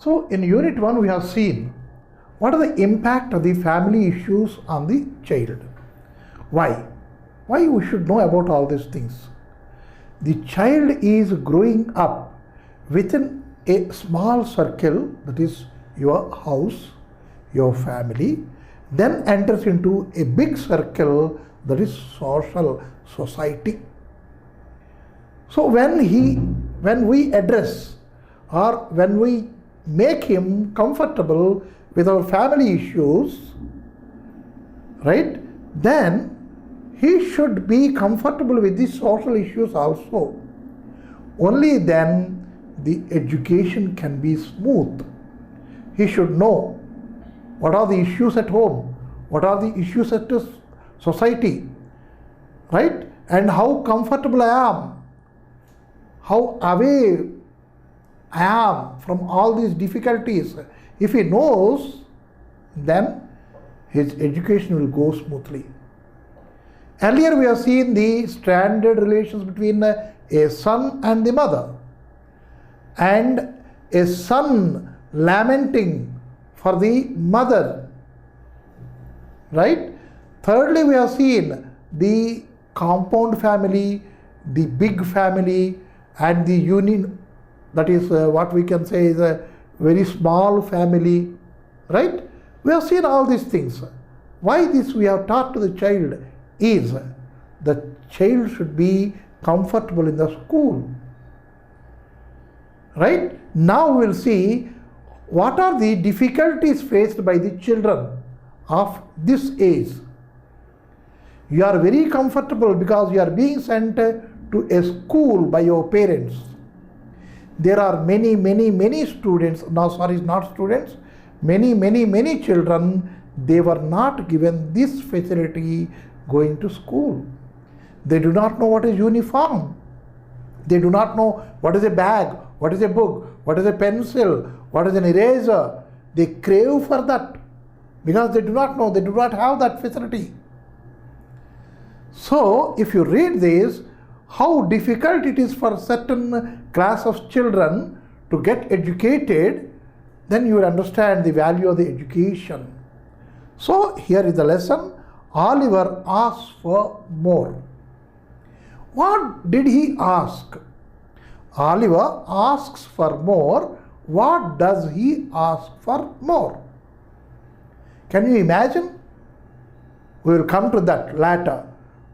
So in Unit 1 we have seen what are the impact of the family issues on the child. Why? Why we should know about all these things? The child is growing up within a small circle, that is your house, your family, then enters into a big circle, that is society. So when we address or when we make him comfortable with our family issues, right, then he should be comfortable with the social issues also. Only then the education can be smooth. He should know what are the issues at home, what are the issues at the society, right, and how comfortable I am, how away I am from all these difficulties. If he knows, then his education will go smoothly. Earlier we have seen the stranded relations between a son and the mother, and a son lamenting for the mother, right? Thirdly, we have seen the compound family, the big family, and the union, that is what we can say is a very small family, right? We have seen all these things. Why this we have taught to the child is the child should be comfortable in the school, right? Now we will see what are the difficulties faced by the children of this age. You are very comfortable because you are being sent to a school by your parents. There are many students, many children, they were not given this facility going to school. They do not know what is uniform. They do not know what is a bag, what is a book, what is a pencil, what is an eraser. They crave for that because they do not know, they do not have that facility. So if you read this, how difficult it is for certain class of children to get educated, then you will understand the value of the education. So here is the lesson. Oliver asks for more. What did he ask? Oliver asks for more. What does he ask for more? Can you imagine? We will come to that later.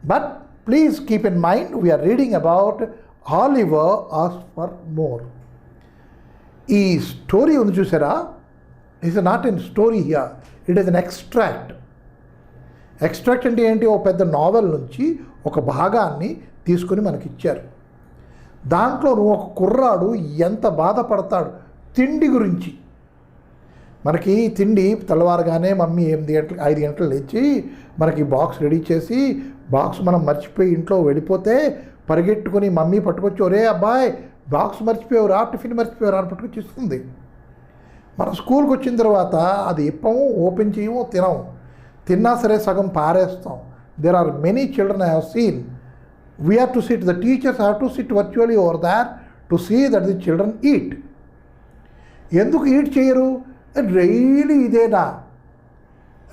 But please keep in mind, we are reading about Oliver asks for more. ఈ story ఉంది చూసారా, it's not an story here, it is an extract. Extract అంటే ఏంటి? ఒక పెద్ద novel నుంచి ఒక భాగాన్ని తీసుకొని మనకి ఇచ్చారు. దాంట్లో ఒక కుర్రాడు ఎంత బాధపడతాడు తిండి గురించి. మనకి తిండి తెల్లవారుగానే మమ్మీ 5 గంటలు లేచి మనకి బాక్స్ రెడీ చేసి, బాక్స్ మనం మర్చిపోయి ఇంట్లో వెళ్ళిపోతే పరిగెట్టుకొని మమ్మీ పట్టుకొచ్చి, ఒరే అబ్బాయి బాక్స్ మర్చిపోయావురా, టిఫిన్ మర్చిపోయావురా అని పట్టుకొచ్చి ఇస్తుంది. మనం స్కూల్కి వచ్చిన తర్వాత అది ఇప్పము, ఓపెన్ చేయము, తినము. తిన్నా సరే సగం పారేస్తాం. There are many children I have seen. We have to sit, the teachers have to sit virtually over there to see that the children eat. ఎందుకు ఈట్ చేయరు? డైలీ ఇదేనా?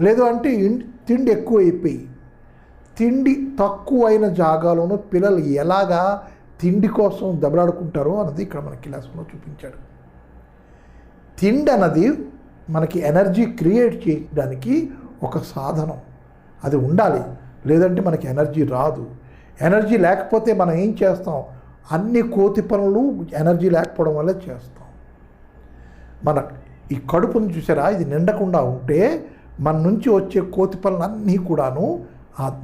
లేదు అంటే తిండి ఎక్కువ అయిపోయి, తిండి తక్కువైన జాగాలోనూ పిల్లలు ఎలాగా తిండి కోసం దెబ్బలాడుకుంటారో అన్నది ఇక్కడ మనకి లెసన్లో చూపించాడు. తిండి అన్నది మనకి ఎనర్జీ క్రియేట్ చేయడానికి ఒక సాధనం, అది ఉండాలి. లేదంటే మనకి ఎనర్జీ రాదు. ఎనర్జీ లేకపోతే మనం ఏం చేస్తాం? అన్ని కోతి పనులు ఎనర్జీ లేకపోవడం వల్ల చేస్తాం. మన ఈ కడుపును చూసారా, ఇది నిండకుండా ఉంటే మన నుంచి వచ్చే కోతి పనులు అన్నీ కూడాను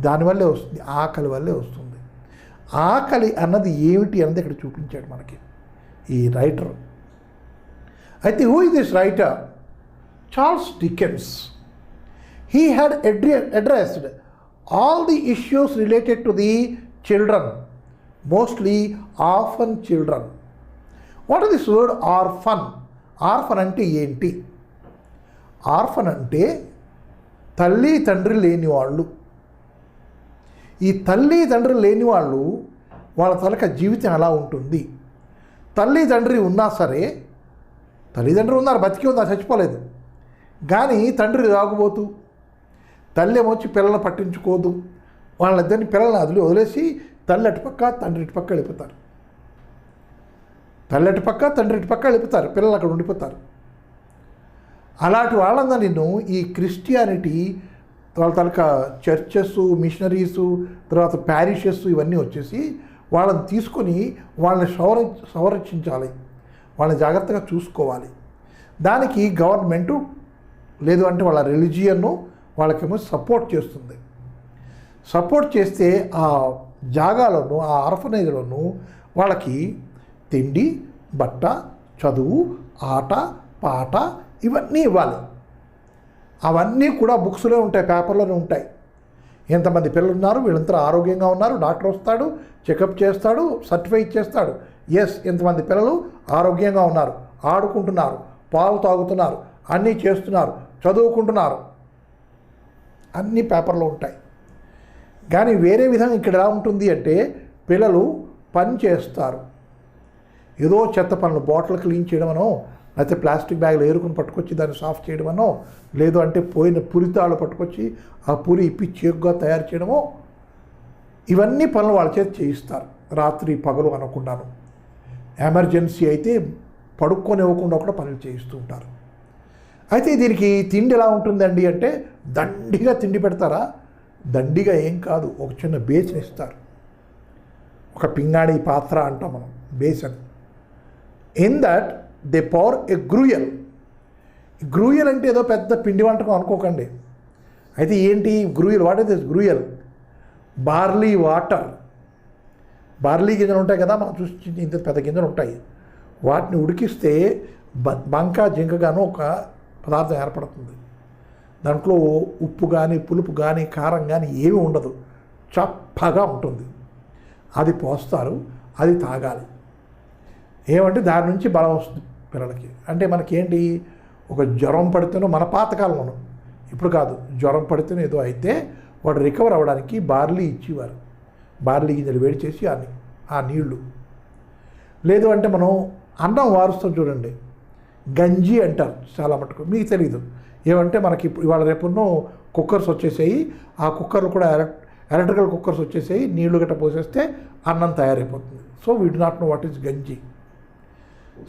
దానివల్లే వస్తుంది, ఆకలి వల్లే వస్తుంది. ఆకలి అన్నది ఏమిటి అన్నది ఇక్కడ చూపించాడు మనకి ఈ రైటర్. అయితే who is this writer? Charles Dickens. He had addressed all the issues related to the children, mostly orphan children. What is this word orphan? Orphan ante enti? Orphan ante తల్లి తండ్రి లేని వాళ్ళు. ఈ తల్లి తండ్రి లేని వాళ్ళు వాళ్ళ తలక జీవితం ఎలా ఉంటుంది? తల్లి తండ్రి ఉన్నా సరే తల్లిదండ్రులు ఉన్నారు, బతికి ఉన్నారు, చచ్చిపోలేదు. కానీ తండ్రి తాగుబోతూ, తల్లి ఏమొచ్చి పిల్లల్ని పట్టించుకోదు. వాళ్ళిద్దరిని పిల్లల్ని వదిలేసి తల్లి అటుపక్క తండ్రి ఇటుపక్క వెళ్ళిపోతారు. తల్లి అటుపక్క తండ్రి ఇటుపక్క వెళ్ళిపోతారు, పిల్లలు అక్కడ ఉండిపోతారు. అలాంటి వాళ్ళందరూ నేను ఈ క్రిస్టియానిటీ వాళ్ళ తాలూకా చర్చెస్, మిషనరీసు, తర్వాత ప్యారిషెస్ ఇవన్నీ వచ్చేసి వాళ్ళని తీసుకొని వాళ్ళని సంరక్షించాలి, వాళ్ళని జాగ్రత్తగా చూసుకోవాలి. దానికి గవర్నమెంటు లేదు అంటే వాళ్ళ రిలీజియన్ను వాళ్ళకేమో సపోర్ట్ చేస్తుంది. సపోర్ట్ చేస్తే ఆ జాగాలను, ఆ ఆర్ఫనేజ్లను వాళ్ళకి తిండి, బట్ట, చదువు, ఆట, పాట ఇవన్నీ ఇవ్వాలి. అవన్నీ కూడా బుక్స్లో ఉంటాయి, పేపర్లోనే ఉంటాయి. ఎంతమంది పిల్లలు ఉన్నారు, వీళ్ళంతా ఆరోగ్యంగా ఉన్నారు, డాక్టర్ వస్తాడు, చెకప్ చేస్తాడు, సర్టిఫై ఇచ్చేస్తాడు. ఎస్, ఎంతమంది పిల్లలు ఆరోగ్యంగా ఉన్నారు, ఆడుకుంటున్నారు, పాలు తాగుతున్నారు, అన్నీ చేస్తున్నారు, చదువుకుంటున్నారు, అన్నీ పేపర్లో ఉంటాయి. కానీ వేరే విధంగా ఇక్కడ ఎలా ఉంటుంది అంటే పిల్లలు పని చేస్తారు. ఏదో చెత్త పనులు, బాటిల్ క్లీన్ చేయడమనో, లేకపోతే ప్లాస్టిక్ బ్యాగ్లు ఏరుకుని పట్టుకొచ్చి దాన్ని సాఫ్ చేయడమనో, లేదు అంటే పోయిన పురితాళ్ళు పట్టుకొచ్చి ఆ పూరి ఇప్పి చేకుగా తయారు చేయడమో, ఇవన్నీ పనులు వాళ్ళ చేతి చేయిస్తారు. రాత్రి పగలు అనకుండాను. ఎమర్జెన్సీ అయితే పడుక్కొనివ్వకుండా కూడా పనులు చేయిస్తూ ఉంటారు. అయితే దీనికి తిండి ఎలా ఉంటుందండి అంటే దండిగా తిండి పెడతారా? దండిగా ఏం కాదు, ఒక చిన్న బేసిన్ ఇస్తారు, ఒక పింగాణి పాత్ర అంటాం మనం, basin. In that they pour a gruel. Gruel అంటే ఏదో పెద్ద పిండి వంటకం అనుకోకండి. అయితే ఏంటి gruel? What is this gruel? Barley water. Barley గింజలు ఉంటాయి కదా, మనం చూసి ఇంత పెద్ద గింజలు ఉంటాయి. వాటిని ఉడికిస్తే బంక జింకగాను ఒక పదార్థం ఏర్పడుతుంది. దాంట్లో ఉప్పు కానీ, పులుపు కానీ, కారం కానీ ఏమీ ఉండదు, చప్పగా ఉంటుంది. అది పోస్తారు, అది తాగాలి. ఏమంటే దాని నుంచి బలం వస్తుంది పిల్లలకి. అంటే మనకేంటి, ఒక జ్వరం పడితేనో, మన పాతకాలంలో, ఇప్పుడు కాదు, జ్వరం పడితేనో ఏదో అయితే వాడు రికవర్ అవ్వడానికి బార్లీ ఇచ్చేవారు. బార్లీ గింజలు వేడి చేసి ఆ నీళ్లు. లేదు అంటే మనం అన్నం వారుస్తాం చూడండి, గంజి అంటారు చాలా మటుకు, మీకు తెలీదు. ఏమంటే మనకి ఇవాళ రేపున్నో కుక్కర్స్ వచ్చేసాయి, ఆ కుక్కర్లు కూడా ఎలక్ట్రికల్ కుక్కర్స్ వచ్చేసాయి, నీళ్లు గట్ట పోసేస్తే అన్నం తయారైపోతుంది. So we do not know what is ganji.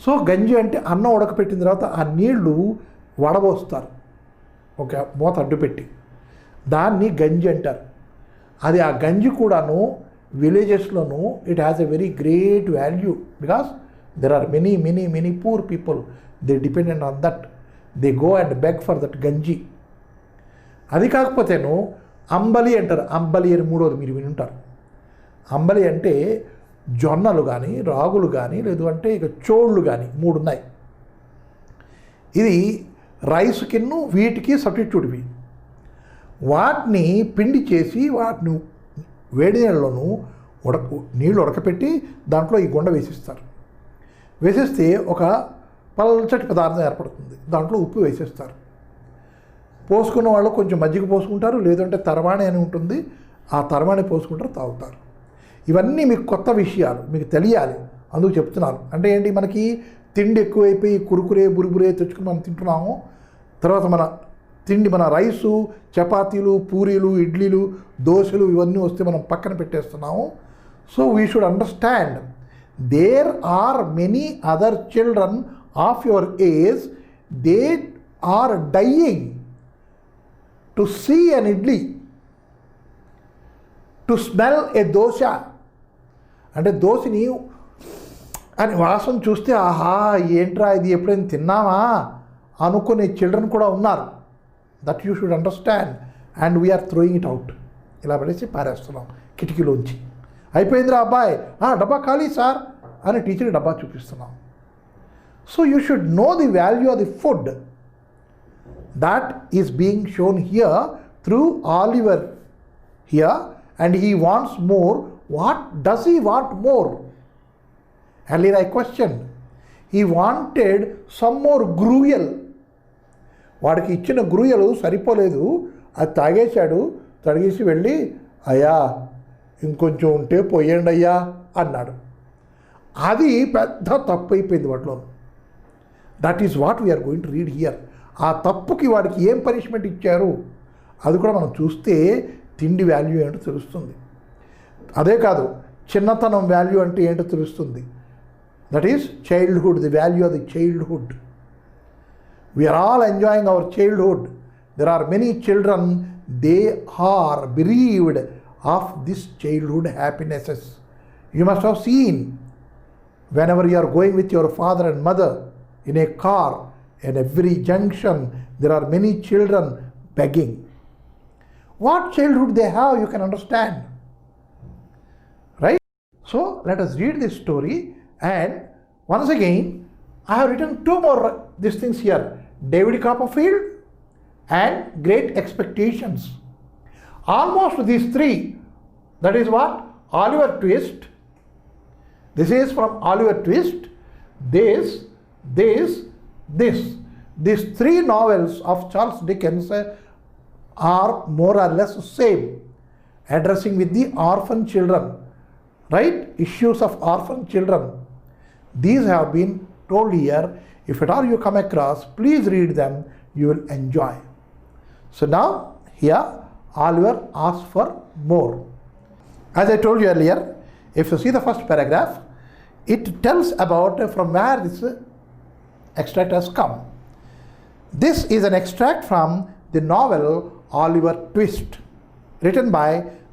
So గంజి అంటే అన్నం ఉడకపెట్టిన తర్వాత ఆ నీళ్లు వడబోస్తారు, ఒక మూత అడ్డుపెట్టి, దాన్ని గంజి అంటారు. అది ఆ గంజి కూడాను విలేజెస్లోనూ it has a very great value, because there are many poor people, they dependent on that, they go and beg for that ganji. అది కాకపోతేను అంబలి అంటారు. అంబలి అని మూడోది మీరు వినుంటారు. అంబలి అంటే జొన్నలు కానీ, రాగులు కానీ, లేదు అంటే ఇక చోళ్ళు కానీ, 3 ఉన్నాయి. ఇది రైస్ కిన్ను వీటికి సబ్స్టిట్యూట్ ఇవి. వాటిని పిండి చేసి వాటిని వేడి నీళ్ళలోనూ నీళ్ళు ఉడకపెట్టి దాంట్లో ఈ గుండ వేసిస్తారు. వేసేస్తే ఒక పల్చటి పదార్థం ఏర్పడుతుంది, దాంట్లో ఉప్పు వేసేస్తారు. పోసుకున్న వాళ్ళు కొంచెం మజ్జిగ పోసుకుంటారు, లేదంటే తరవాణి అని ఉంటుంది, ఆ తరవాణి పోసుకుంటారు, తాగుతారు. ఇవన్నీ మీకు కొత్త విషయాలు, మీకు తెలియాలి, అందుకు చెప్తున్నాను. అంటే ఏంటి, మనకి తిండి ఎక్కువైపోయి కురుకురే బురుబురే తెచ్చుకుని మనం తింటున్నాము. తర్వాత మన తిండి, మన రైసు, చపాతీలు, పూరీలు, ఇడ్లీలు, దోశలు ఇవన్నీ వస్తే మనం పక్కన పెట్టేస్తున్నాము. So we should understand there are many other children of your age, they are dying to see an idli, to smell a dosa. అంటే దోశని అని వాసన చూస్తే ఆహా ఏంట్రా ఇది, ఎప్పుడైనా తిన్నామా అనుకునే చిల్డ్రన్ కూడా ఉన్నారు. That you should understand. And we are throwing it out. ఇలా పడేసి పారేస్తున్నాం కిటికీలోంచి. అయిపోయిందిరా అబ్బాయి, డబ్బా ఖాళీ సార్ అని టీచర్కి డబ్బా చూపిస్తున్నాం. So you should know the value of the food. That is being shown here through Oliver here, and he wants more. What does he want more? Earlier I questioned. He wanted some more gruel. వాడికి ఇచ్చిన గ్రూయలు సరిపోలేదు, అది తాగేశాడు. తాగేసి వెళ్ళి అయ్యా ఇంకొంచెం ఉంటే పోయండి అయ్యా అన్నాడు. అది పెద్ద తప్పు అయిపోయింది వాటిలో. That is what we are going to read here. ఆ తప్పుకి వాడికి ఏం పనిష్మెంట్ ఇచ్చారు అది కూడా మనం చూస్తే తిండి వాల్యూ ఏంటో తెలుస్తుంది. అదే కాదు, చిన్నతనం వాల్యూ అంటే ఏంటో తెలుస్తుంది. That is childhood, the value of the childhood. We are all enjoying our childhood. There are many children, they are bereaved of this childhood happinesses. You must have seen whenever you are going with your father and mother in a car, in every junction there are many children begging. What childhood they have, you can understand, right? So let us read this story, and once again I have written two more these things here: David Copperfield and Great Expectations. Almost these three, that is what? Oliver Twist. This is from Oliver Twist. This. These three novels of Charles Dickens are more or less same, addressing with the orphan children, right? Issues of orphan children. These have been told here. If at all you come across, please read them, you will enjoy. So now here Oliver asks for more. As I told you earlier, if you see the first paragraph, it tells about from where this extract has come. This is an extract from the novel Oliver Twist, written by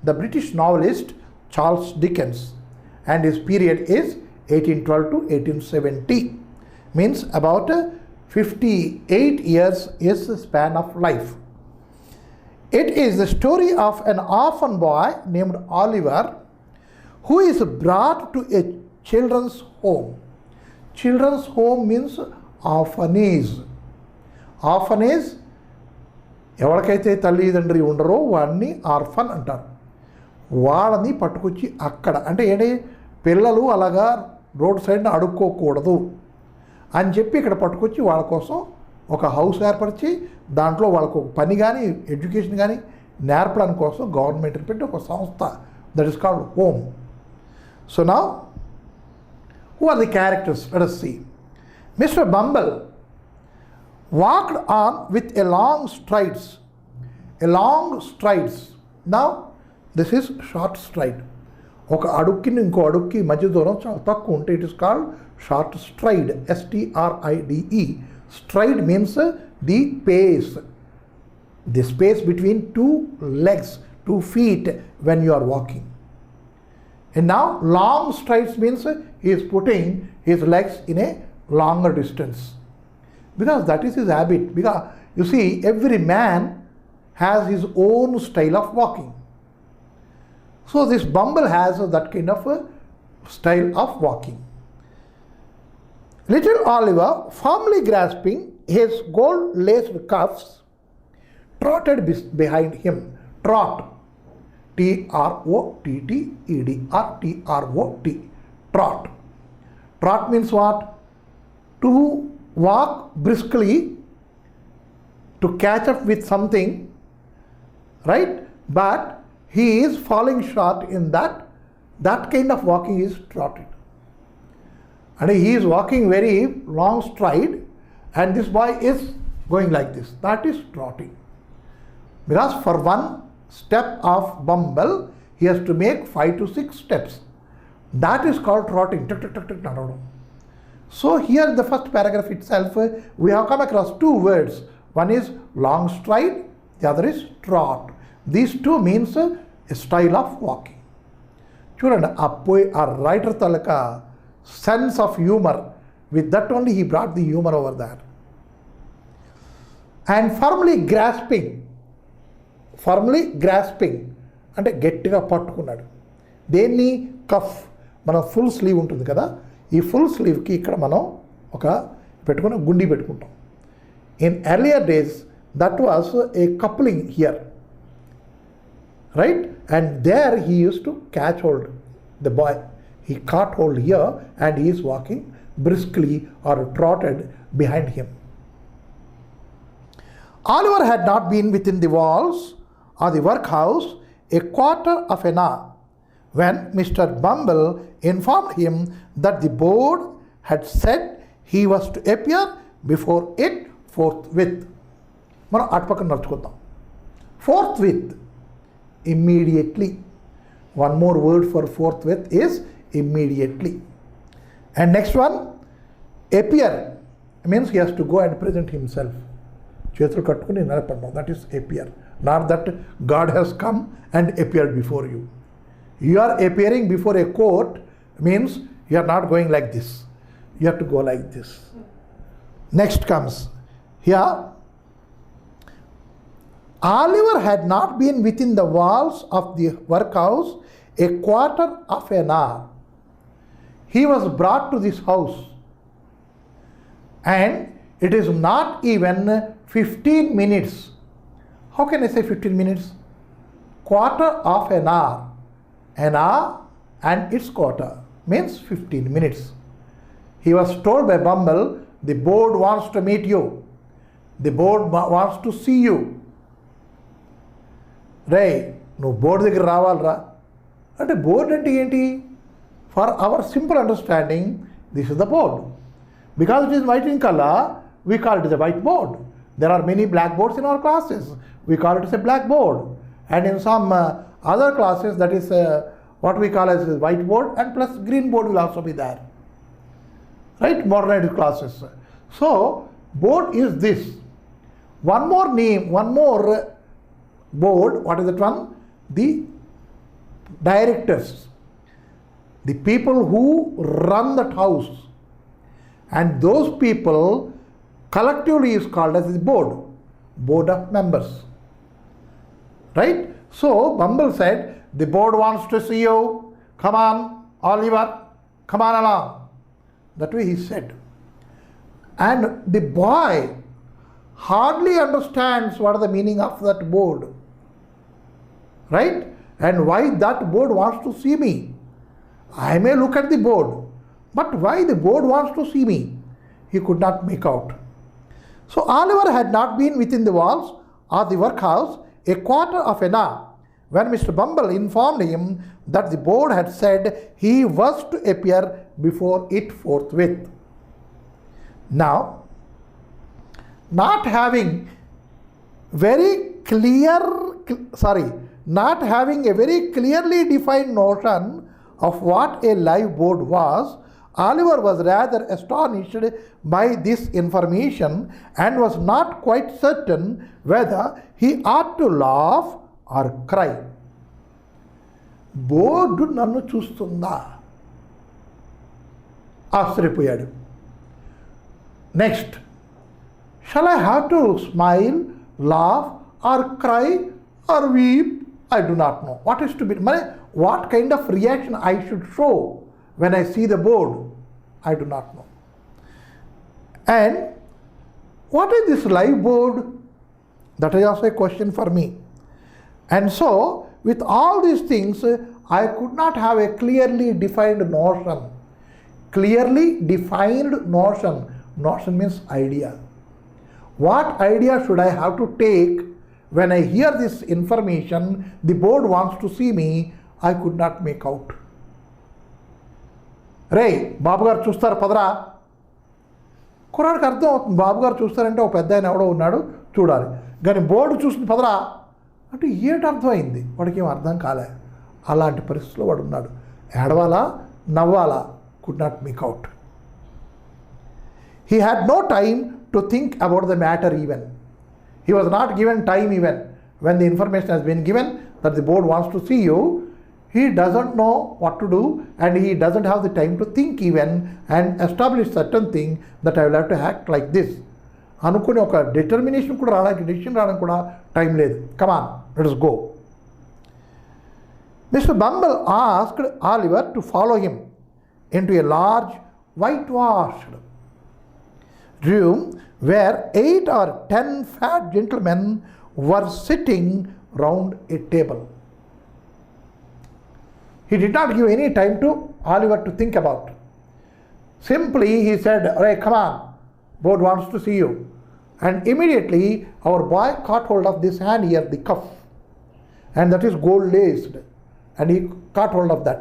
the British novelist Charles Dickens, and his period is 1812 to 1870. Means about 58 years is the span of life. It is the story of an orphan boy named Oliver who is brought to a children's home. Children's home means orphanage. Orphanage, ఎవరికైతే తల్లిదండ్రి ఉండరో వాడిని orphan అంటారు. వాళ్ళని పట్టుకొచ్చి అక్కడ అంటే ఏంటి, పిల్లలు అలాగా రోడ్ సైడ్ని అడుక్కోకూడదు అని చెప్పి ఇక్కడ పట్టుకొచ్చి వాళ్ళ కోసం ఒక హౌస్ ఏర్పరిచి దాంట్లో వాళ్ళకు ఒక పని కానీ ఎడ్యుకేషన్ కానీ నేర్పడానికి కోసం గవర్నమెంట్ పెట్టి ఒక సంస్థ, that is called home. So now who are the characters? Let us see. Mr. Bumble walked on with a long strides. Now this is short stride. ఒక అడుక్కి ఇంకో అడుక్కి మధ్య దూరం చాలా తక్కువ ఉంటే it is called short stride. STRIDE. Stride means the pace, the space between two legs, 2 feet when you are walking. And now long strides means he is putting his legs in a longer distance, because that is his habit. Because you see, every man has his own style of walking. So this Bumble has that kind of a style of walking. Little Oliver, firmly grasping his gold-laced cuffs, trotted behind him. Trot. TROTTEDR. Trot. Trot means what? To walk briskly, to catch up with something, right? But he is falling short in that. That kind of walking is trotted. And he is walking very long stride, and this boy is going like this. That is trotting. Because for one step of Bumble, he has to make 5 to 6 steps. That is called trotting. So here in the first paragraph itself, we have come across 2 words. One is long stride, the other is trot. These 2 means a style of walking. చూడండి, ఆ writer taluka sense of humor, with that only he brought the humor over there. And firmly grasping అంటే గట్టిగా పట్టుకున్నాడు. దేన్ని? Cough. మనం full sleeve ఉంటుంది కదా, ఈ ఫుల్ స్లీవ్కి ఇక్కడ మనం ఒక పెట్టుకుని గుండి పెట్టుకుంటాం. In earlier days that was a coupling here, right? And there he used to catch hold the boy. He caught hold here and he is walking briskly or trotted behind him. Oliver had not been within the walls or the workhouse a quarter of an hour when Mr. Bumble informed him that the board had said he was to appear before it forthwith. మనం అటు పక్కన నడుచుకుందాం. Forthwith, immediately. One more word for forthwith is immediately. And next one, appear, means he has to go and present himself. చేతులు కట్టుకుని నిలబడడం, that is appear. Not that God has come and appeared before you. You are appearing before a court, means you are not going like this. You have to go like this. Next comes here, Oliver had not been within the walls of the workhouse a quarter of an hour. He was brought to this house, and it is not even 15 minutes. How can I say 15 minutes? Quarter of an hour. An hour and its quarter means 15 minutes. He was told by Bumble, the board wants to meet you. The board wants to see you. రే నువ్వు board దగ్గర రావాలరా అంటే board అంటే ఏంటి? For hour simple understanding, this is the board. Because it is white in colour, we call it as a white board. There are many blackboards in our classes. We call it as a blackboard. And in some other classes, that is what we call as a whiteboard, and plus green board will also be there. Right? Modernized classes. So, board is this. One more name, one more board. What is that one? The directors. The people who run that house. And those people collectively is called as the board of members. Right? So Bumble said, the board wants to see you. Come on, Oliver, come on along. That way he said. And the boy hardly understands what is the meaning of that board. Right? And why that board wants to see me. I may look at the board, but why the board wants to see me? He could not make out. So Oliver had not been within the walls of the workhouse a quarter of an hour when Mr. Bumble informed him that the board had said he was to appear before it forthwith. Now, not having a very clearly defined notion of what a live board was, Oliver was rather astonished by this information and was not quite certain whether he ought to laugh or cry. Board నన్ను చూస్తుందా? ఆశ్చర్యపోయాడు. Next, shall I have to smile, laugh or cry or weep? I do not know. What is to be, what kind of reaction I should show when I see the board? I do not know. And what is this live board? That is also a question for me. And so, with all these things, I could not have a clearly defined notion. Clearly defined notion. Notion means idea. What idea should I have to take when I hear this information? The board wants to see me. I could not make out. రే బాబు గారు చూస్తారు పదరా. కుర్రాడికి అర్థం అవుతుంది, బాబు గారు చూస్తారంటే ఒక పెద్ద ఆయన ఎవడో ఉన్నాడు చూడాలి, కానీ బోర్డు చూస్తుంది పదరా అంటే ఏంటి అర్థమైంది? వాడికి ఏం అర్థం కాలే. అలాంటి పరిస్థితిలో వాడు ఉన్నాడు. ఏడవాలా నవ్వాలా? Could not make out. He had no time to think about the matter even. He was not given time even. When the information has been given that the board wants to see you, he doesn't know what to do and he doesn't have the time to think even and establish certain thing that I will have to act like this. అనుకుని ఒక determination కూడా రావడానికి, decision రావడానికి కూడా time లేదు. కమాన్, let us go. Mr. Bumble asked Oliver to follow him into a large whitewashed room where 8 or 10 fat gentlemen were sitting round a table. He did not give any time to Oliver to think about. Simply he said, "Hey, come on, board wants to see you." And immediately our boy caught hold of this hand here, the cuff, and that is gold laced, and he caught hold of that.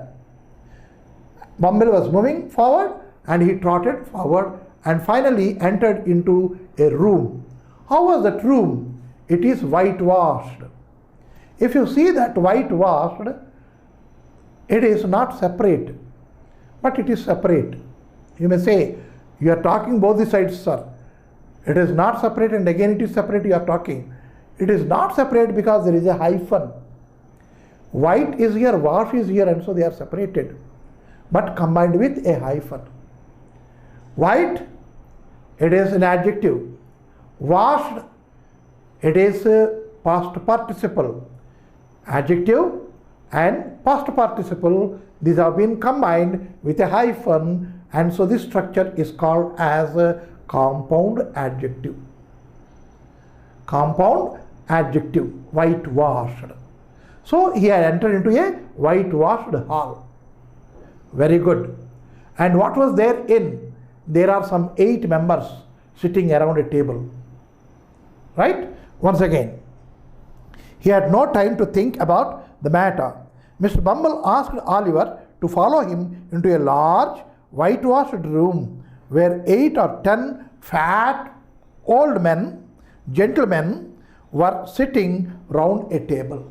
Bumble was moving forward and he trotted forward and finally entered into a room. How was that room? It is whitewashed. If you see that whitewashed, it is not separate, but it is separate. You may say, you are talking both the sides, sir. It is not separate and again it is separate, you are talking. It is not separate because there is a hyphen. White is here, wash is here, and so they are separated, but combined with a hyphen. White, it is an adjective. Washed, it is a past participle. Adjective and past participle, these have been combined with a hyphen, and so this structure is called as a compound adjective. Compound adjective, whitewashed. So he had entered into a whitewashed hall. Very good. And what was there in? There are some 8 members sitting around a table. Right? Once again, he had no time to think about the matter. Mr. Bumble asked Oliver to follow him into a large whitewashed room where 8 or 10 fat old men, gentlemen, were sitting round a table.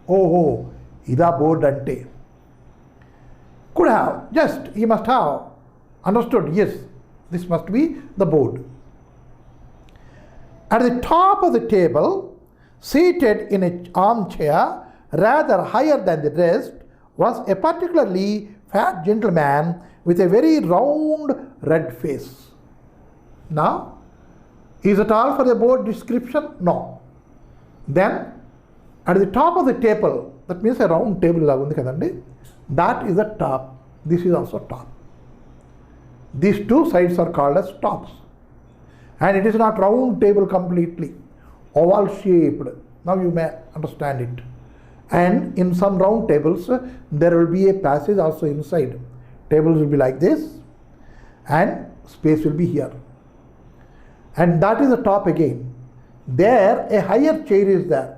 Oh, ida board ante. Could have, just he must have understood, yes, this must be the board. At the top of the table, seated in an armchair rather higher than the rest, was a particularly fat gentleman with a very round red face. Now, is it all for the board description? No. Then, at the top of the table, that means a round table, that is the top. This is also top. These 2 sides are called as tops. And it is not round table completely, oval shaped. Now you may understand it. And in some round tables, there will be a passage also inside. Tables will be like this, and space will be here. And that is the top again. There, a higher chair is there.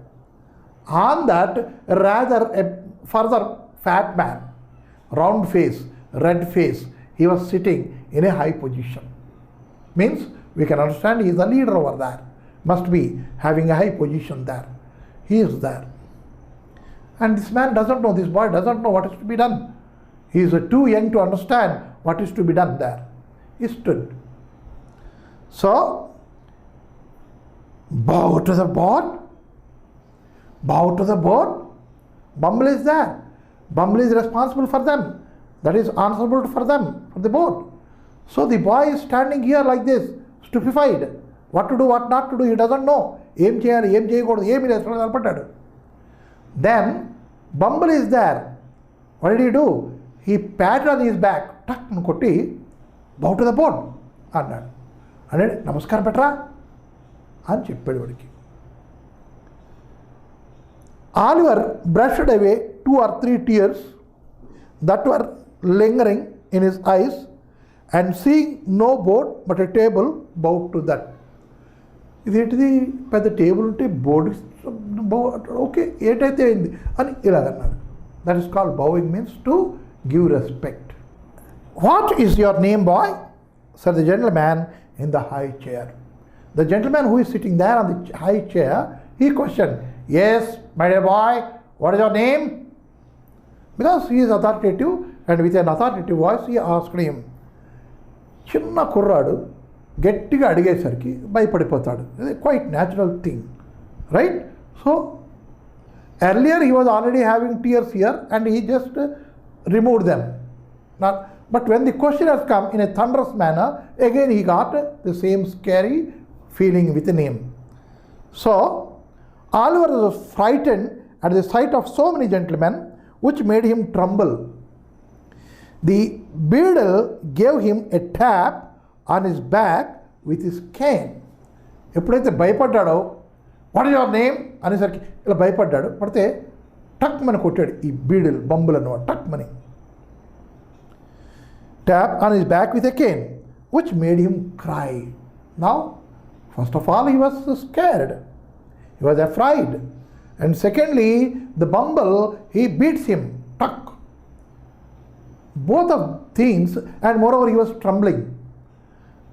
On that, rather a further fat man, round face, red face, he was sitting in a high position. Means we can understand he is the leader over there. Must be having a high position there. He is there. And this man doesn't know, this boy doesn't know what is to be done. He is too young to understand what is to be done there. He stood. So, bow to the board. Bow to the board. Bumble is there. Bumble is responsible for them. That is answerable for them, for the board. So the boy is standing here like this, stupefied. What to do, what not to do, he doesn't know. Then Bumble is there. What did he do? He patted on his back, tuck and kotti, bow to the board. And Namaskar Petra. And cheppadu. Oliver brushed away 2 or 3 tears that were lingering in his eyes, and seeing no board but a table, bowed to that. By the table board, okay, that is called bowing, means to give respect. What is your name, boy? Said the gentleman in the high chair. The gentleman who is sitting there on the high chair, he questioned, yes, my dear boy, what is your name? Because he is authoritative, and with an authoritative voice he asked him. చిన్న కుర్రాడు గట్టిగా అడిగేసరికి భయపడిపోతాడు. ఇది quite natural thing, right? So earlier he was already having tears here and he just removed them. But when the question has come in a thunderous manner, again he got the same scary feeling within him. So Oliver was frightened at the sight of so many gentlemen, which made him tremble. The beadle gave him a tap on his back with his cane. ఎప్పుడైతే భయపడ్డాడో, what is your name అనేసరికి ఇలా భయపడ్డాడు. పడితే టక్ మని కొట్టాడు ఈ beadle, Bumble అన్నమాట, టక్ మని. Tap on his back with a cane, which made him cry. Now, first of all, he was scared. He was afraid. And secondly, the bumble, he beats him, tuck. Both of things, and moreover he was trembling.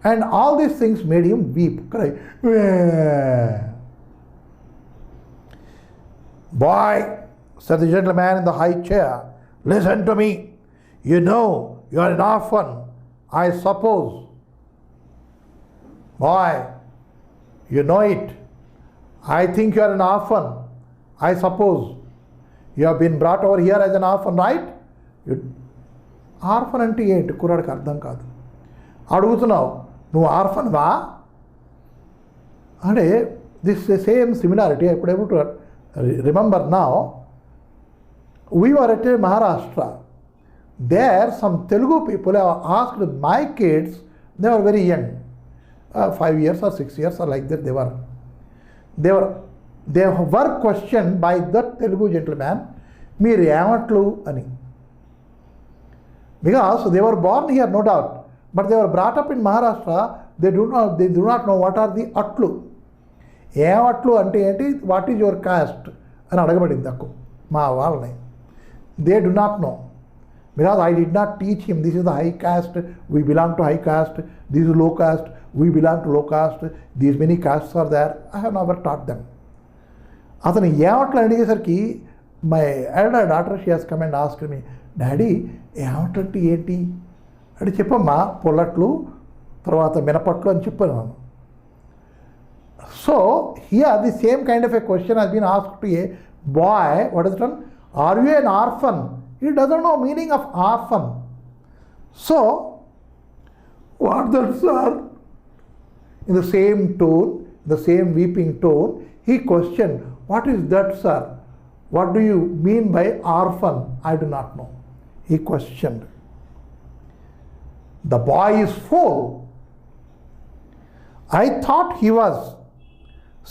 And all these things made him weep, cry. Boy, said the gentleman in the high chair, listen to me. You know you are an orphan, I suppose. Boy, you know it. I think you are an orphan, I suppose. You have been brought over here as an orphan, right? Orphan అంటే ఏంటి కుర్రాడికి అర్థం కాదు. అడుగుతున్నావు నువ్వు orphan వా అంటే this same similarity I could able to remember now. We were at Maharashtra. There some Telugu people have asked my kids, they were very young, 5 years or 6 years or like that they were questioned by that Telugu gentleman, మీరు ఏమట్లు అని. Because they were born here, no doubt, but they were brought up in Maharashtra. They do not know what are the atlu. ఏం అట్లు అంటే ఏంటి, what is your cost అని అడగబడింది నాకు మా వాళ్ళని. They do not know, because I did not teach him this is the high caste, we belong to high caste, this is low caste, we belong to low caste, these many castes are there. I have never taught them. అతను ఏమట్లు అడిగేసరికి my elder daughter she has come and asked me, daddy ఏమట్లు అంటే ఏంటి అంటే చెప్పమ్మా, పొల్లట్లు తర్వాత మినపట్లు అని చెప్పాను. So here the same kind of a question has been asked to a boy. What is it? Are you an orphan? He doesn't know meaning of orphan. So what that, sir? In the same tone, the same weeping tone, he questioned, what is that, sir? What do you mean by orphan? I do not know. He questioned. The boy is full. I thought he was,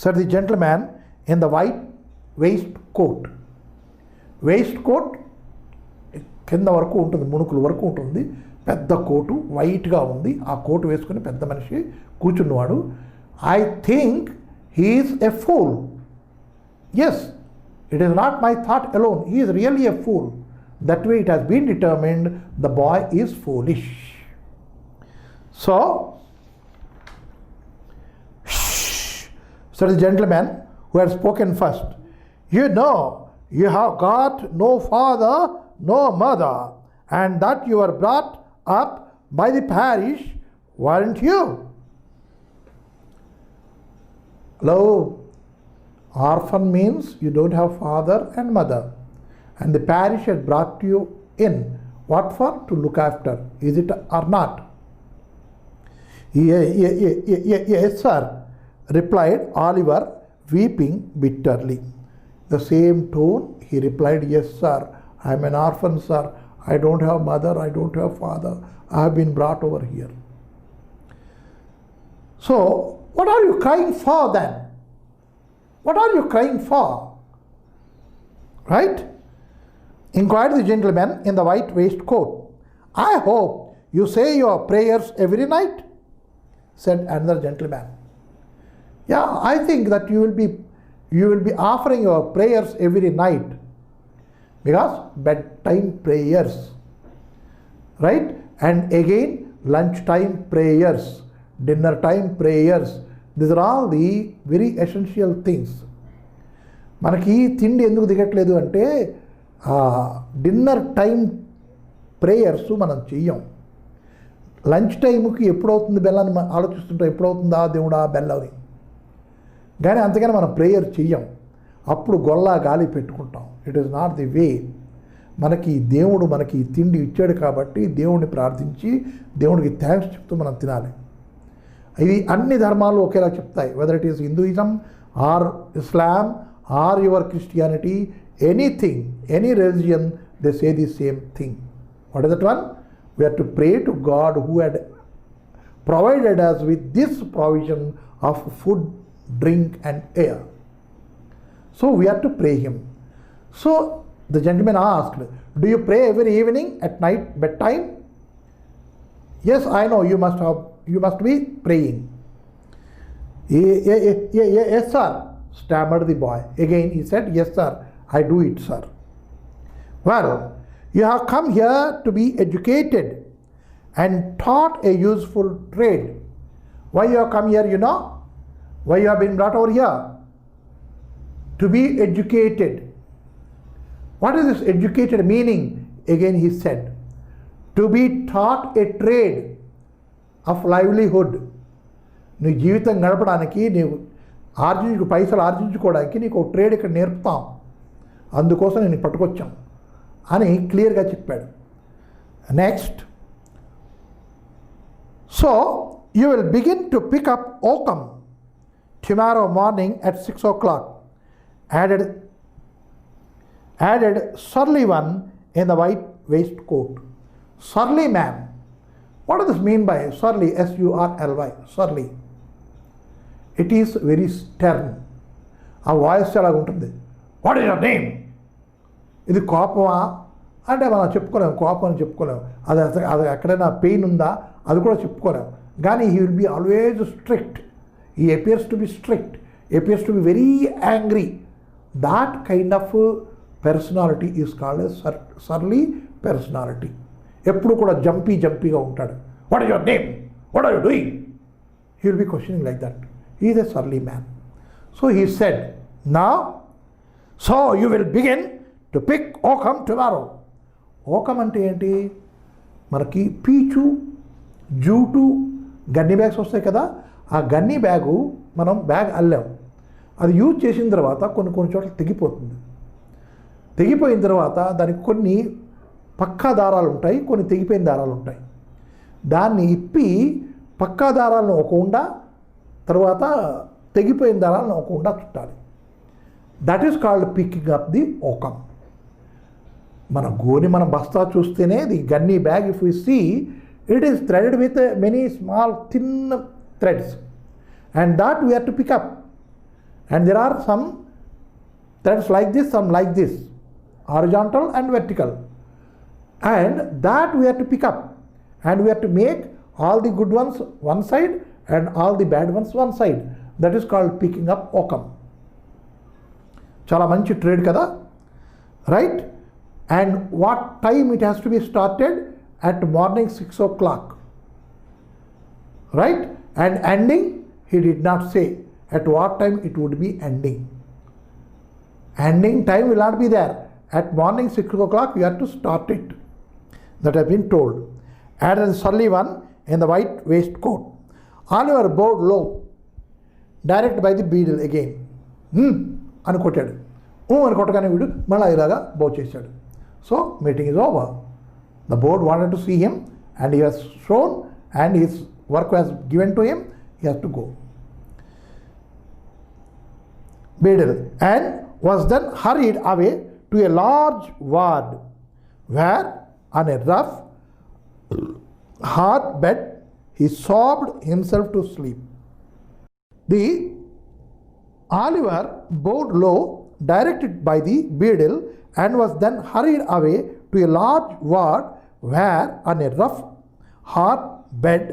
said the gentleman in the white waistcoat. Waistcoat కింద వరకు ఉంటుంది, మునుకుల వరకు ఉంటుంది, పెద్ద coat వైట్గా ఉంది. ఆ coat వేసుకుని పెద్ద మనిషి కూర్చున్నవాడు. I think he is a fool. Yes, it is not my thought alone, he is really a fool. That way it has been determined the boy is foolish. So said the gentleman who had spoken first, you know you have got no father, no mother, and that you were brought up by the parish, weren't you? Hello, orphan means you don't have father and mother, and the parish had brought you in. What for? To look after. Is it or not? Yes, sir, replied Oliver, weeping bitterly. The same tone, he replied, yes, sir, I am an orphan, sir. I don't have mother, I don't have father. I have been brought over here. So, what are you crying for then? What are you crying for? Right? Inquired the gentleman in the white waistcoat. I hope you say your prayers every night, said another gentleman. Yeah, I think that you will be offering your prayers every night, because bedtime prayers, right? And again lunchtime prayers, dinner time prayers. These are all the very essential things. మనకి తిండి ఎందుకు దిగట్లేదు అంటే dinner time prayers మనం చెయ్యం. Lunch టైంకి ఎప్పుడవుతుంది బెల్లని ఆలోచిస్తుంటాం, ఎప్పుడవుతుందా దేవుడా బెల్లని, కానీ అంతకని మనం ప్రేయర్ చెయ్యం. అప్పుడు గొల్లా గాలి పెట్టుకుంటాం. It is not the way. మనకి దేవుడు మనకి తిండి ఇచ్చాడు కాబట్టి దేవుడిని ప్రార్థించి దేవుడికి థ్యాంక్స్ చెప్తూ మనం తినాలి. ఇది అన్ని ధర్మాలు ఒకేలా చెప్తాయి. Whether it is Hinduism or Islam or your Christianity, anything, any religion, they say the same thing. What is that one? We have to pray to God who had provided us with this provision of food, drink and air. So we have to pray him. So the gentleman asked, do you pray every evening at night bedtime? Yes, I know you must be praying. Yes sir, stammered the boy. Again he said, yes sir, I do it, sir. Well, you have come here to be educated and taught a useful trade. Why you have come here, you know? Why you have been brought over here? To be educated. What is this educated meaning? Again he said, to be taught a trade of livelihood. నీ జీవితం గడపడానికి నీవు పైసలు ఆర్జించుకోవడానికి నీకు ఒక trade ఇక్కడ నేర్పుతాం, అందుకోసం నేను పట్టుకొచ్చాం అని క్లియర్గా చెప్పాడు. Next, so you will begin to pick up oakum tomorrow morning at 6 o'clock. Added surly one in the white waistcoat. Surly man. What does this mean by surly? S-U-R-L-Y. Surly. It is very stern. ఆ voice అలాగ ఉంటుంది. What is your name? ఇది కోపమా అంటే మనం చెప్పుకోలేము, కోపం అని చెప్పుకోలేము. అది ఎక్కడైనా పెయిన్ ఉందా అది కూడా చెప్పుకోలేము. కానీ he will B always strict. He appears to be strict, appears to be very angry. That kind of personality is called as surly personality. ఎప్పుడు కూడా జంపీగా ఉంటాడు. What is your name? What are you doing? He will be questioning like that. He is a surly man. So he said, now so you will begin to pick oakum tomorrow. Oakum అంటే ఏంటి? మనకి పీచు, jute, గన్ని bags వస్తాయి కదా, ఆ గన్ని bag మనం bag అల్లాం. అది use చేసిన తర్వాత కొన్ని చోట్ల తెగిపోతుంది. తెగిపోయిన తర్వాత దానికి కొన్ని పక్కా దారాలు ఉంటాయి, కొన్ని తెగిపోయిన దారాలు ఉంటాయి. దాన్ని ఇప్పి పక్కా దారాలను ఒక ఉండా, తర్వాత తెగిపోయిన దారాలను ఒక ఉండా చుట్టాలి. That is called picking up the oakum. మన బస్తా చూస్తేనే the gunny bag, if you see it is threaded with many small thin threads, and that we have to pick up, and there are some threads like this, some like this, horizontal and vertical, and that we have to pick up, and we have to make all the good ones one side and all the bad ones one side. That is called picking up occam. Chala manchi trade kada, right? And what time it has to be started? At morning 6 o'clock, right? And ending, he did not say at what time it would be ending. Ending time will not be there. At morning 6 o'clock you have to start it. That has been told. Added the surly one in the white waistcoat. Oliver bowed low, directed by the beadle again. అని కొట్టాడు. అని కొట్టగానే వీడు మళ్ళీ ఇలాగా బౌ చేశాడు. So meeting is over. The board wanted to see him and he was shown and his work was given to him. He has to go. Beadle, and was then hurried away to a large ward where on a rough, hard bed he sobbed himself to sleep. The Oliver bowed low, directed by the beadle, and was then hurried away to a large ward where on a rough, hard bed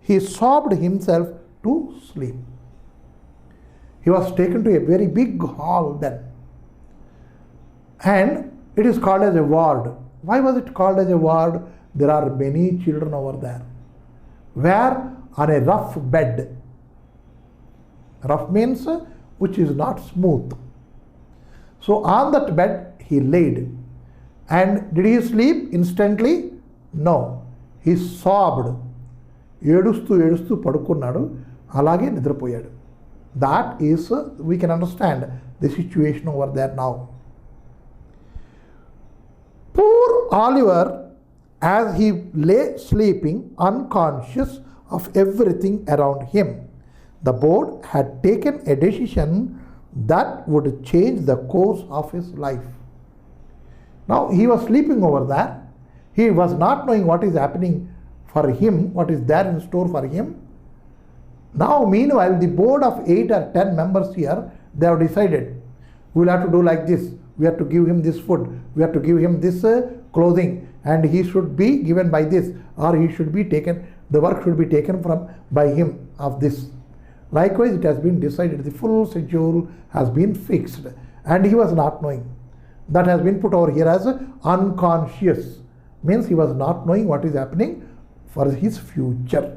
he sobbed himself to sleep. He was taken to a very big hall then, and it is called as a ward. Why was it called as a ward? There are many children over there, where on a rough bed. Rough means which is not smooth. So on that bed he laid, and did he sleep instantly? No, he sobbed. ఏడుస్తూ పడుకున్నాడు, అలాగే నిద్రపోయాడు. That is, we can understand the situation over there now. Poor Oliver, as he lay sleeping, unconscious of everything around him, the board had taken a decision that would change the course of his life. Now he was sleeping over there. He was not knowing what is happening for him, what is there in store for him. Now meanwhile the board of 8 or 10 members here, they have decided we will have to do like this, we have to give him this food, we have to give him this clothing, and he should be given by this, or he should be taken, the work should be taken from by him of this. Likewise it has been decided, the full schedule has been fixed, and he was not knowing. That has been put over here as unconscious, means he was not knowing what is happening for his future.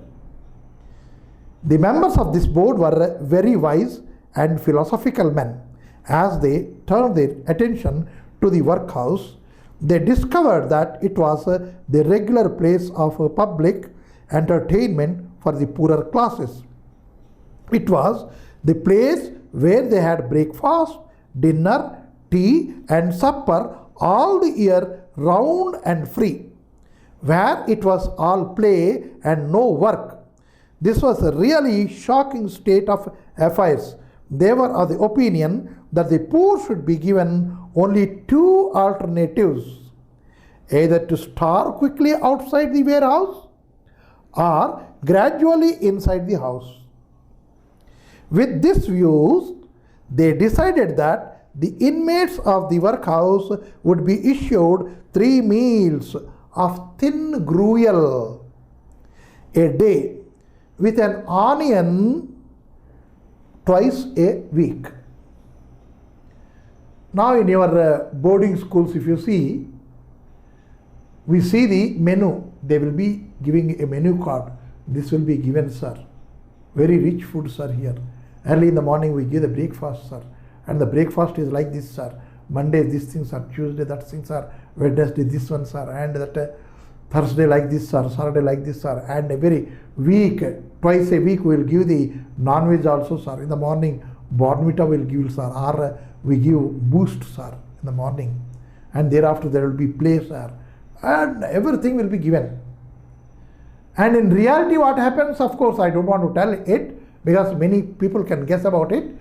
The members of this board were very wise and philosophical men. As they turned their attention to the workhouse, they discovered that it was the regular place of public entertainment for the poorer classes. It was the place where they had breakfast, dinner, tea and supper all the year round and free, where it was all play and no work. This was a really shocking state of affairs. They were of the opinion that the poor should be given only two alternatives: either to starve quickly outside the warehouse or gradually inside the house. With these views, they decided that the inmates of the workhouse would be issued 3 meals of thin gruel a day with an onion twice a week. Now in your boarding schools, if you see, we see the menu. They will be giving a menu card. This will be given, sir. Very rich food, sir, here. Early in the morning we give the breakfast, sir. And the breakfast is like this, sir. Monday these things are, Tuesday that things are, Wednesday this one, sir, and that Thursday like this, sir, Saturday like this, sir, and every week, twice a week we will give the non-veg also, sir. In the morning, Bornvita will give, sir, or we give boost, sir, in the morning. And thereafter there will be play, sir. And everything will be given. And in reality what happens, of course, I don't want to tell it because many people can guess about it.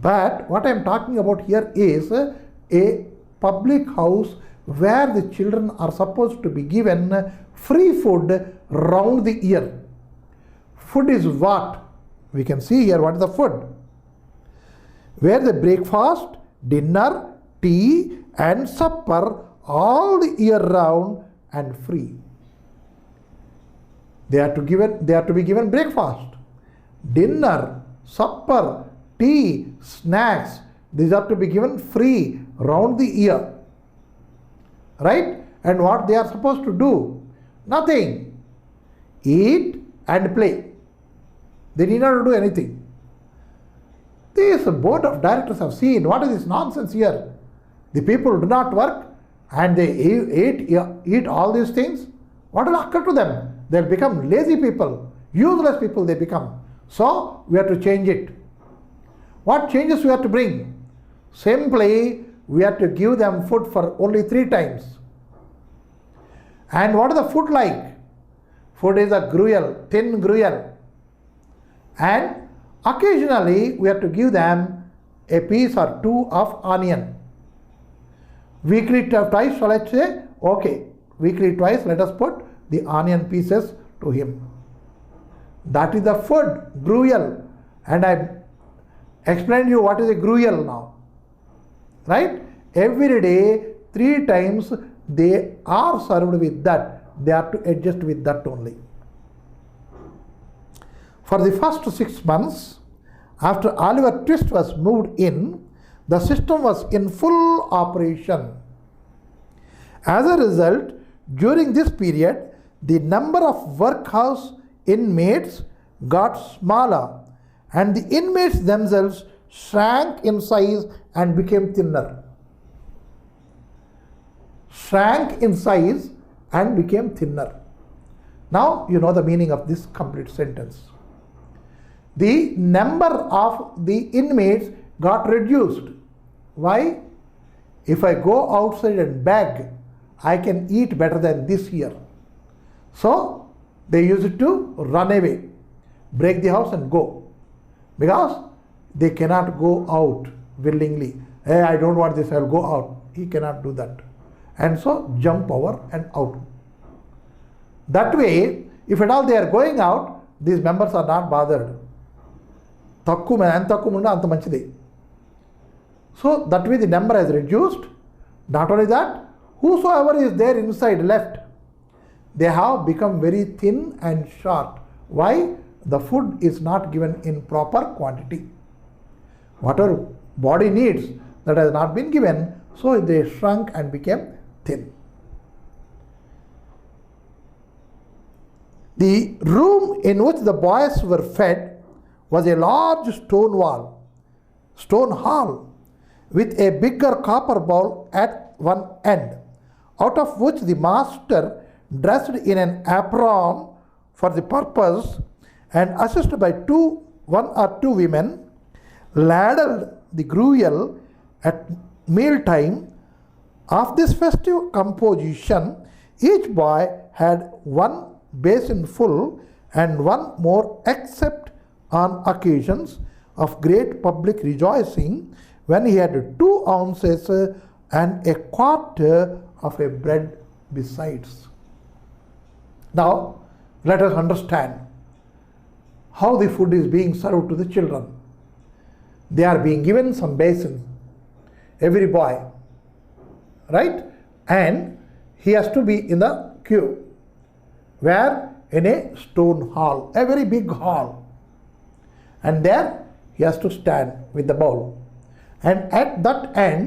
But what I am talking about here is a public house where the children are supposed to be given free food round the year. Food is what? We can see here what is the food. Where the breakfast, dinner, tea and supper all the year round and free. They are to be given breakfast, dinner, supper, tea, snacks. These are to be given free round the year. Right? And what they are supposed to do? Nothing. Eat and play. They need not to do anything. This board of directors have seen what is this nonsense here. The people do not work and they eat all these things. What will occur to them? They'll become lazy people, useless people they become. So we have to change it. What changes we have to bring? Simply, we have to give them food for only 3 times. And what is the food like? Food is a gruel, thin gruel. And occasionally, we have to give them a piece or 2 of onion. Weekly twice, shall I say? Okay. Weekly twice, let us put the onion pieces to him. That is the food, gruel. And I explained you what is a gruel now. Right? Every day, 3 times they are served with that. They are to adjust with that only. For the first 6 months, after Oliver Twist was moved in, the system was in full operation. As a result, during this period, the number of workhouse inmates got smaller and the inmates themselves shrank in size and became thinner. Shrank in size and became thinner. Now you know the meaning of this complete sentence. The number of the inmates got reduced. Why? If I go outside and beg, I can eat better than this here. So they use it to run away, break the house and go. Because they cannot go out willingly. Hey, I don't want this, I will go out. He cannot do that. And so jump over and out. That way, if at all they are going out, these members are not bothered. So that way the number has reduced. Not only that, whosoever is there inside left, they have become very thin and short. Why? The food is not given in proper quantity. Whatever body needs, that has not been given, so they shrunk and became thin. The room in which the boys were fed was a large stone hall, with a bigger copper bowl at one end, out of which the master, dressed in an apron for the purpose and assisted by one or two women, ladled the gruel at mealtime. Of this festive composition, each boy had one basin full and one more, except on occasions of great public rejoicing, when he had 2 ounces and a quarter of a bread besides. Now, let us understand how the food is being served to the children. They are being given some basin, every boy, right? And he has to be in the queue. Where? In a stone hall, a very big hall. And there he has to stand with the bowl. And at that end,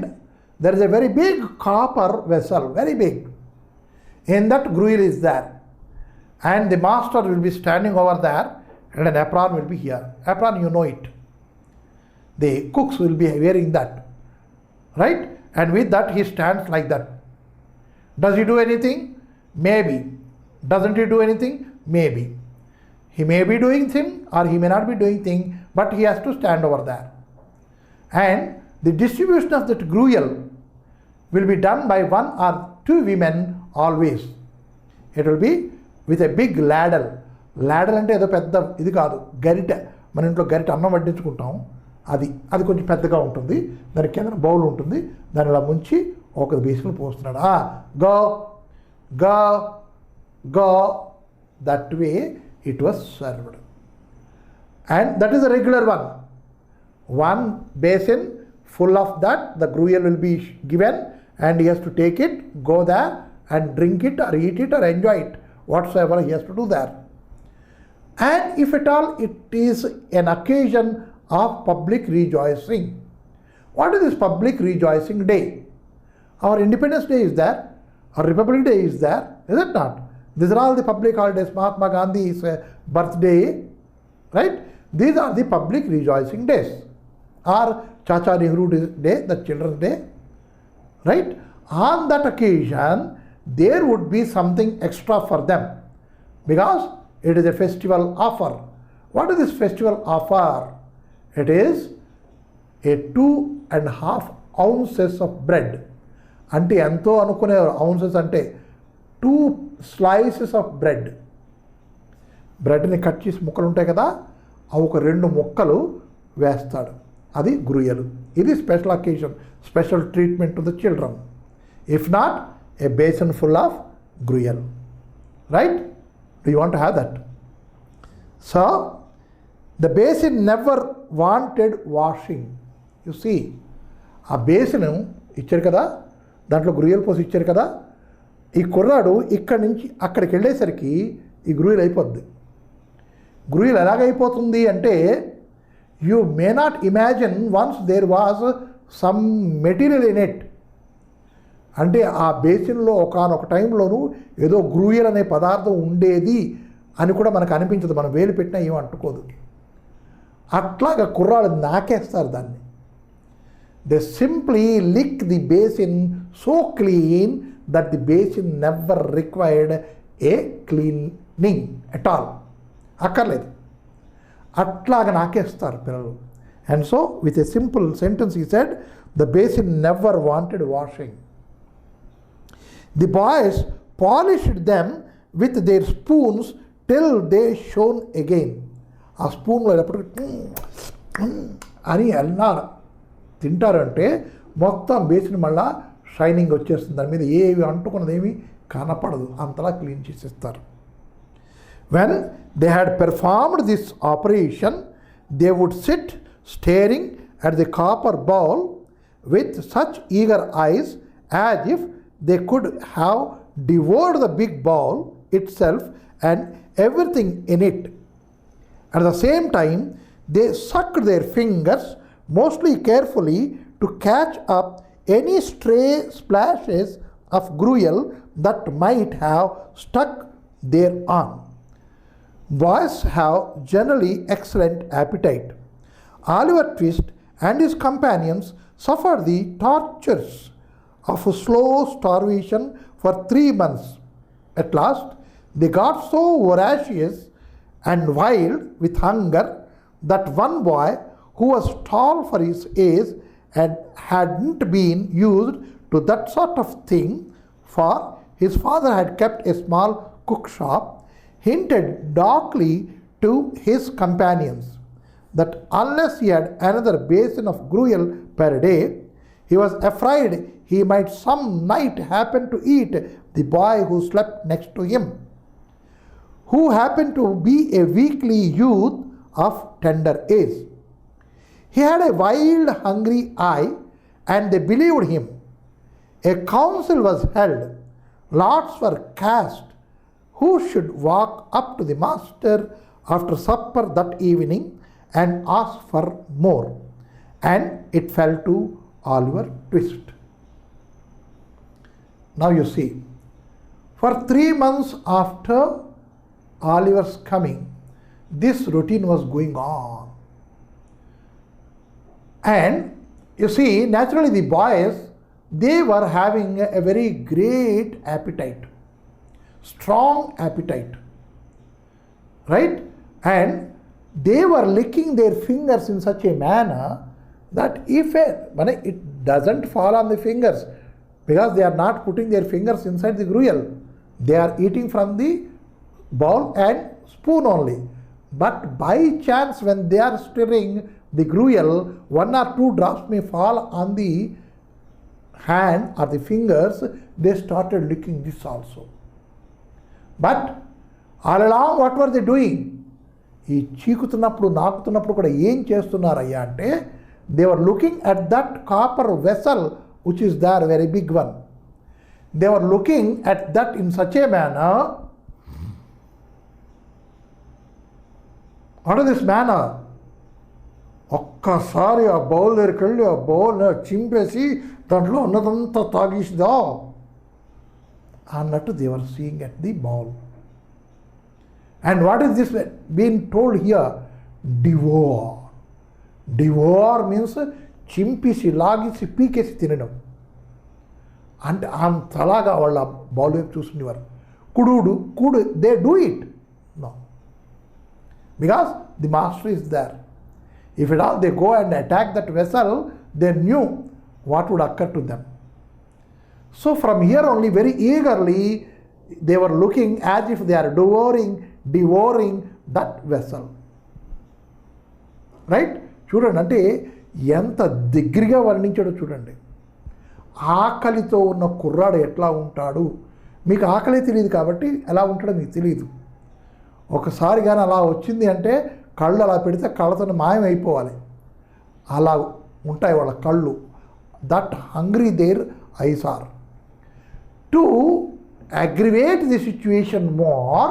there is a very big copper vessel, very big. In that gruel is there. And the master will be standing over there, and an apron will be here. Apron, you know it. The cooks will be wearing that, right? And with that he stands like that. Does he do anything? Maybe. Doesn't he do anything? Maybe. He may be doing thing or he may not be doing thing, but he has to stand over there. And the distribution of that gruel will be done by 1 or 2 women always. It will be with a big ladle. Ladle అంటే ఏదో పెద్ద ఇది కాదు, గరిటె. మన ఇంట్లో గరిటె అన్నం వడ్డించుకుంటాం, అది కొంచెం పెద్దగా ఉంటుంది. దాని కింద బౌల్ ఉంటుంది, దాన్ని ఇలా ముంచి ఒక బేసిన్లో పోస్తున్నాడు. Go go go, that way it was served. And that is a regular one. One basin full of that, the gruel will be given, and he has to take it, go there and drink it or eat it or enjoy it, whatsoever he has to do there. And if at all it is an occasion of public rejoicing. What is this public rejoicing day? Our Independence Day is there, our Republic Day is there, is it not? These are all the public holidays. Mahatma Gandhi's birthday, right? These are the public rejoicing days. Or Chacha Nehru Day, the Children's Day, right? On that occasion, there would be something extra for them, because it is a festival offer. What is this festival offer? It is a 2.5 ounces of bread. అంటే ఎంతో అనుకునే ounces అంటే 2 slices of bread. బ్రెడ్ని cut చేసి ముక్కలు ఉంటాయి కదా, అవి ఒక 2 ముక్కలు వేస్తాడు. అది గ్రుయలు. ఇది special occasion, special treatment to the children. If not, a basin full of gruel, right? Do you want to have that? So the basin never wanted washing. You see, ఆ బేసిన్ ఇచ్చారు కదా, దాంట్లో గ్రుయల్ పోసి ఇచ్చారు కదా, ఈ కుర్రాడు ఇక్కడి నుంచి అక్కడికి వెళ్ళేసరికి ఈ గ్రుయల్ అయిపోద్ది. గ్రుయల్ ఎలాగైపోతుంది అంటే, you may not imagine once there was some material in it. అంటే ఆ బేసిన్లో ఒకానొక టైంలోనూ ఏదో గ్రూయల్ అనే పదార్థం ఉండేది అని కూడా మనకు అనిపించదు, మనం వేలు పెట్టినా ఏం అంటుకోదు. అట్లాగా కుర్రాళ్ళు నాకేస్తారు దాన్ని. They simply lick the basin so clean that the basin never required a cleaning at all. అక్కర్లేదు, అట్లాగా నాకేస్తారు పిల్లలు. And so with a simple sentence he said, the basin never wanted washing. The boys polished them with their spoons till they shone again. ఆ స్పూన్లో ఎప్పటికీ అని అన్నారు తింటారంటే మొత్తం basin మళ్ళా షైనింగ్ వచ్చేస్తుంది, దాని మీద ఏవి అంటుకున్నది ఏమి కనపడదు, అంతలా క్లీన్ చేసేస్తారు. When they had performed this operation, they would sit staring at the copper bowl with such eager eyes as if they could have devoured the big bowl itself and everything in it. At the same time, they sucked their fingers mostly carefully to catch up any stray splashes of gruel that might have stuck thereon. Boys have generally excellent appetite. Oliver Twist and his companions suffered the tortures of slow starvation for 3 months. At last, they got so voracious and wild with hunger that one boy, who was tall for his age and hadn't been used to that sort of thing, for his father had kept a small cook shop, hinted darkly to his companions that unless he had another basin of gruel per day, he was afraid he might some night happen to eat the boy who slept next to him, who happened to be a weakly youth of tender age. He had a wild, hungry eye, and they believed him. A council was held, lots were cast, who should walk up to the master after supper that evening and ask for more, and it fell to Oliver Twist. Now you see, for 3 months after Oliver's coming, this routine was going on. And you see, naturally the boys, they were having a very great appetite, strong appetite, right? And they were licking their fingers in such a manner that it doesn't fall on the fingers, because they are not putting their fingers inside the gruel. They are eating from the bowl and spoon only. But by chance, when they are stirring the gruel, 1 or 2 drops may fall on the hand or the fingers. They started licking this also. But all along, what were they doing? ఈ చీకుతున్నప్పుడు నాకుతున్నప్పుడు కూడా ఏం చేస్తున్నారయ్యా అంటే, they were looking at that copper vessel which is there, very big one. They were looking at that in such a manner. What is this manner? ఒక్కసారి ఆ bowl దగ్గరికి వెళ్ళి ఆ bowl చింపేసి దాంట్లో ఉన్నదంతా తాగేసిదా అన్నట్టు they were seeing at the bowl. And what is this being told here? Devour. Devour means చింపేసి లాగేసి పీకేసి తినడం. అంటే అంతలాగా వాళ్ళ బౌల్ వైపు చూసుకునేవారు. Could they do it no, because the master is there. If at all they go and attack that vessel, they knew what would occur to them. So from here only, very eagerly, they were looking as if they are devouring that vessel. Right? చూడండి, అంటే ఎంత దగ్గరగా వర్ణించాడో చూడండి. ఆకలితో ఉన్న కుర్రాడు ఎట్లా ఉంటాడు, మీకు ఆకలే తెలియదు కాబట్టి ఎలా ఉంటాడో మీకు తెలియదు. ఒకసారి కానీ అలా వచ్చింది అంటే కళ్ళు అలా పెడితే కళ్ళతో మాయమైపోవాలి, అలా ఉంటాయి వాళ్ళ కళ్ళు. That hungry their eyes are. To aggravate the situation more,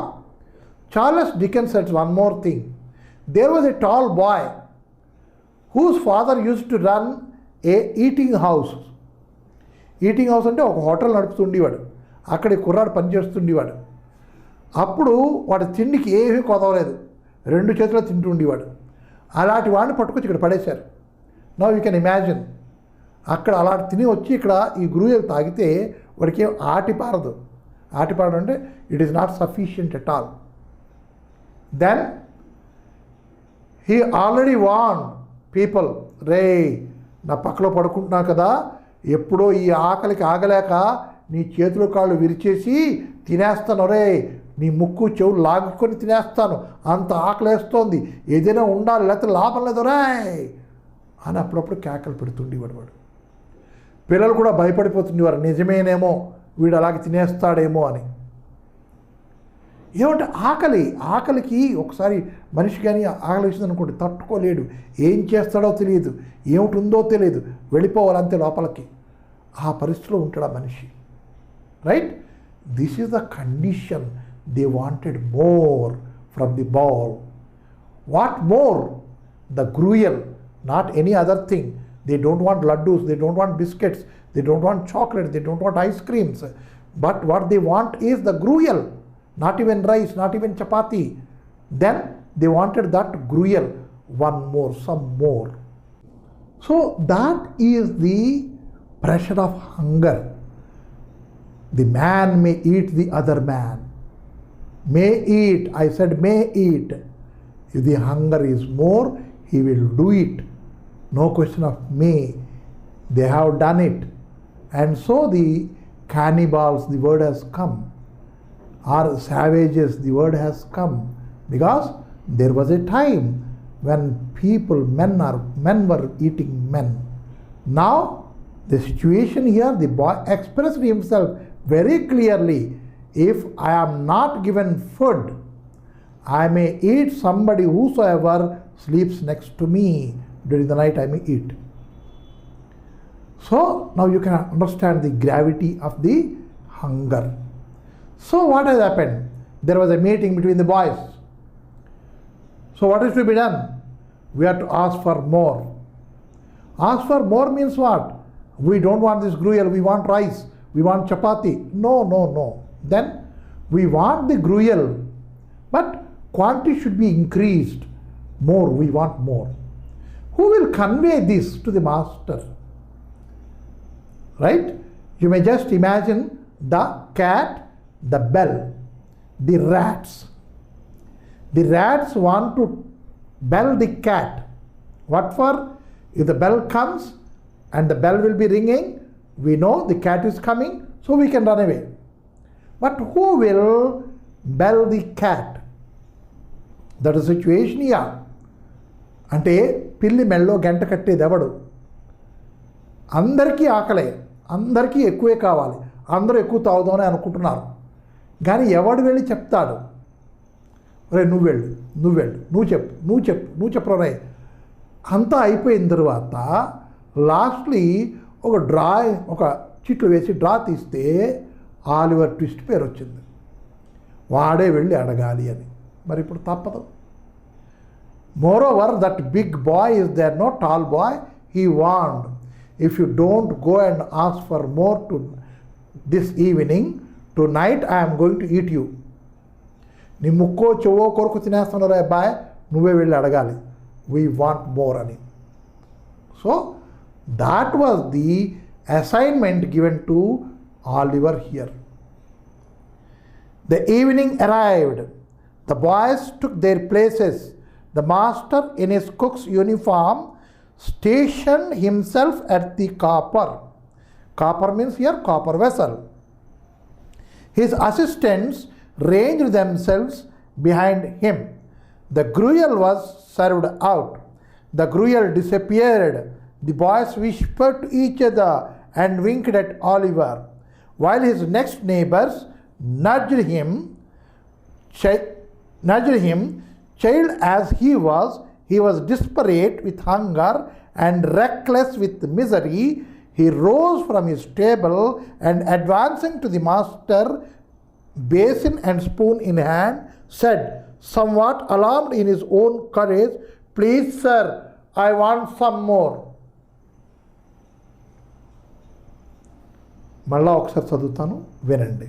Charles Dickens said one more thing. There was a tall boy whose father used to run a eating house. Eating house అంటే ఒక hotel నడుపుతుండేవాడు, అక్కడి కుర్రాడు పనిచేస్తుండేవాడు. అప్పుడు వాడి తిండికి ఏమీ కొదవలేదు, 2 చేతులు తింటుండేవాడు. అలాంటి వాడిని పట్టుకొచ్చి ఇక్కడ పడేశారు. నౌ యూ కెన్ ఇమాజిన్, అక్కడ అలాంటి తిని వచ్చి ఇక్కడ ఈ గ్రూయలు తాగితే వాడికి ఏం ఆటిపారదు. ఆటిపారడం అంటే it is not sufficient at all. Then he already warn people, రే నా పక్కలో పడుకుంటున్నా కదా, ఎప్పుడో ఈ ఆకలికి ఆగలేక నీ చేతులు కాళ్ళు విరిచేసి తినేస్తాను, రే నీ ముక్కు చెవులు లాగుకొని తినేస్తాను, అంత ఆకలేస్తోంది, ఏదైనా ఉండాలి లేకపోతే లాభం లేదు రాయ్ అని అప్పుడప్పుడు కేకలు పెడుతుండేవాడు వాడు. పిల్లలు కూడా భయపడిపోతుండేవారు, నిజమేనేమో వీడు అలాగే తినేస్తాడేమో అని. ఏమంటే ఆకలికి ఒకసారి మనిషి కానీ ఆకలి వేసింది అనుకోండి, తట్టుకోలేడు, ఏం చేస్తాడో తెలియదు, ఏమిటి తెలియదు, వెళ్ళిపోవాలంతే లోపలికి. ఆ పరిస్థితిలో ఉంటాడు ఆ మనిషి. Right? This is the condition. They wanted more from the bowl. What more? The gruel, not any other thing. They don't want laddus, they don't want biscuits, they don't want chocolate, they don't want ice creams. But what they want is the gruel. Not even rice, not even chapati. Then they wanted that gruel, one more, some more. So that is the pressure of hunger. The man may eat the other man. May eat, I said may eat. If the hunger is more, he will do it. No question of may. They have done it. And so the cannibals, the word has come. Or savages, the word has come. Because there was a time when men were eating men. Now, the situation here, the boy expressed himself very clearly. If I am not given food, I may eat somebody whosoever sleeps next to me. During the night I may eat. So now you can understand the gravity of the hunger. So what has happened? There was a meeting between the boys. So what is to be done? We have to ask for more. Ask for more means what? We don't want this gruel, we want rice, we want chapati. No. Then we want the gruel, but quantity should be increased. More, we want more. Who will convey this to the master? Right? You may just imagine the cat, the bell, the rats. The rats want to bell the cat. What for? If the bell comes and the bell will be ringing, we know the cat is coming, so we can run away. But who will bell the cat? That is the situation here. అంటే పిల్లి మెళ్ళో గంట కట్టేది ఎవడు? అందరికీ ఆకలే, అందరికీ ఎక్కువే కావాలి, అందరూ ఎక్కువ తాగుదామని అనుకుంటున్నారు. కానీ ఎవడు వెళ్ళి చెప్తాడు? రే నువ్వు వెళ్ళు, నువ్వు చెప్పు రే. అంతా అయిపోయిన తర్వాత లాస్ట్లీ ఒక చిట్లు వేసి డ్రా తీస్తే ఆలివర్ ట్విస్ట్ పేరు వచ్చింది. వాడే వెళ్ళి అడగాలి అని. మరి ఇప్పుడు తప్పదు. Moreover, that big boy is there, no tall boy, he warned, if you don't go and ask for more to this evening, tonight I am going to eat you. నీ ముక్కో చెవో కొరకు తినేస్తున్నారు అబ్బాయి, నువ్వే వెళ్ళి అడగాలి. We want more అని. So, that was the assignment given to Oliver here. The evening arrived. The boys took their places. The master, in his cook's uniform, stationed himself at the copper. Copper means here copper vessel. His assistants ranged themselves behind him. The gruel was served out. The gruel disappeared. The boys whispered to each other and winked at Oliver, while his next neighbors nudged him. Child as he was desperate with hunger and reckless with misery. He rose from his table and, advancing to the master, basin and spoon in hand, said, somewhat alarmed in his own courage, please sir, I want some more. మళ్ళా ఒకసారి చదువుతాను, వినండి.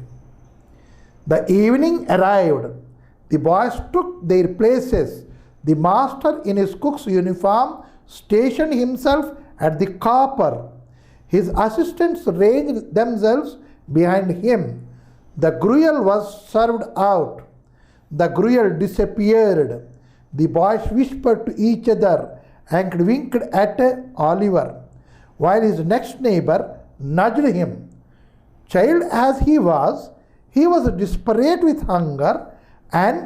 The evening arrived. The boys took their places. The master, in his cook's uniform, stationed himself at the copper. His assistants ranged themselves behind him. The gruel was served out. The gruel disappeared. The boys whispered to each other and winked at Oliver, while his next neighbor nudged him. Child as he was desperate with hunger and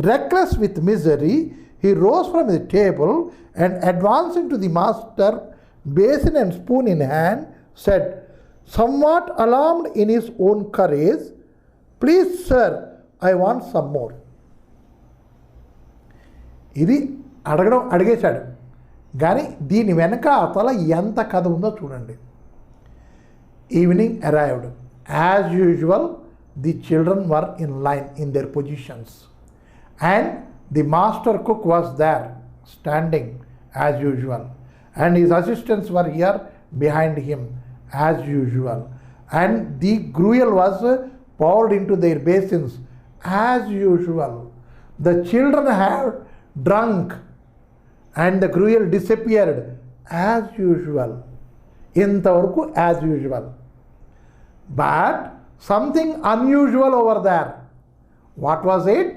reckless with misery. He rose from the table and, advancing to the master, basin and spoon in hand, said, somewhat alarmed in his own courage, please sir, I want some more. ఇది అడిగేశాడు. కానీ దీని వెనక అతల ఎంత కథ ఉందో చూడండి. Evening arrived. As usual, the children were in line in their positions, and the master cook was there standing as usual, and his assistants were here behind him as usual, and the gruel was poured into their basins as usual. The children have drunk and the gruel disappeared as usual. Intavaraku as usual. But something unusual over there. What was it?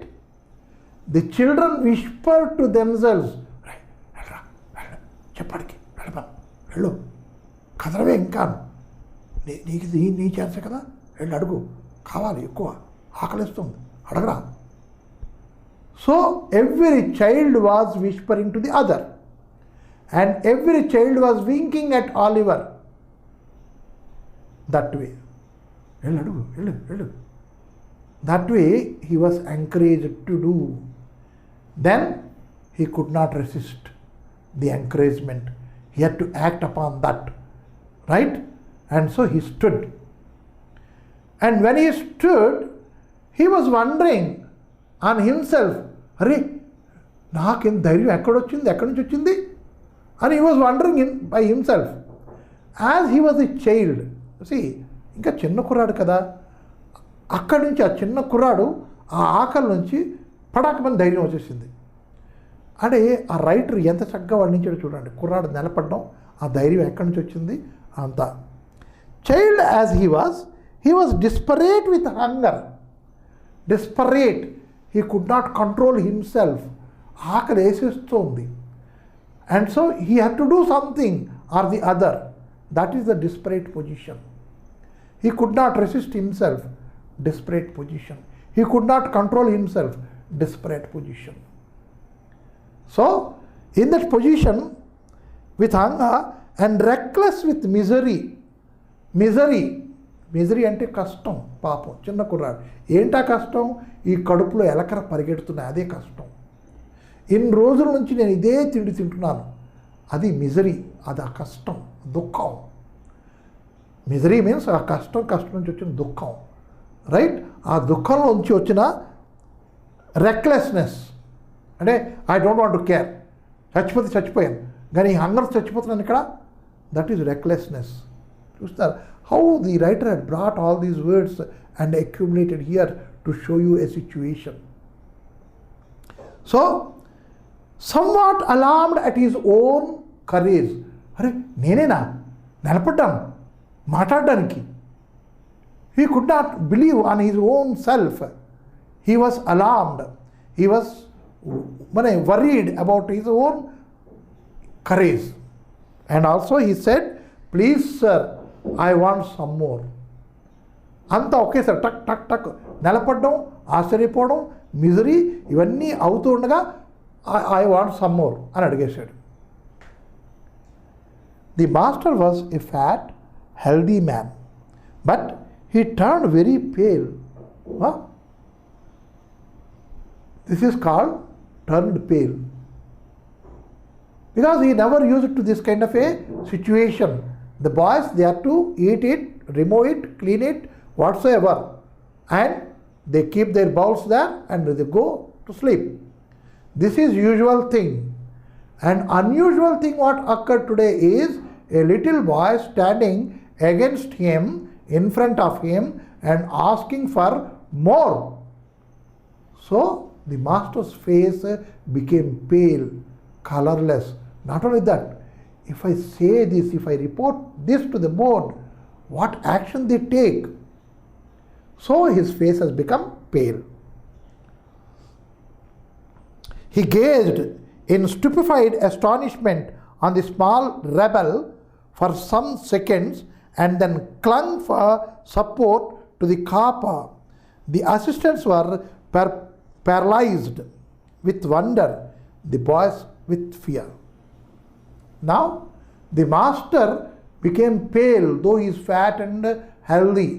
The children whispered to themselves, చెప్పడికి వెళ్ళు కదలవే ఇంకా నీకు నీ ఛాన్సే కదా వెళ్ళి అడుగు కావాలి ఎక్కువ ఆకలిస్తుంది అడగరా. So every child was whispering to the other and every child was winking at Oliver that way. వెళ్ళి అడుగు వెళ్ళు. That way he was encouraged to do. Then he could not resist the encouragement. He had to act upon that, right? And so he stood. And when he stood, he was wondering on himself, అరే నాకేం ధైర్యం ఎక్కడి నుంచి వచ్చింది and he was wondering by himself as he was a child. See, ఇంకా చిన్న కుర్రాడు కదా, అక్కడి నుంచి ఆ చిన్న కుర్రాడు ఆ ఆకలి నుంచి పడాకమని ధైర్యం వచ్చేసింది. అంటే ఆ రైటర్ ఎంత చక్కగా వర్ణించాడు చూడండి. కుర్రాడు నిలబడడం, ఆ ధైర్యం ఎక్కడి నుంచి వచ్చింది అంతా. Child as he was desperate with hunger. Desperate. He could not control himself. ఆకలి వేసేస్తుంది. And so he had to do something or the other. That is the desperate position. He could not resist himself. Desperate position. He could not control himself. Desperate position. So, in that position, with hunger and reckless with misery అంటే కష్టం. పాపం చిన్న కుర్రాడు. ఏంటా కష్టం? ఈ కడుపులో ఎలకర పరిగెడుతున్నాయి, అదే కష్టం. ఇన్ని రోజుల నుంచి నేను ఇదే తిండి తింటున్నాను, అది మిజరీ, అది ఆ కష్టం, దుఃఖం. మిజరీ మీన్స్ ఆ కష్టం నుంచి వచ్చిన దుఃఖం, రైట్? ఆ దుఃఖంలో నుంచి వచ్చిన రెక్లెస్నెస్ అంటే I don't want to care, చచ్చిపోయాను కానీ ఈ హంగర్ చచ్చిపోతున్నాను ఇక్కడ. That is recklessness. చూస్తారు how the writer had brought all these words and accumulated here to show you a situation. So, somewhat alarmed at his own courage. అరే నేనేనా నిలబడ్డాను మాట్లాడడానికి? He could not believe on his own self. He was alarmed. He was worried about his own courage. And also he said, please sir, I want some more. అంతా ఒకేసారి టక్ టక్ టక్ నిలబడడం, ఆశ్చర్యపోవడం, మిజరీ ఇవన్నీ అవుతూ ఉండగా ఐ వాంట్ సమ్ మోర్ అని అడిగేశాడు. The master was a fat healthy man but he turned very pale. This is called turned pale. Because he never used to this kind of a situation. The boys, they have to eat it, remove it, clean it, whatsoever. And they keep their bowls there and they go to sleep. This is usual thing. An unusual thing what occurred today is a little boy standing against him, in front of him and asking for more. So the master's face became pale, colorless. Not only that, if I say this, if I report this to the board, what action they take? So his face has become pale. He gazed in stupefied astonishment on the small rebel for some seconds and then clung for support to the copper. The assistants were paralyzed with wonder, the boys with fear. Now, the master became pale, though he is fat and healthy,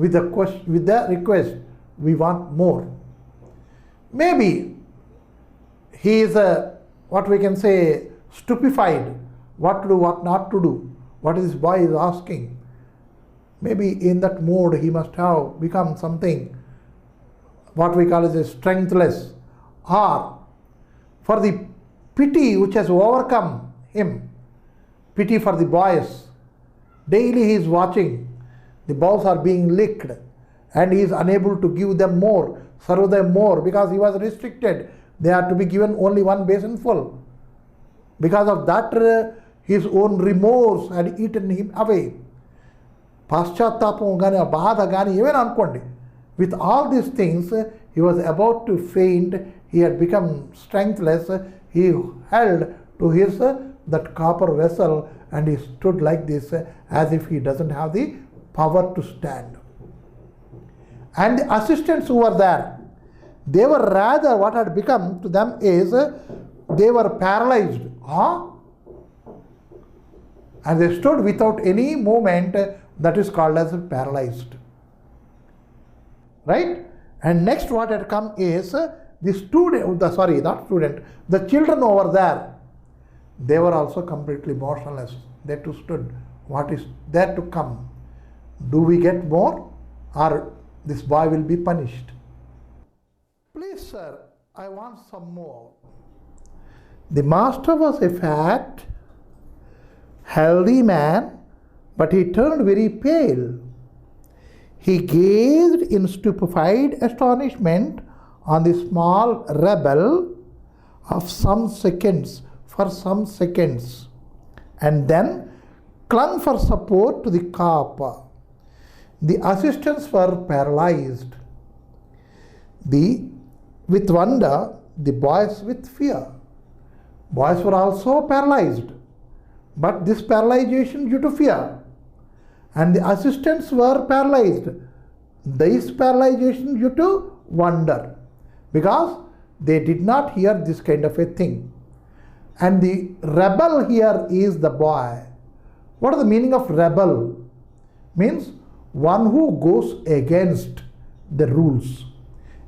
with the request, we want more. Maybe he is what we can say stupefied, what to do, what not to do. What this boy is asking. Maybe in that mood he must have become something, what we call as a strengthless, or for the pity which has overcome him, pity for the boys. Daily he is watching, the balls are being licked and he is unable to give them more. serve them more, because he was restricted. They are to be given only one basin full. Because of that, his own remorse had eaten him away. Paschatapam gani, baadha gani, even ankondi. With all these things, he was about to faint. He had become strengthless. He held to his that copper vessel and he stood like this, as if he doesn't have the power to stand. And the assistants who were there, they were rather, what had become to them is, they were paralyzed. And they stood without any movement. That is called as paralyzed. Right? And next what had come is the student, the children over there, they were also completely motionless. They too stood. What is there to come? Do we get more, or this boy will be punished? Please, sir, I want some more. The master was a fat, healthy man, but he turned very pale. He gazed in stupefied astonishment on the small rebel for some seconds, and then clung for support to the copper. The assistants were paralyzed. With wonder, the boys with fear. Boys were also paralyzed, but this paralyzation due to fear. And the assistants were paralyzed. This paralyzation due to wonder, because they did not hear this kind of a thing. And the rebel here is the boy. What is the meaning of rebel? Means one who goes against the rules,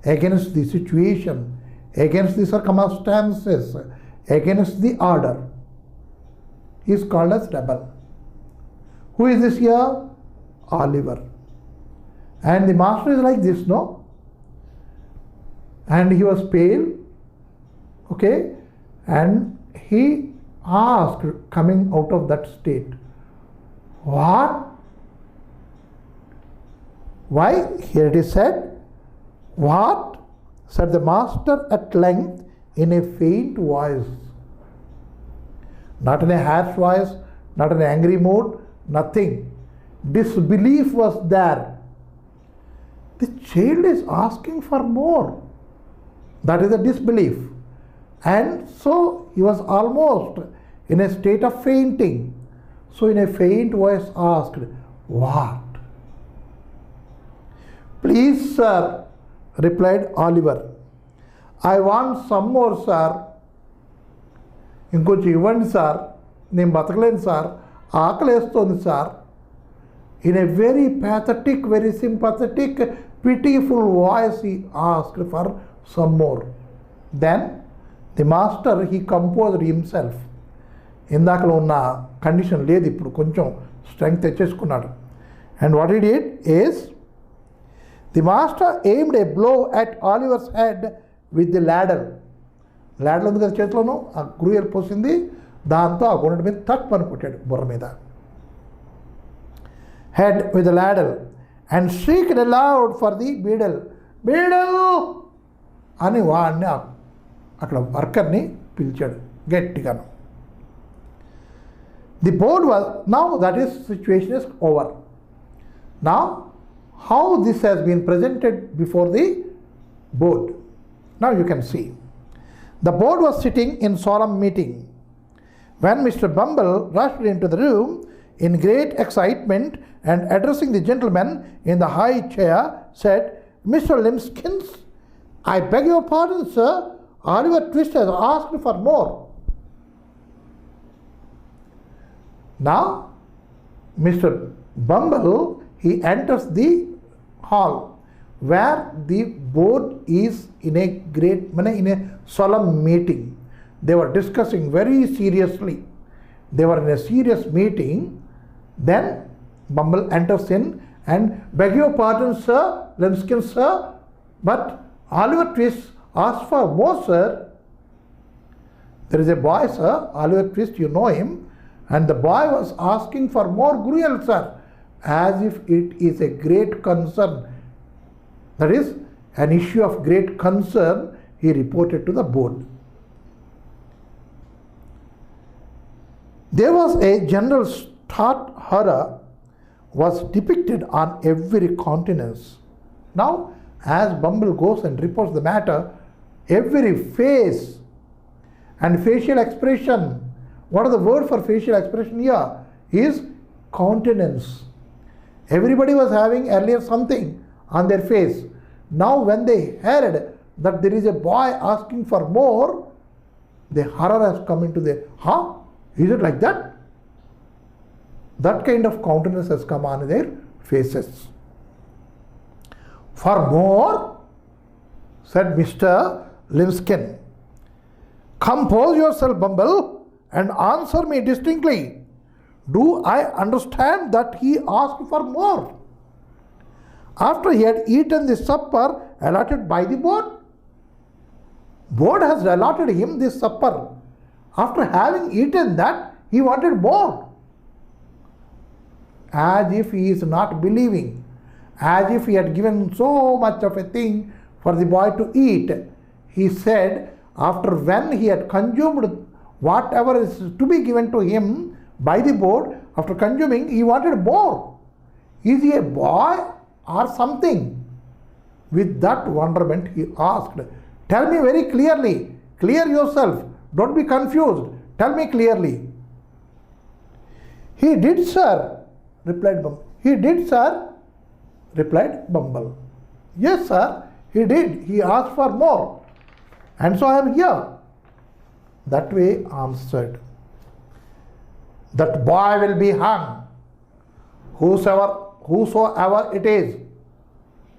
against the situation, against the circumstances, against the order. He is called as rebel. Who is this here? Oliver. And the master is like this, no? And he was pale, okay? And he asked, coming out of that state, what? Why? Here it is said, what? Said the master at length in a faint voice. Not in a harsh voice, not in an angry mood, nothing. Disbelief was there. The child is asking for more. That is a disbelief. And so he was almost in a state of fainting. So in a faint voice asked, what? Please, sir, replied Oliver. I want some more, sir. ఇంకొంచెం ఇవ్వండి sir, నేను బతకలేను sir, ఆకలేస్తోంది sir. In a very pathetic, very sympathetic, pitiful voice he asked for some more. Then the master, he composed himself. ఇందాకలో ఉన్న condition లేదు, ఇప్పుడు కొంచెం strength తెచ్చేసుకున్నాడు. And what he did is, the master aimed a blow at Oliver's head with the ladle. ల్యాడల్ ఉంది కదా చేతిలోను, ఆ cruel పోసింది, దాంతో ఆ గుండె మీద తక్ పని కొట్టాడు బుర్ర మీద. Head with the ladle and shrieked aloud for the beadle. Beadle అని వాడిని అక్కడ వర్కర్ని పిలిచాడు గట్టిగాను. The board was now, that is situation is over. Now how this has been presented before the board. Now you can see. The board was sitting in solemn meeting when Mr. Bumble rushed into the room in great excitement and addressing the gentleman in the high chair said, Mr. Limbskins, I beg your pardon, sir. Oliver Twist has asked for more. Now, Mr. Bumble, he enters the hall where the board is in a solemn meeting. They were discussing very seriously. They were in a serious meeting. Then Bumble enters in and, beg your pardon, sir, Lemskin, sir, but Oliver Twist asked for more, sir. There is a boy, sir, Oliver Twist, you know him, and the boy was asking for more gruel, sir, as if it is a great concern. That is, an issue of great concern, he reported to the board. There was a general stark horror was depicted on every countenance. Now, as Bumble goes and reports the matter, every face and facial expression, what is the word for facial expression here? Is countenance. Everybody was having earlier something on their face. Now when they heard that there is a boy asking for more, the horror has come into their, is it like that? That kind of countenance has come on their faces. For more, said Mr. Linskin, compose yourself, Bumble, and answer me distinctly. Do I understand that he asked for more after he had eaten the supper allotted by the board? Board has allotted him this supper. After having eaten that, he wanted more. As if he is not believing, as if he had given so much of a thing for the boy to eat. He said, after when he had consumed whatever is to be given to him by the board, after consuming, he wanted more. Is he a boy or something? With that wonderment, he asked, tell me very clearly, clear yourself, don't be confused, tell me clearly. He did, sir, replied Bumble. He did, sir, replied Bumble. Yes, sir, he did. He asked for more. And so I am here. That way answered. That boy will be hung. Whosoever it is,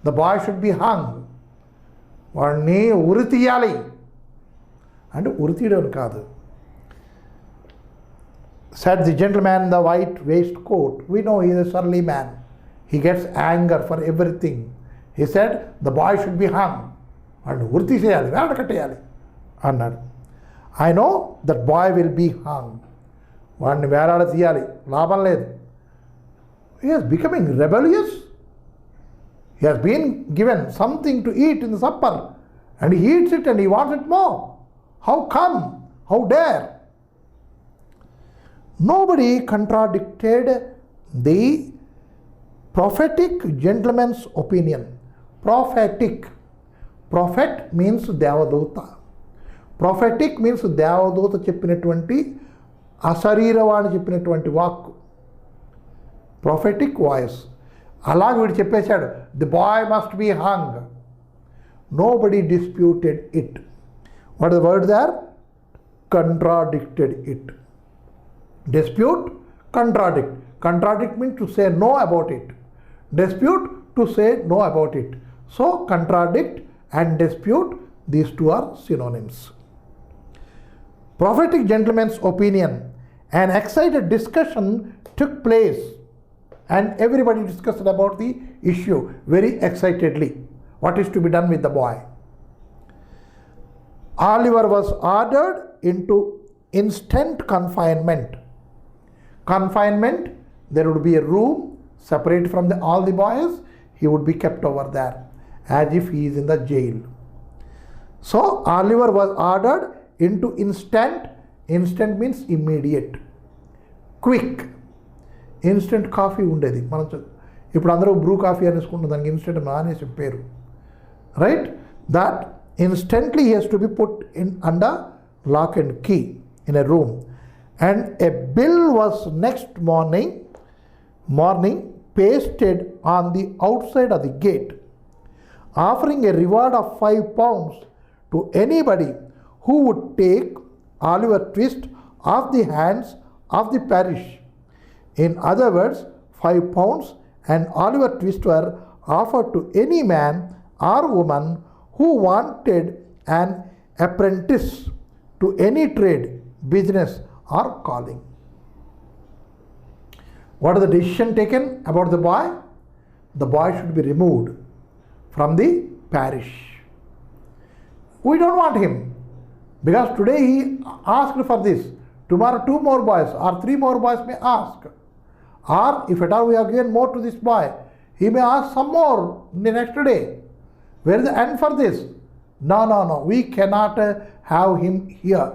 the boy should be hung. Varni uritiyali. And uritidon kaadu. Said the gentleman in the white waistcoat. We know he is a surly man. He gets anger for everything. He said, the boy should be hung. And urti seyali, velada katteyali. Annadu. I know that boy will be hung. Vaadni velada tiyali, labam ledhu. He is becoming rebellious. He has been given something to eat in the supper, and he eats it and he wants it more. How come? How dare? Nobody contradicted the prophetic gentleman's opinion. Prophetic. Prophet means Devadota. Prophetic means Devadota చెప్పినటువంటి అశరీరవాణి చెప్పినటువంటి వాక్కు. Prophetic voice. అలాగే వీడు చెప్పేశాడు, the boy must be hung. Nobody disputed it. What is the word there? Contradicted it. Dispute, contradict. Contradict means to say no about it. Dispute, to say no about it. So contradict and dispute, these two are synonyms. Prophetic gentleman's opinion. An excited discussion took place, and everybody discussed about the issue very excitedly. What is to be done with the boy? Oliver was ordered into instant confinement. Confinement, there would be a room separate from all the boys. He would be kept over there as if he is in the jail. So Oliver was ordered into instant. Instant means immediate, quick. Instant coffee ఉండేది. మనం ఇప్పుడు అందరూ Bru coffee అనేసుకుంటున్నాం, దానికి instant మానేసి పేరు. Right? That instantly he has to be put in under lock and key in a room. And a bill was next morning pasted on the outside of the gate, offering a reward of £5 to anybody who would take Oliver Twist off the hands of the parish. In other words, £5 and Oliver Twist were offered to any man or woman who wanted an apprentice to any trade, business or calling. What is the decision taken about the boy? The boy should be removed from the parish. We don't want him, because today he asked for this. Tomorrow 2 more boys or 3 more boys may ask. Or if at all we have given more to this boy, he may ask some more the next day. Where is the end for this? No. We cannot have him here.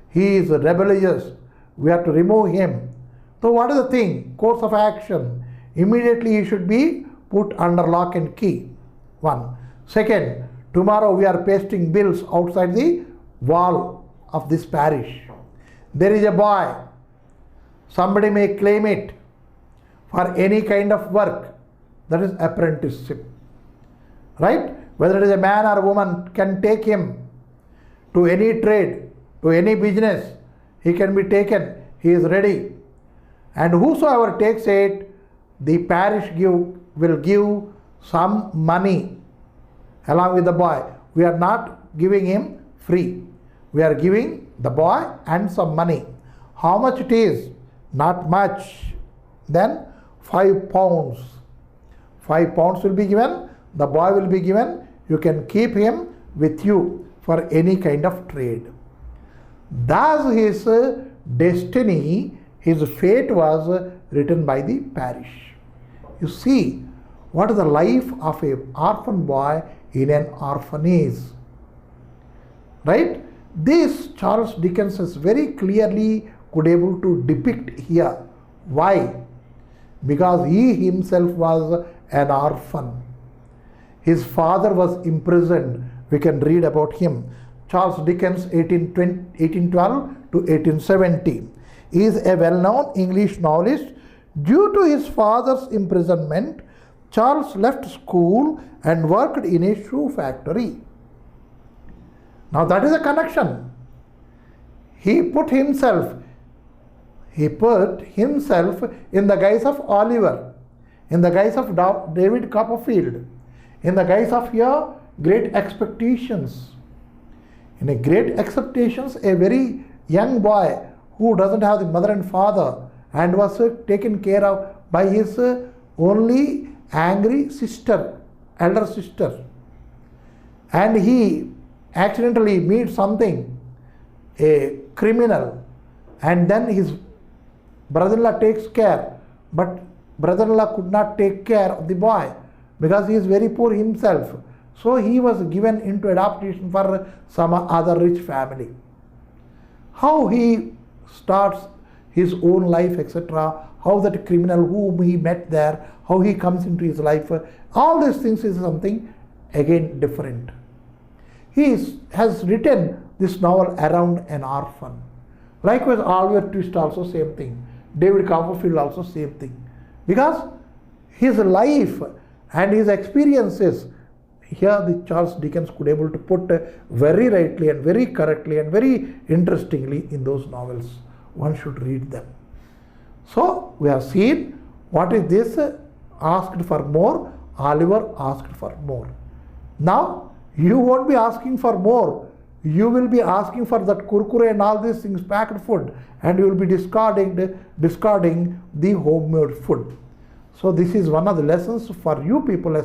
He is rebellious. We have to remove him. So what is the thing? Course of action. Immediately he should be put under lock and key. One. Second, tomorrow we are pasting bills outside the wall of this parish. There is a boy. Somebody may claim it for any kind of work. That is apprenticeship. Right? Whether it is a man or a woman, can take him to any trade, to any business. He can be taken. He is ready. And whosoever takes it, the parish will give some money along with the boy. We are not giving him free. We are giving the boy and some money. How much it is? Not much. Then 5 pounds. 5 pounds will be given. The boy will be given. You can keep him with you for any kind of trade. Thus his destiny, his fate was written by the parish. You see, what is the life of an orphan boy in an orphanage? Right? This Charles Dickens is very clearly could able to depict here. Why? Because he himself was an orphan. His father was imprisoned. We can read about him. Charles Dickens, 1812 to 1870. He is a well-known English novelist. Due to his father's imprisonment, Charles left school and worked in a shoe factory. Now that is a connection. He put himself in the guise of Oliver, in the guise of David Copperfield, in the guise of your great expectations. In a great expectations, a very young boy who doesn't have the mother and father and was taken care of by his only angry sister, elder sister. And he accidentally meets something, a criminal, and then his brother-in-law takes care, but brother-in-law could not take care of the boy because he is very poor himself. So he was given into adoption for some other rich family. How he starts his own life, etc., how that criminal whom he met there, how he comes into his life, all these things is something again different. He has written this novel around an orphan. Likewise, Oliver Twist also same thing. David Copperfield also same thing. Because his life and his experiences, here the Charles Dickens could able to put very rightly and very correctly and very interestingly in those novels. One should read them. So we have seen what is this asked for more, Oliver asked for more. Now you won't be asking for more. You will be asking for that kurkure and all these things, packed food, and you will be discarding the homemade food. So this is one of the lessons for you people,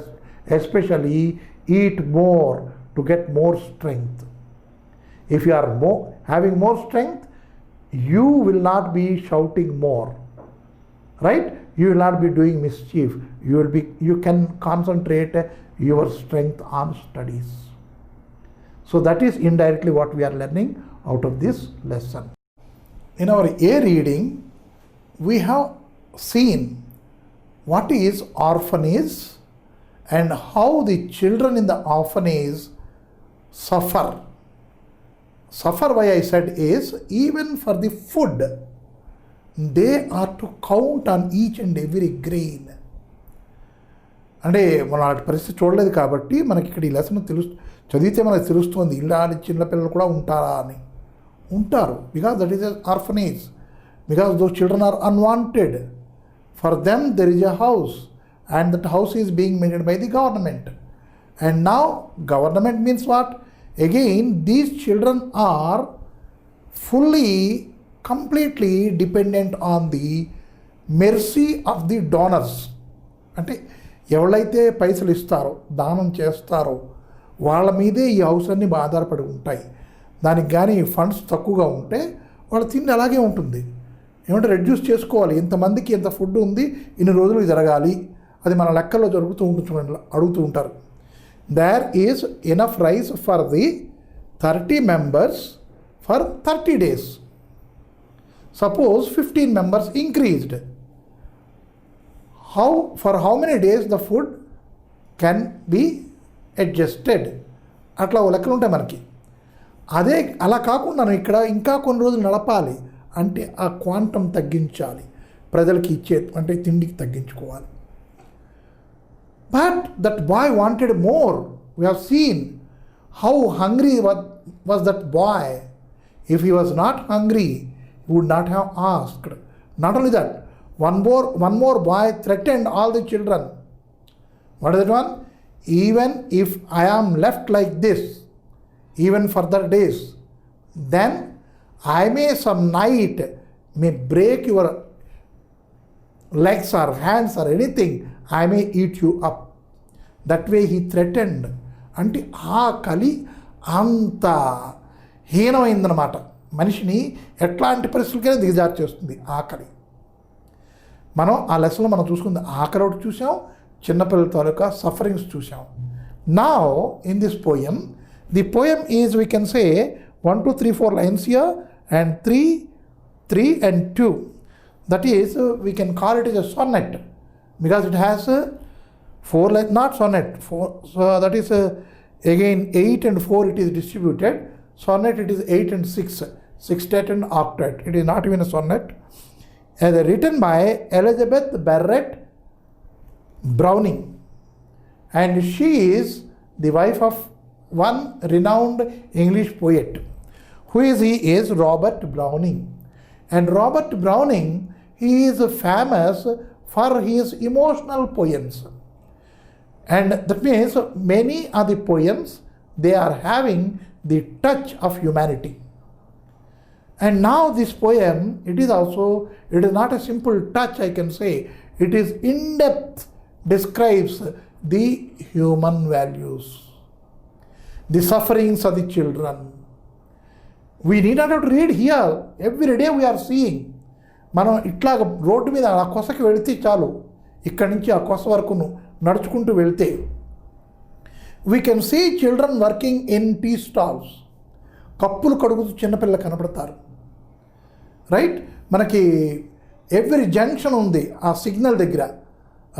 especially eat more to get more strength. If you are having more strength, you will not be shouting more, right? You will not be doing mischief. You can concentrate your strength on studies. So that is indirectly what we are learning out of this lesson. In our A reading, we have seen what is orphanage and how the children in the orphanage suffer. Suffer, why I said, is even for the food, they are to count on each and every grain. అంటే మనం అలాంటి పరిస్థితి చూడలేదు కాబట్టి మనకి ఇక్కడ ఈ lesson చదివితే మనకు తెలుస్తుంది ఇలాంటి చిన్న పిల్లలు కూడా ఉంటారా అని. ఉంటారు, because that is orphanage, because those children are unwanted. For them there is a house and that house is being maintained by the government. And now government means what? Again, these children are fully, completely dependent on the mercy of the donors. అంటే ఎవరైతే పైసలు ఇస్తారో, దానం చేస్తారో, వాళ్ళ మీదే ఈ house అన్నీ ఆధారపడి ఉంటాయి. దానికి కానీ ఫండ్స్ తక్కువగా ఉంటే వాళ్ళ తిండి అలాగే ఉంటుంది. ఏమంటే రెడ్యూస్ చేసుకోవాలి, ఇంతమందికి ఎంత ఫుడ్ ఉంది, ఇన్ని రోజులు జరగాలి, అది మన లెక్కల్లో జరుగుతూ ఉంటుంది. చూడండి, అడుగుతూ ఉంటారు. there is enough rice for the 30 members for 30 days. Suppose 15 members increased. For how many days the food can be adjusted? అట్లా లెక్కలు ఉంటాయి మనకి. అదే అలా కాకుండా ఇక్కడ ఇంకా కొన్ని రోజులు నడపాలి అంటే ఆ క్వాంటం తగ్గించాలి, ప్రజలకి ఇచ్చే అంటే తిండికి తగ్గించుకోవాలి. But that boy wanted more. We have seen how hungry was that boy. If he was not hungry, he would not have asked. Not only that, one more boy threatened all the children. What is that one? Even if I am left like this, even further days, then I may some night may break your legs or hands or anything, I may eat you up. That way he threatened. అంటే ఆ కలి అంత హీనమైందనమాట. మనిషిని ఎట్లాంటి పరిస్థితులకైనా దిగజారు చేస్తుంది ఆకలి. మనం ఆ లెసన్లో మనం చూసుకుంది ఆకలి ఒకటి చూసాం, చిన్నపిల్లల తాలూకా సఫరింగ్స్ చూసాం. Now in this poem, the poem is we can say 1 2 3 4 lines here and 3 and 2. That is, we can call it as a sonnet because it has 4 lines, not sonnet. So that is again 8 and 4 it is distributed. Sonnet it is 8 and 6, sextet and octet. It is not even a sonnet. As written by Elizabeth Barrett Browning, and she is the wife of one renowned English poet. Who is he? Is Robert Browning. And Robert Browning, he is famous for his emotional poems. And that means many of the poems, they are having the touch of humanity. And now this poem, it is not a simple touch, I can say. It is in-depth, describes the human values, the sufferings of the children. We need not have to read here. Every day we are seeing. మనం ఇట్లాగ road మీద ఆ కొసకి వెళితే చాలు, ఇక్కడి నుంచి ఆ కొస వరకు నడుచుకుంటూ వెళ్తే we can see children working in tea stalls. కప్పులు కడుగుతూ చిన్నపిల్లలు కనపడతారు. రైట్, మనకి ఎవ్రీ జంక్షన్ ఉంది, ఆ సిగ్నల్ దగ్గర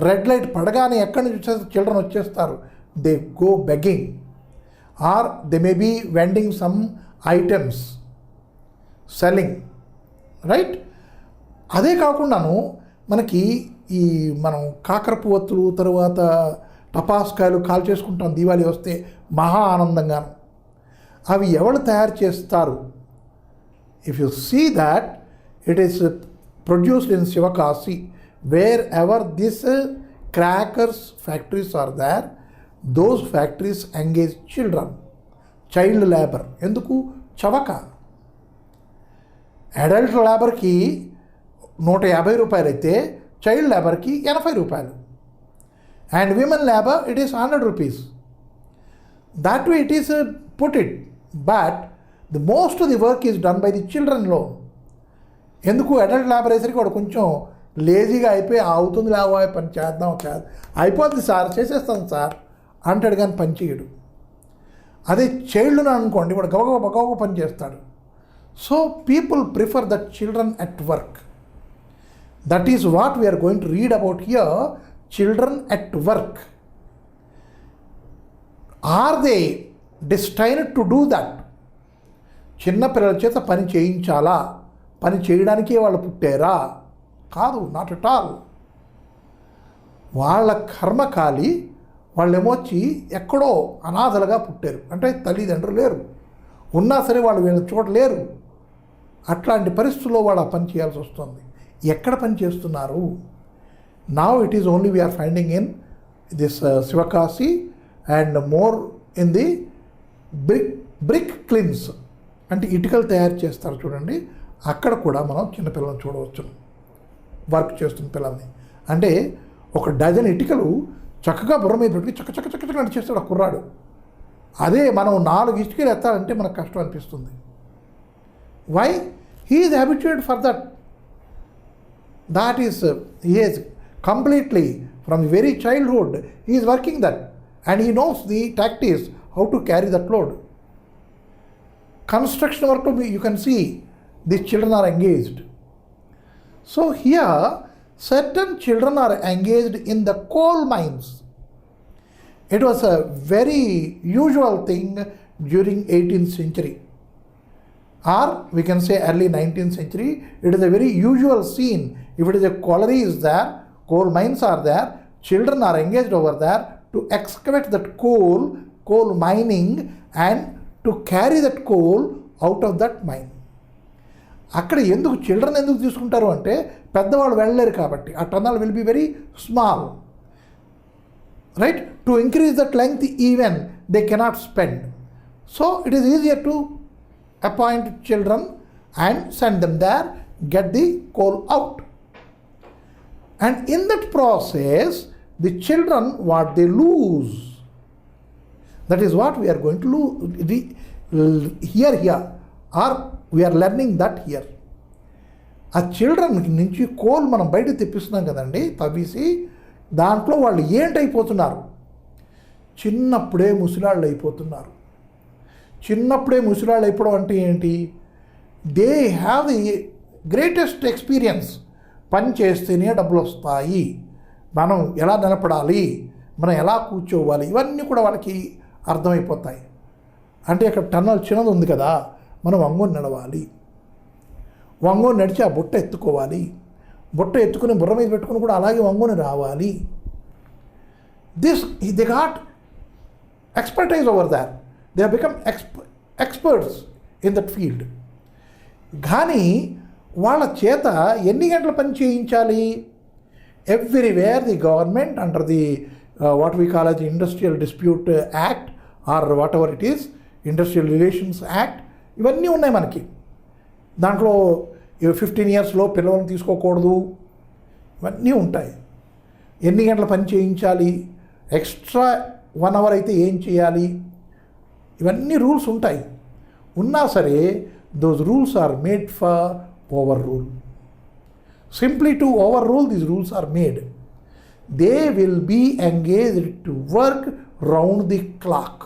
రెడ్ లైట్ పడగానే ఎక్కడి నుంచి చిల్డ్రన్ వచ్చేస్తారు. They go begging or they may be vending some items selling. Right, అదే కాకుండాను మనకి ఈ మనం కాకరపువ్వొత్తులు తర్వాత టపాస్కాయలు కాల్ చేసుకుంటాం దీవాళి వస్తే మహా ఆనందంగాను. అవి ఎవరు తయారు చేస్తారు? If you see that it is produced in Sivakasi. Wherever this crackers factories are there, those factories engage children, child labour. ఎందుకు? చవక. అడల్ట్ లేబర్కి 150 రూపాయలు అయితే చైల్డ్ లేబర్కి 80 రూపాయలు. And women labour it is 100 rupees. That way it is put it. But the most of the work is done by the చిల్డ్రన్లో. ఎందుకు? Adult labour అయ్యేసరికి వాడు కొంచెం లేజీగా అయిపోయి అవుతుంది లేవా పని చేద్దాం అయిపోతుంది సార్ చేసేస్తాను సార్ అంటాడు, కానీ పని చేయడు. అదే చైల్డ్ను అనుకోండి, వాడు గవగవ పని చేస్తాడు. So people prefer that children at work. That is what we are going to read about here. Children at work. Are they destined to do that? చిన్న పిల్లల చేత పని చేయించాలా? పని చేయడానికే వాళ్ళు పుట్టారా? కాదు, నాట్ అట్ ఆల్. వాళ్ళ కర్మకాలి. వాళ్ళేమొచ్చి ఎక్కడో అనాథలుగా పుట్టారు, అంటే తల్లిదండ్రులు లేరు, ఉన్నా సరే వాళ్ళు వీళ్ళ చూడలేరు. అట్లాంటి పరిస్థితుల్లో వాళ్ళు ఆ పని చేయాల్సి వస్తుంది. ఎక్కడ పని చేస్తున్నారు? Now it is only we are finding in this Sivakasi and more in the brick kilns, అంటే ఇటుకలు తయారు చేస్తారు చూడండి. అక్కడ కూడా మనం చిన్నపిల్లలను చూడవచ్చు వర్క్ చేస్తున్న పిల్లల్ని. అంటే 1 డజన్ ఇటుకలు చక్కగా బుర్ర మీద పెట్టి చక్క నడిచేస్తాడు ఆ కుర్రాడు. అదే మనం 4 ఇటుకలు ఎత్తాలంటే మనకు కష్టం అనిపిస్తుంది. Why? He is habituated for that. That is he is completely from very childhood he is working that. and he knows the tactics, how to carry that load. Construction work, you can see these children are engaged. So here, certain children are engaged in the coal mines. It was a very usual thing during 18th century. Or we can say early 19th century. It is a very usual scene. If it is a colliery is there, coal mines are there, children are engaged over there to excavate that coal mining, and to carry that coal out of that mine. అక్కడ ఎందుకు children ఎందుకు తీసుకుంటారు అంటే పెద్దవాళ్ళు వెళ్ళలేరు కాబట్టి. ఆ tunnel will be very small, right? To increase that length even they cannot spend. So it is easier to appoint children and send them there, get the coal out. And in that process, the children, what they lose, that is what we are going to lose here, or we are learning that here. ఆ children నుంచి coal మనం బయట తెప్పిస్తున్నాం కదండి, తవ్వేసి దాంట్లో వాళ్ళు ఏంటైపోతున్నారు, చిన్నప్పుడే ముసలాళ్ళు అయిపోతున్నారు. చిన్నప్పుడే ముసలాళ్ళు అయిపోవడం అంటే ఏంటి? They have the greatest experience. పని చేస్తేనే డబ్బులు వస్తాయి, మనం ఎలా నిలబడాలి, మనం ఎలా కూర్చోవాలి, ఇవన్నీ కూడా వాళ్ళకి అర్థమైపోతాయి. అంటే ఇక్కడ టన్నల్ చిన్నది ఉంది కదా, మనం వంగోని నడవాలి, వంగోని నడిచి ఆ బుట్ట ఎత్తుకోవాలి, బుట్ట ఎత్తుకుని బుర్ర మీద పెట్టుకుని కూడా అలాగే వంగోని రావాలి. They got expertise over that. They have become experts in that field. కానీ వాళ్ళ చేత ఎన్ని గంటల పని చేయించాలి? Everywhere the government under the what we call as industrial dispute act or whatever it is, industrial relations act, ఇవన్నీ ఉన్నాయి మనకి. దాంట్లో 15 yearsలో పిల్లలను తీసుకోకూడదు, ఇవన్నీ ఉంటాయి. ఎన్ని గంటల పని చేయించాలి, ఎక్స్ట్రా 1 hour అయితే ఏం చేయాలి, ఇవన్నీ రూల్స్ ఉంటాయి. ఉన్నా సరే those rules are made for overrule. Simply to overrule these rules are made. They will be engaged to work round the clock.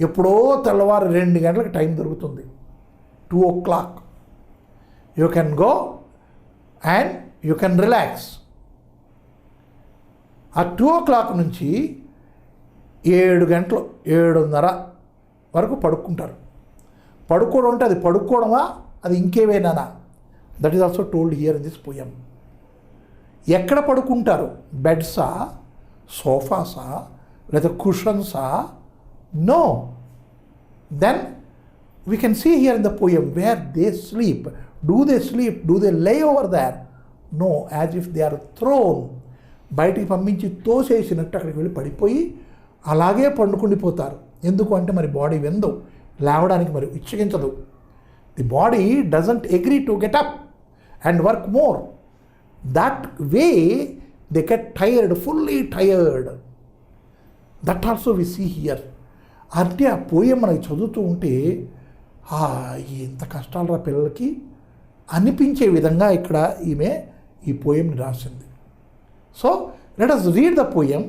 ఎప్పుడో తెల్లవారు 2 గంటలకు టైం దొరుకుతుంది, 2 o'clock you can go and you can relax. ఆ 2 o'clock నుంచి 7 గంటలు 7:30 వరకు పడుకుంటారు. పడుకోవడం అంటే అది పడుకోవడమా, అది ఇంకేమైనా? That is also told here in this poem. ఎక్కడ పడుకుంటారు? బెడ్సా, సోఫాసా, లేదా కుషన్సా? No. Then we can see here in the poem where they sleep. Do they sleep? Do they lay over there? No, as if they are thrown. బయటికి పంపించి తోసేసినట్టు అక్కడికి వెళ్ళి పడిపోయి అలాగే పండుకుండిపోతారు. ఎందుకు అంటే మరి బాడీ వెందు, లేవడానికి మరి ఇచ్చగించదు. The body doesn't agree to get up and work more. That way they get tired, fully tired. That also we see here. అంటే ఆ పోయం మనకి చదువుతూ ఉంటే ఎంత కష్టాలు రా పిల్లలకి అనిపించే విధంగా ఇక్కడ ఈమె ఈ పోయంని రాసింది. So let us read the poem.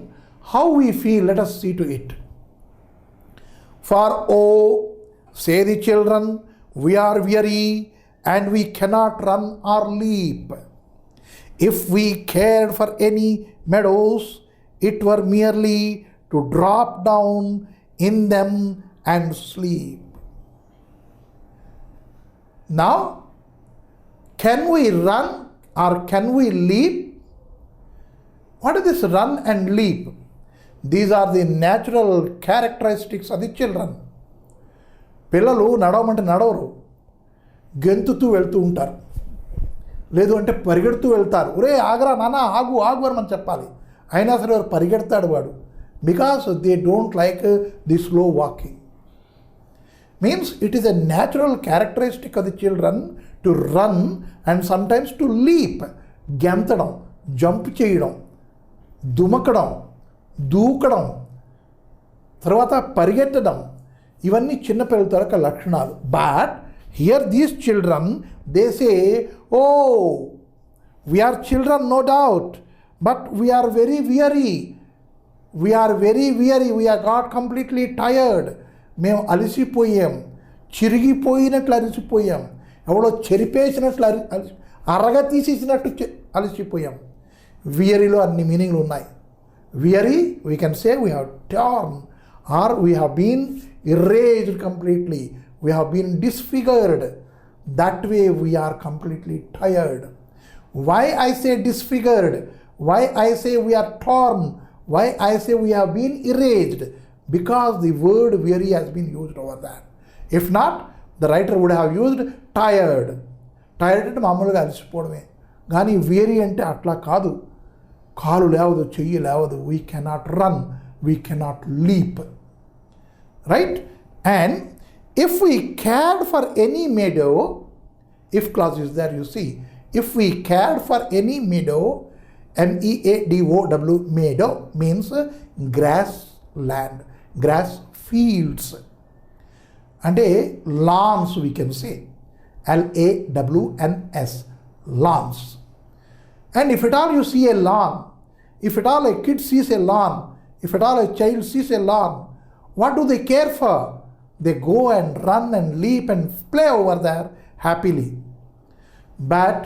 How we feel, let us see to it. For oh, say the children, we are weary and we cannot run or leap. If we cared for any meadows, it were merely to drop down in them and sleep. Now, can we run or can we leap? What is this run and leap? These are the natural characteristics of the children. పిల్లలు నడవమంటే నడవరు, గెంతుతూ వెళ్తూ ఉంటారు, లేదు అంటే పరిగెడుతూ వెళ్తారు. ఒరే ఆగరా నాన్న, ఆగు ఆగు అని మనం చెప్పాలి, అయినా సరే వారు పరిగెడతాడు వాడు. Because they don't like the slow walking. Means it is a natural characteristic of the children to run and sometimes to leap. గెంతడం, జంప్ చేయడం, దుమకడం, దూకడం, తర్వాత పరిగెత్తడం, ఇవన్నీ చిన్నపిల్లల తరక లక్షణాలు. But here these children they say, oh we are children no doubt, but we are very weary. We are very weary, we are got completely tired. మేము అలసిపోయాం, చిరిగిపోయినట్లు అలసిపోయాం, ఎవడో చెరిపేసినట్లు అరగ తీసేసినట్టు అలసిపోయాం. వియరీలో అన్ని మీనింగ్లు ఉన్నాయి. Weary we can say we have turn or we have been erased completely, we have been disfigured. That way we are completely tired. Why I say disfigured? Why I say we are torn? Why I say we have been erased? Because the word weary has been used over that. If not, the writer would have used tired. Tired అంటే మామూలుగా అలసిపోవడమే, కానీ weary అంటే అట్లా కాదు. కాలు లేవదు, చెయ్యి లేవదు. We cannot run, we cannot leap. Right? And if we cared for any meadow, if clause is there, you see, if we cared for any meadow, meadow, meadow means grass land, grass fields, and a lawns we can say, lawns, lawns. And if at all you see a lawn, if at all a kid sees a lawn, if at all a child sees a lawn, what do they care for? They go and run and leap and play over there happily. But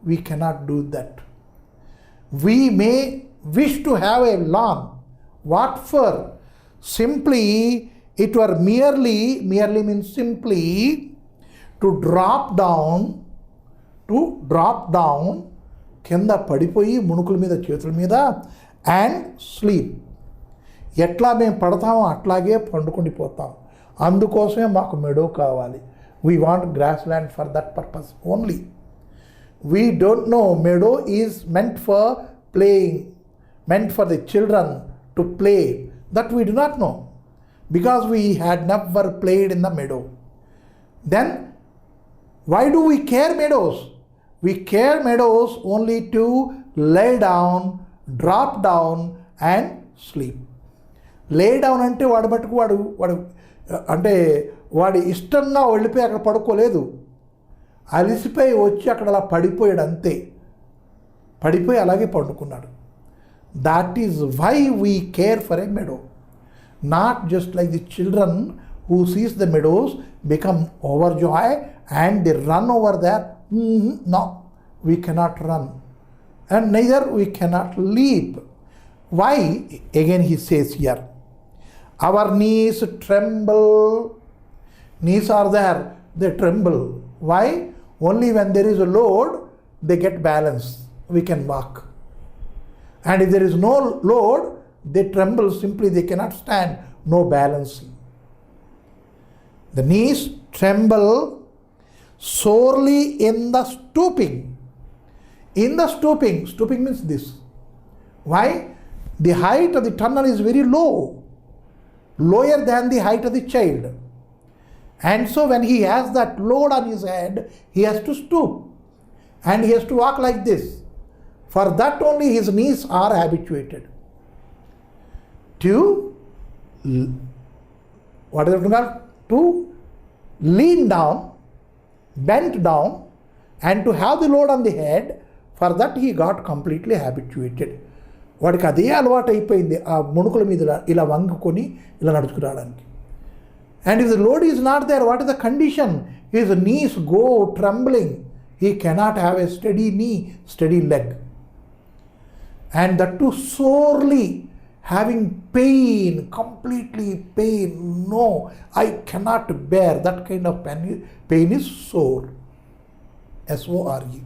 we cannot do that. We may wish to have a lawn. What for? Simply, it were merely means simply to drop down, కింద పడిపోయి మునుకుల మీద చేతుల మీద and sleep. ఎట్లా మేము పడతామో అట్లాగే పండుకుండిపోతాం. అందుకోసమే మాకు మెడో కావాలి. We want grassland for that purpose only. We don't know meadow is meant for playing, meant for the children to play. That we do not know because we had never played in the meadow. Then why do we care meadows? We care meadows only to lay down, drop down and sleep. Lay down అంటే వాడు మటుకు వాడు అంటే వాడి ఇష్టంగా వెళ్ళిపోయి అక్కడ పడుకోలేదు, అలిసిపోయి వచ్చి అక్కడ అలా పడిపోయాడు అంతే, పడిపోయి అలాగే పండుకున్నాడు. That is why we care for a meadow. Not just like the children who sees the meadows become over joy and the run over there. No, we cannot run and neither we cannot leap. Why? Again he says here, our knees tremble. Knees are there, they tremble. Why? Only when there is a load, they get balance, we can walk. And if there is no load, they tremble, simply they cannot stand, no balancing. The knees tremble sorely in the stooping. In the stooping means this. Why? The height of the tunnel is very low, lower than the height of the child. And so when he has that load on his head, he has to stoop and he has to walk like this. For that only his knees are habituated to, what is it called? To lean down, bent down, and to have the load on the head. For that he got completely habituated. వాడికి అదే అలవాటు అయిపోయింది ఆ ముణుకుల మీద ఇలా వంగుకొని ఇలా నడుచుకురావడానికి. And if the load is not there, what is the condition? His knees go trembling. He cannot have a steady knee, steady leg. And that to sorely having pain, completely pain. No, I cannot bear that kind of pain is sore, SORE.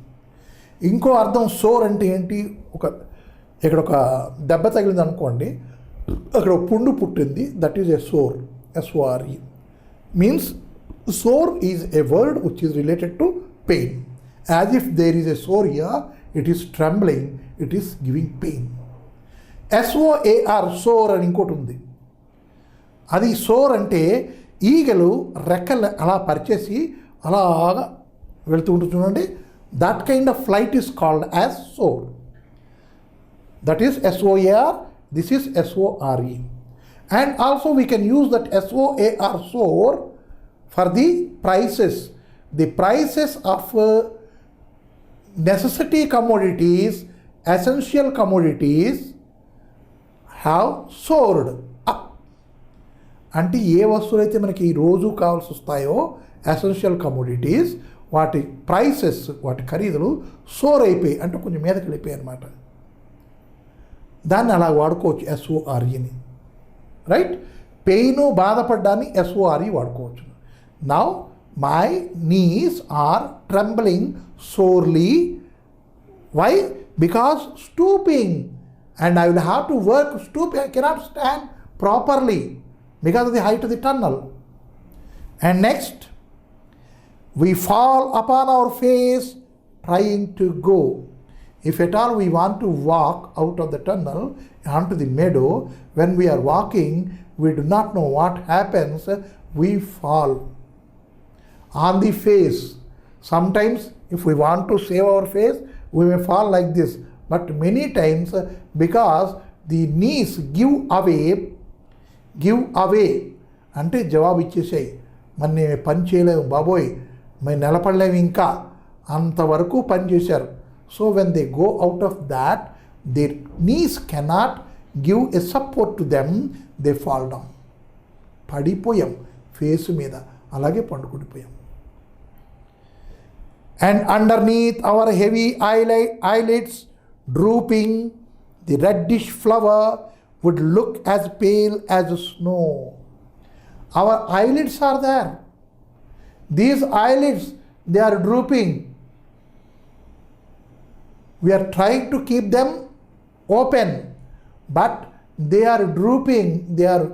ఇంకో అర్థం sour అంటే ఏంటి? ఇక్కడ ఒక దెబ్బ తగిలింది అనుకోండి, అక్కడ ఒక పుండు పుట్టింది, that is a sore, SORE. Means sore is a word which is related to pain. As if there is a sore here, it is trembling, it is giving pain. SOAR, soar అని ఇంకోటి ఉంది. అది sour అంటే ఈగలు రెక్కలు అలా పరిచేసి అలాగా వెళ్తూ ఉంటుంది చూడండి. That kind of flight is called as soar. That is SOAR, this is SORE. And also we can use that SOAR, SOR, for the prices. The prices of necessity commodities, essential commodities have sword up. అంటే ఏ వస్తువులైతే మనకి రోజు కావాల్సి వస్తాయో essential commodities, వాటి prices, వాటి ఖరీదులు sour అయిపోయి, అంటే కొంచెం మీదకి వెళ్ళిపోయాయి అనమాట. దాన్ని అలా వాడుకోవచ్చు ఎస్ఓఆర్ఈని, రైట్? పెయిన్, బాధపడ్డాన్ని ఎస్ఓఆర్ఈ వాడుకోవచ్చు. Now my knees are trembling sorely. Why? Because stooping, and I will have to work stooping. I cannot stand properly because of the height of the tunnel. And next, we fall upon our face trying to go. If at all we want to walk out of the tunnel onto the meadow, when we are walking, we do not know what happens. We fall on the face. Sometimes if we want to save our face, we may fall like this. But many times, because the knees give away, అంటే జవాబు ఇచ్చేసాయి, మన పని చేయలేము బాబోయ్, మేము నిలబడలేము ఇంకా, అంతవరకు పని చేశారు. So when they go out of that, their knees cannot give a support to them, they fall down. పడిపోయాం ఫేస్ మీద, అలాగే పండుకుండిపోయాం. And underneath our heavy eyelids drooping, the reddish flower would look as pale as snow. Our eyelids are there. These eyelids, they are drooping. We are trying to keep them open, but they are drooping. They are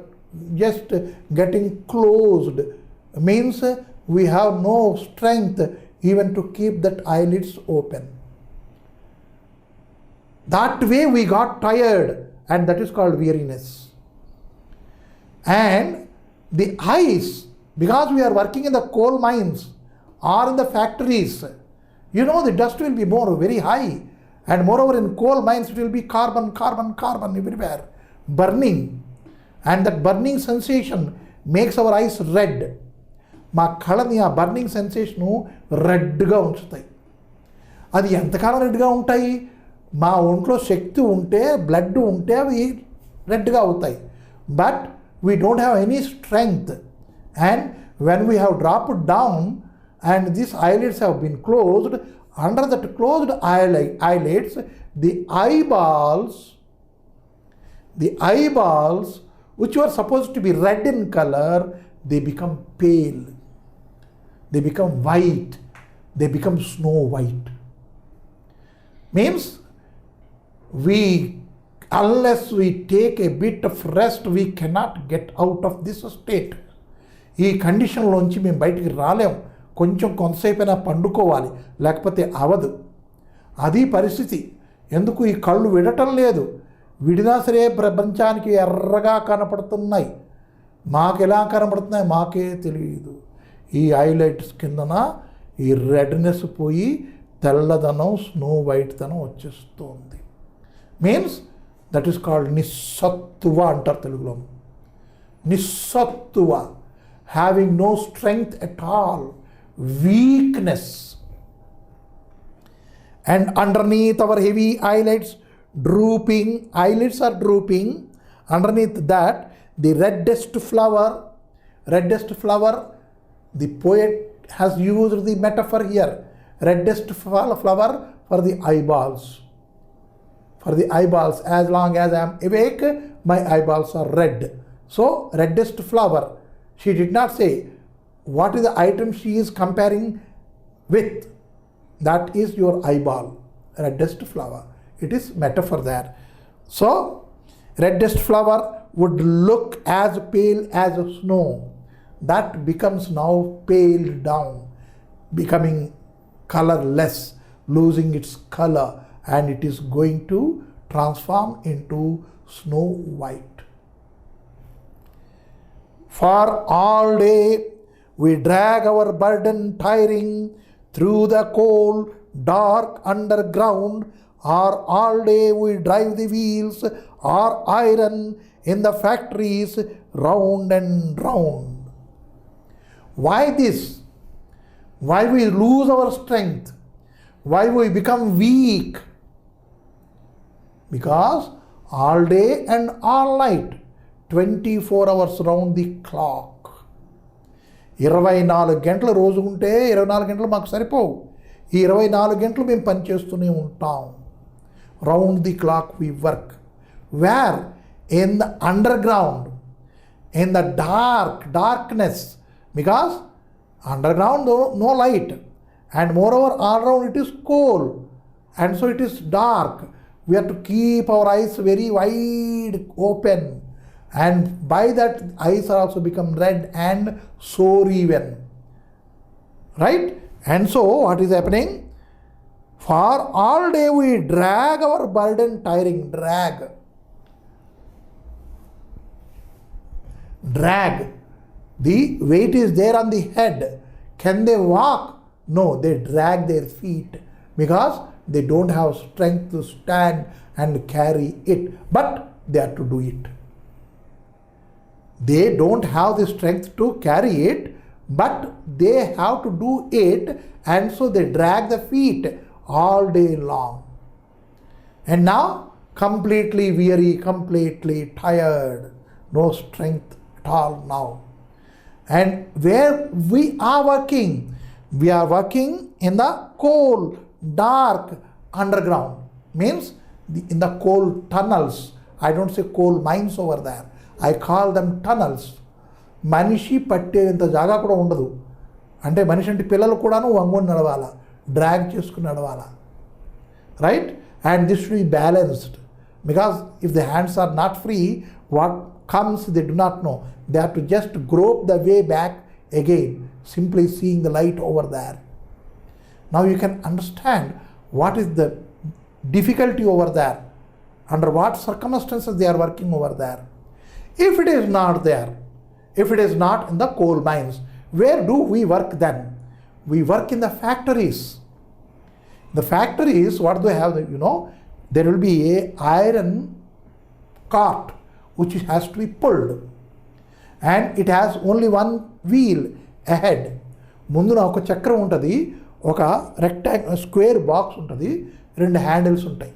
just getting closed. Means we have no strength even to keep that eyelids open. That way we got tired, and that is called weariness. And the eyes, because we are working in the coal mines or in the factories, you know the dust will be very high, and moreover in coal mines it will be carbon everywhere, burning, and that burning sensation makes our eyes red. మా కళ్ళని ఆ burning sensation రెడ్గా ఉంచుతాయి. అది ఎంతకాలం రెడ్గా ఉంటాయి? మా ఒంట్లో శక్తి ఉంటే, బ్లడ్ ఉంటే అవి రెడ్గా అవుతాయి. But we don't have any strength, and when we have dropped down and these eyelids have been closed, under that closed eyelids the eyeballs which were supposed to be red in color, they become pale, they become white, they become snow white. Means unless we take a bit of rest, we cannot get out of this state. ఈ కండిషన్లోంచి మేము బయటికి రాలేం. కొంతసేపైనా పండుకోవాలి, లేకపోతే అవదు. అది పరిస్థితి. ఎందుకు? ఈ కళ్ళు విడటం లేదు. విడినా సరే ప్రపంచానికి ఎర్రగా కనపడుతున్నాయి. మాకు ఎలా కనపడుతున్నాయి మాకే తెలియదు. ఈ హైలైట్స్ కిందన ఈ రెడ్నెస్ పోయి తెల్లదనం, స్నో వైట్ తనం వచ్చేస్తుంది. మీన్స్ దట్ ఈస్ కాల్డ్ నిస్సత్తువ అంటారు తెలుగులో. నిస్సత్తువ, having no strength at all, weakness. And underneath our heavy eyelids drooping, eyelids are drooping, underneath that the reddest flower, the poet has used the metaphor here, reddest flower for the eyeballs. For the eyeballs, as long as I am awake, my eyeballs are red. So reddest flower, she did not say what is the item she is comparing with. That is your eyeball, reddest flower. It is metaphor there. So reddest flower would look as pale as snow. That becomes now pale down, becoming colorless, losing its color, and it is going to transform into snow white. For all day we drag our burden tiring through the cold, dark underground, or all day we drive the wheels or iron in the factories round and round. Why this? Why we lose our strength? Why we become weak? Because all day and all night, 24 hours round the clock. 24 గంటలు రోజు ఉంటే 24 గంటలు మాకు సరిపోవు. ఈ 24 గంటలు మేము పనిచేస్తూనే ఉంటాం. Round the clock we work. Where? In the underground, in the darkness, because underground no light, and moreover all around it is cold, and so it is dark. We have to keep our eyes very wide open, and by that eyes are also become red and sore even, right? And so what is happening? For all day we drag our burden tiring. Drag. The weight is there on the head. Can they walk? No, they drag their feet because they don't have strength to stand and carry it, but they have to do it. They don't have the strength to carry it, but they have to do it, and so they drag the feet all day long. And now completely weary, completely tired, no strength at all now. And where we are working in the cold, dark underground. Means in the coal tunnels. I don't say coal mines over there. I call them tunnels. మనిషి పట్టేంత జాగా కూడా ఉండదు. అంటే మనిషి అంటే పిల్లలు కూడాను వంగుని నడవాలా, డ్రాగ్ చేసుకుని నడవాలా, right? And this should be balanced, because if the hands are not free, what comes they do not know. They have to just grope the way back again, simply seeing the light over there. Now you can understand what is the difficulty over there, under what circumstances they are working over there. If it is not there, if it is not in the coal mines, where do we work then? We work in the factories. The factories, what do they have? There will be a iron cart which has to be pulled, and it has only one wheel ahead. ముందున ఒక చక్రం ఉంటుంది, ఒక square box ఉంటుంది, 2 handles ఉంటాయి,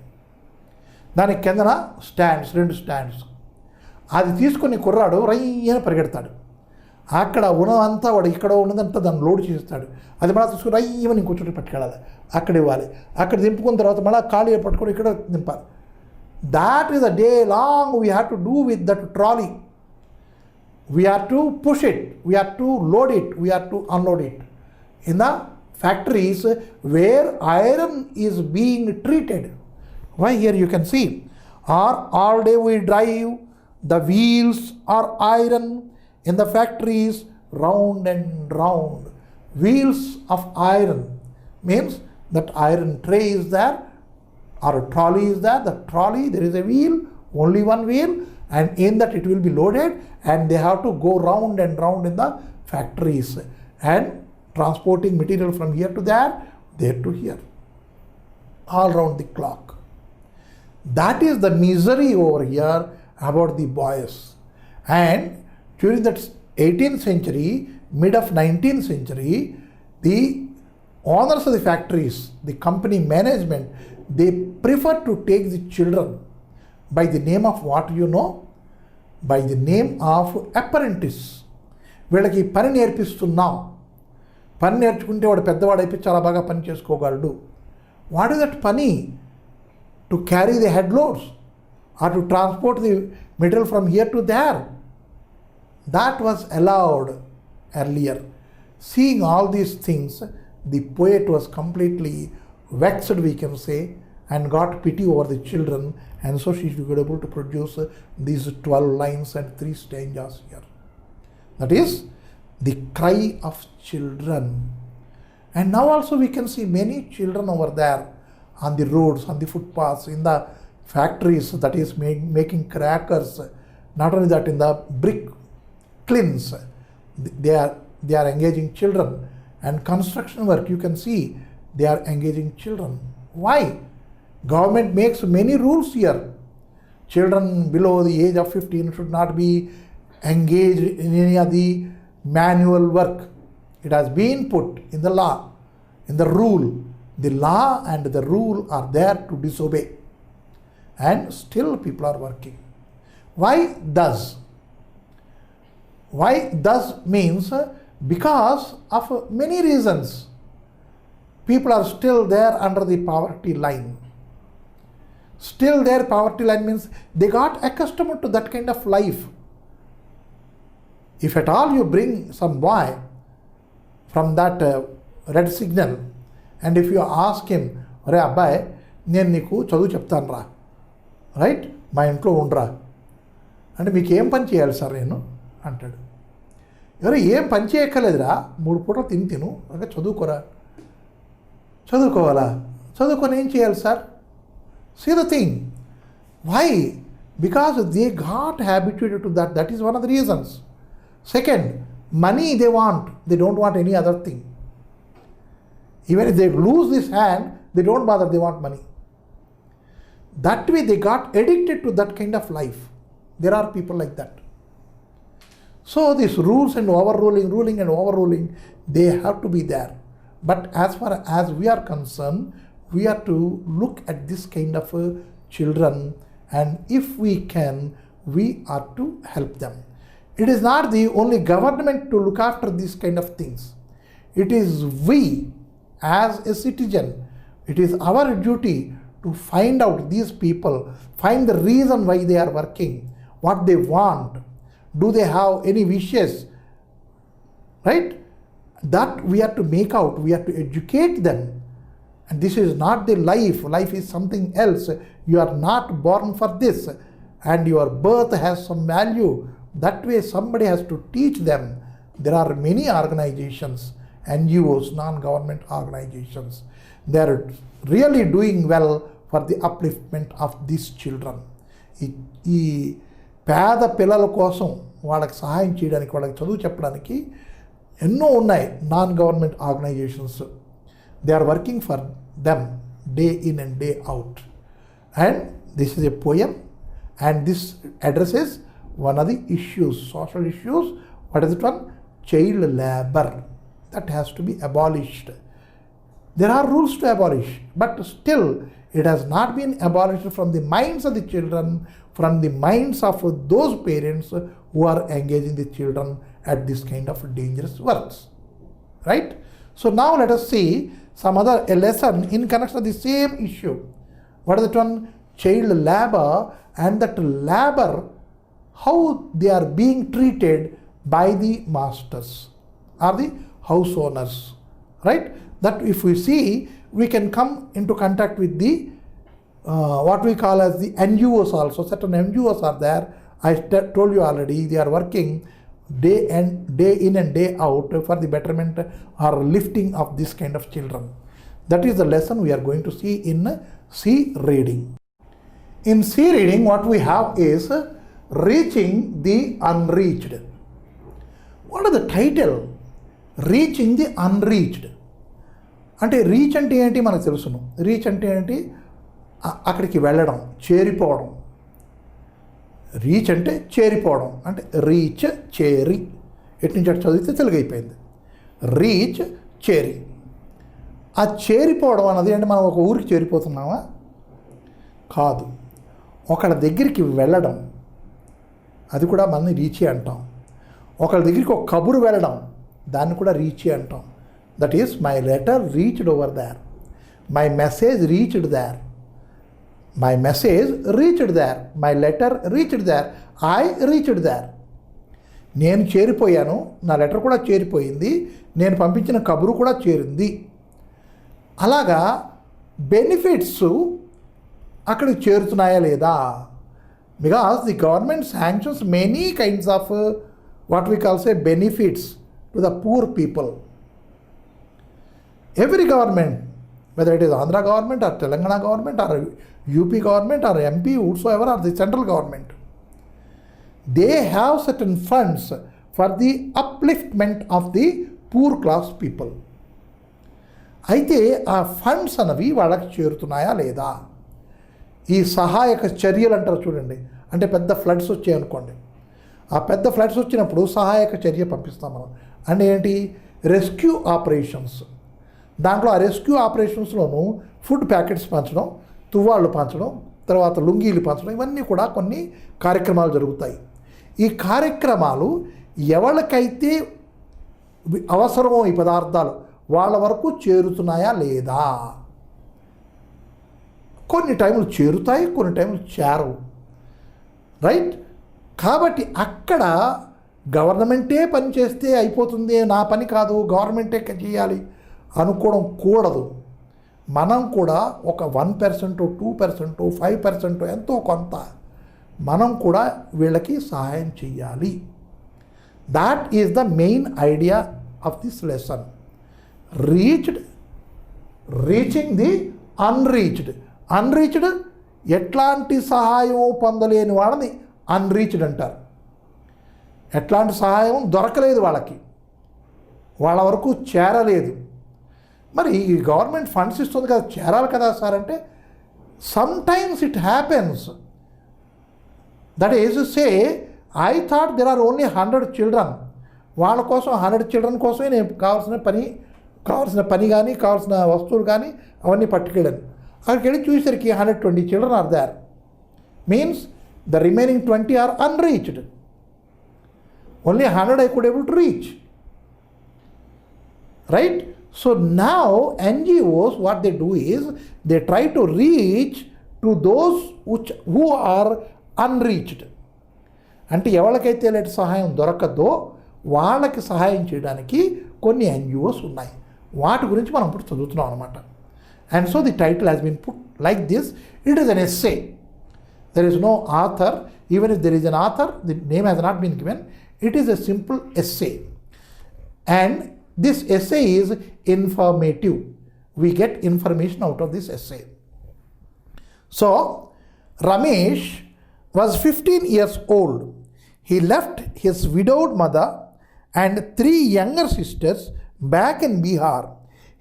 దానికి కిందన stands, 2 stands. అది తీసుకొని కుర్రాడు రయ్యని పరిగెడతాడు. అక్కడ ఉన్నదంతా వాడు ఇక్కడ ఉన్నదంతా దాన్ని లోడ్ చేస్తాడు. అది మళ్ళీ తీసుకుని రయ్యమని ఇంకో చోట పట్టుకెళ్ళాలి, అక్కడ ఇవ్వాలి. అక్కడ దింపుకున్న తర్వాత మళ్ళీ ఖాళీ పట్టుకొని ఇక్కడ దింపాలి. That is a day long we have to do with that trolley. We have to push it, we have to load it, we have to unload it. In the factories where iron is being treated, why here you can see, or all day we drive, the wheels are iron in the factories, round and round. Wheels of iron means that iron tray is there, or a trolley is there. The trolley, there is a wheel, only one wheel, and in that it will be loaded, and they have to go round and round in the factories and transporting material from here to there to here, all round the clock. That is the misery over here about the boys. And during that 18th century, mid of 19th century, the owners of the factories, the company management, they prefer to take the children by the name of what you know, by the name of apprentice. వీళ్ళకి పని నేర్పిస్తున్నాం, పని నేర్చుకుంటే వాడు పెద్దవాడైపోయి చాలా బాగా పని చేసుకోగలడు. What is that పని? To carry the head loads or to transport the material from here to there. That was allowed earlier. Seeing all these things, the poet was completely vexed, we can say, and got pity over the children, and so she was able to produce these 12 lines and 3 stanzas here. That is the cry of children. And now also we can see many children over there on the roads, on the footpaths, in the factories, that is making crackers. Not only that, in the brick kilns, they are engaging children. And construction work, you can see, they are engaging children. Why? Government makes many rules here. Children below the age of 15 should not be engaged in any of the manual work. It has been put in the law, in the rule. The law and the rule are there to disobey. and still people are working. Why thus? Why thus means because of many reasons. People are still there under the poverty line. Still there, poverty line means they got accustomed to that kind of life. If at all you bring some boy from that red signal and if you ask him, "Ore abbayi, నేను నీకు చదువు చెప్తాను రా, right, మా ఇంట్లో ఉండరా అంటే మీకు ఏం పని చేయాలి సార్ నేను" అంటాడు. ఎవరు ఏం పని చేయక్కర్లేదురా, 3 పూటలు తిను అంటే చదువుకోరా. చదువుకోవాలా? చదువుకొని ఏం చేయాలి sir? See the thing. Why? Because they got habituated to that. That is one of the reasons. Second, money they want. They don't want any other thing. Even if they lose this hand, they don't bother, they want money. That way they got addicted to that kind of life. There are people like that. So these rules and ruling and overruling, they have to be there. But as far as we are concerned, we are to look at this kind of children, and if we can, we are to help them. It is not the only government to look after these kind of things. It is we as a citizen. It is our duty to find out these people, find the reason why they are working, what they want, do they have any wishes, right? That we have to make out, we have to educate them. And this is not the life. Life is something else. You are not born for this, and your birth has some value. That way somebody has to teach them. There are many organizations, NGOs, non-government organizations. They are really doing well for the upliftment of these children. ఈ పేద పిల్లల కోసం వాళ్ళకి సహాయం చేయడానికి, వాళ్ళకి చదువు చెప్పడానికి ఎన్నో ఉన్నాయి non-government organizations. They are working for them day in and day out. And this is a poem, and this addresses one of the issues, social issues. What is it one? Child labor. That has to be abolished. There are rules to abolish, but still it has not been abolished from the minds of the children, from the minds of those parents who are engaging the children at this kind of dangerous works. Right? So now let us see some other lesson in connection with the same issue. What is that one? Child labor, and that labor, how they are being treated by the masters or the house owners, right? That if we see, we can come into contact with the what we call as the NGOs also. Certain NGOs are there. I told you already, they are working day in and day out for the betterment or lifting of this kind of children. That is the lesson we are going to see in C reading. In C reading, what we have is reaching the unreached. What is the title? Reaching the unreached. అంటే reach అంటే ఏంటి మనకు తెలుసును. Reach అంటే ఏంటి? అక్కడికి వెళ్ళడం, చేరిపోవడం. Reach అంటే చేరిపోవడం, అంటే రీచ్ చేరి. ఎటు నుంచి అటు చదివితే తెలుగు అయిపోయింది. రీచ్ చేరి. ఆ చేరిపోవడం అన్నది అంటే మనం ఒక ఊరికి చేరిపోతున్నామా? కాదు. ఒకళ్ళ దగ్గరికి వెళ్ళడం, అది కూడా మనని రీచే అంటాం. ఒకళ్ళ దగ్గరికి ఒక కబురు వెళ్ళడం, దాన్ని కూడా రీచే అంటాం. That is my letter reached over there, my message reached there, my message reached there, my letter reached there, I reached there. నేను చేరిపోయాను, నా లెటర్ కూడా చేరిపోయింది, నేను పంపించిన కబురు కూడా చేరింది. అలాగా బెనిఫిట్స్ అక్కడికి చేరుతున్నాయా లేదా? Because the government sanctions many kinds of what we call say benefits to the poor people. Every government, whether it is Andhra government or Telangana government or UP government or MP, whatsoever, or the central government, they have certain funds for the upliftment of the poor class people. అయితే ఆ funds అనేవి వాళ్ళకి చేరుతున్నాయా లేదా? ఈ సహాయక చర్యలు అంటారు చూడండి, అంటే పెద్ద ఫ్లడ్స్ వచ్చాయనుకోండి, ఆ పెద్ద ఫ్లడ్స్ వచ్చినప్పుడు సహాయక చర్య పంపిస్తాం మనం. అంటే ఏంటి? Rescue operations. దాంట్లో ఆ రెస్క్యూ ఆపరేషన్స్లోనూ ఫుడ్ ప్యాకెట్స్ పంచడం, తువ్వాళ్ళు పంచడం, తర్వాత లుంగీలు పంచడం, ఇవన్నీ కూడా కొన్ని కార్యక్రమాలు జరుగుతాయి. ఈ కార్యక్రమాలు ఎవరికైతే అవసరమో ఈ పదార్థాలు వాళ్ళ వరకు చేరుతున్నాయా లేదా? కొన్ని టైంలు చేరుతాయి, కొన్ని టైంలు చేరవు, రైట్? కాబట్టి అక్కడ గవర్నమెంటే పని చేస్తే అయిపోతుంది, నా పని కాదు గవర్నమెంటే చేయాలి అనుకోవడం కూడదు. మనం కూడా ఒక 1%, 2%, 5% ఎంతో కొంత మనం కూడా వీళ్ళకి సహాయం చేయాలి. That is the main idea of this lesson. Reaching the unreached. Unreached ఎట్లాంటి సహాయం పొందలేని వాళ్ళని అన్రీచ్డ్ అంటారు. ఎట్లాంటి సహాయం దొరకలేదు, వాళ్ళ వరకు చేరలేదు. మరి ఈ గవర్నమెంట్ ఫండ్స్ ఇస్తుంది కదా, చేరాలి కదా సార్ అంటే, sometimes it happens that is say I thought there are only 100 children, వాళ్ళ కోసం 100 చిల్డ్రన్ కోసమే నేను కావాల్సిన పని కానీ కావాల్సిన వస్తువులు కానీ అవన్నీ పట్టుకెళ్ళాను. అక్కడికి వెళ్ళి చూసేసరికి 120 children are there, means the remaining 20 are unreached. Only 100 I could able to reach, right? So now NGOs, what they do is they try to reach to those who are unreached. అంటే ఎవరికైతే ఇలాంటి సహాయం దొరకదో వాళ్ళకి సహాయం చేయడానికి కొన్ని NGOs ఉన్నాయి. వాటి గురించి మనం ఇప్పుడు చదువుతున్నాం అనమాట. And so the title has been put like this. It is an essay. There is no author. Even if there is an author, the name has not been given. It is a simple essay. And this essay is informative. We get information out of this essay. So, Ramesh was 15 years old. He left his widowed mother and 3 younger sisters back in Bihar.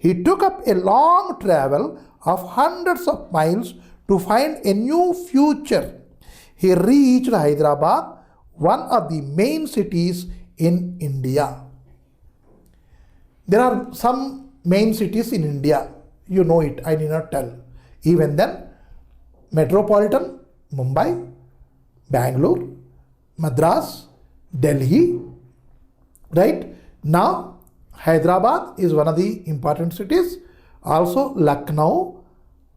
He took up a long travel of hundreds of miles to find a new future. He reached Hyderabad, one of the main cities in India. There are some main cities in India. You know it, I need not tell. Even then, metropolitan, Mumbai, Bangalore, Madras, Delhi, right? Now, Hyderabad is one of the important cities. Also, Lucknow.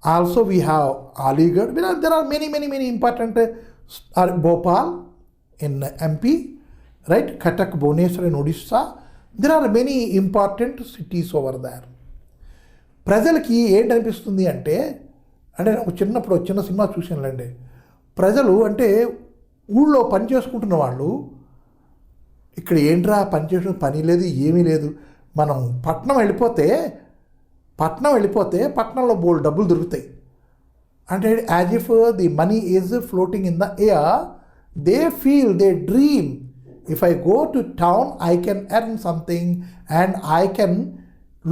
Also, we have Aligarh. There are many important, Bhopal in MP, right? Cuttack, Bhubaneswar in Odisha. There are many important cities over there. ప్రజలకి ఏంటనిపిస్తుంది అంటే చిన్నప్పుడు చిన్న cinema చూసానులేండి. ప్రజలు అంటే ఊళ్ళో పని చేసుకుంటున్న వాళ్ళు ఇక్కడ ఏంట్రా పని చేసిన పని లేదు ఏమీ లేదు, మనం పట్నం వెళ్ళిపోతే పట్నంలో బోల్డ్ డబ్బులు దొరుకుతాయి అంటే as if the money is floating in the air. They feel, they dream, if I go to town, I can earn something and I can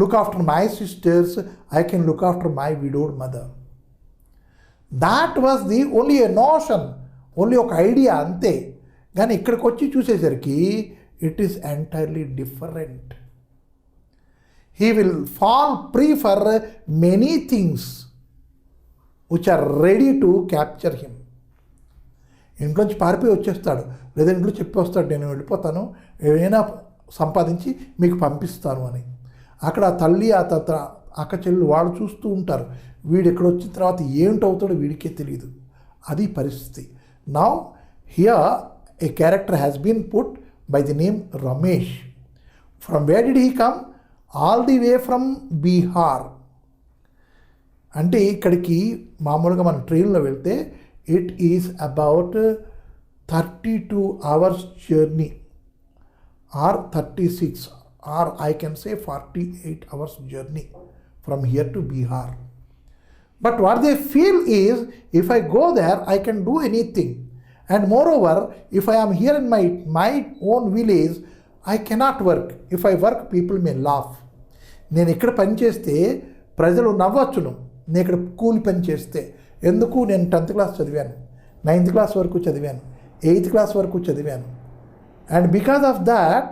look after my sisters, I can look after my widowed mother. That was the only a notion, only ఒక idea అంతే. కానీ ఇక్కడికి వచ్చి చూసేసరికి it is entirely different. He will fall prey for many things which are ready to capture him. ఇంట్లోంచి పారిపోయి వచ్చేస్తాడు, లేదా ఇంట్లో చెప్పి వస్తాడు నేను వెళ్ళిపోతాను, ఏమైనా సంపాదించి మీకు పంపిస్తాను అని. అక్కడ ఆ తల్లి ఆ అక్క చెల్లి వాళ్ళు చూస్తూ ఉంటారు, వీడు ఇక్కడ వచ్చిన తర్వాత ఏమిటవుతాడో వీడికే తెలియదు. అది పరిస్థితి. Now here a character has been put by the name Ramesh. From where did he come? All the way from Bihar. అంటే ఇక్కడికి మామూలుగా మన ట్రైన్లో వెళ్తే it is about 32 hours journey or 36 or I can say 48 hours journey from here to Bihar. But what they feel is, if I go there, I can do anything. And moreover, if I am here in my own village, I cannot work. If I work, people may laugh. నేను ఇక్కడ పని చేస్తే ప్రజలు నవ్వచ్చును, నేను ఇక్కడ కూలి పని చేస్తే. ఎందుకు? నేను 10th క్లాస్ చదివాను, 9th క్లాస్ వరకు చదివాను, 8th క్లాస్ వరకు చదివాను. And because of that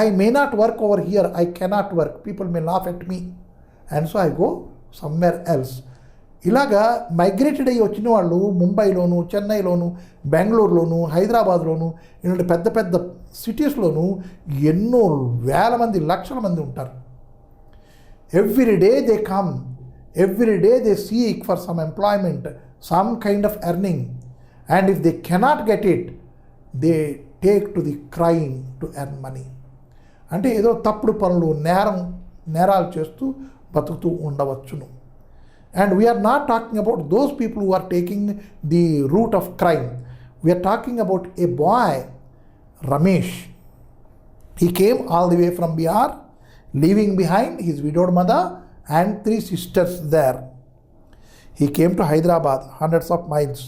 I may not work over here, I cannot work, people may laugh at me, and so I go somewhere else. ఇలాగా మైగ్రేటెడ్ అయ్యి వచ్చిన వాళ్ళు ముంబైలోను, చెన్నైలోను, బెంగళూరులోను, హైదరాబాద్లోను ఇలాంటి పెద్ద పెద్ద సిటీస్లోను ఎన్నో వేల మంది, లక్షల మంది ఉంటారు. Every day they come, every day they seek for some employment, some kind of earning, and if they cannot get it they take to the crime to earn money. అంటే ఏదో తప్పుడు పనులు, నేరాలు చేస్తూ బతుకుతూ ఉండవచ్చును. And we are not talking about those people who are taking the route of crime. We are talking about a boy, Ramesh. He came all the way from Bihar, leaving behind his widowed mother and 3 sisters there. He came to Hyderabad, hundreds of miles.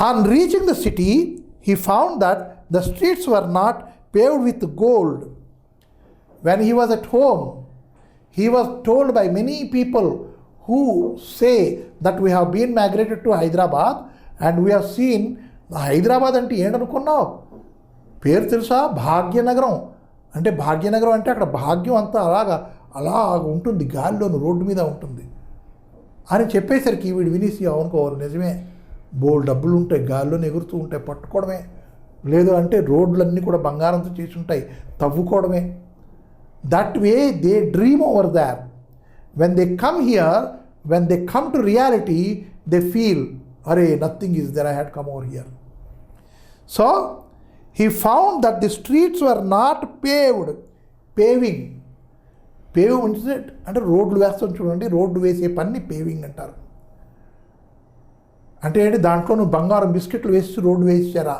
On reaching the city, he found that the streets were not paved with gold. When he was at home, he was told by many people who say that we have been migrated to Hyderabad and we have seen Hyderabad అంటే ఏంటనుకున్నావు, పేరు తెలుసా, భాగ్యనగరం. అంటే భాగ్యనగరం అంటే అక్కడ భాగ్యం అంతా అలా ఉంటుంది, గాలిలోను రోడ్డు మీద ఉంటుంది అని చెప్పేసరికి వీడు వినేసి అనుకోవాలి, నిజమే, బోల్డ్ డబ్బులు ఉంటాయి, గాల్లోనే ఎగురుతూ ఉంటాయి, పట్టుకోవడమే, లేదు అంటే రోడ్లన్నీ కూడా బంగారంతో చేసి ఉంటాయి, తవ్వుకోవడమే. That way they dream over there. When they come here, when they come to reality, they feel, arey, nothing is there, I had come over here. So he found that the streets were not paved. Paving means it అంటే రోడ్లు వేస్తాం చూడండి, road వేసే పని paving అంటారు. అంటే ఏంటి, దాంట్లో నువ్వు బంగారం బిస్కెట్లు వేసి రోడ్డు వేసారా,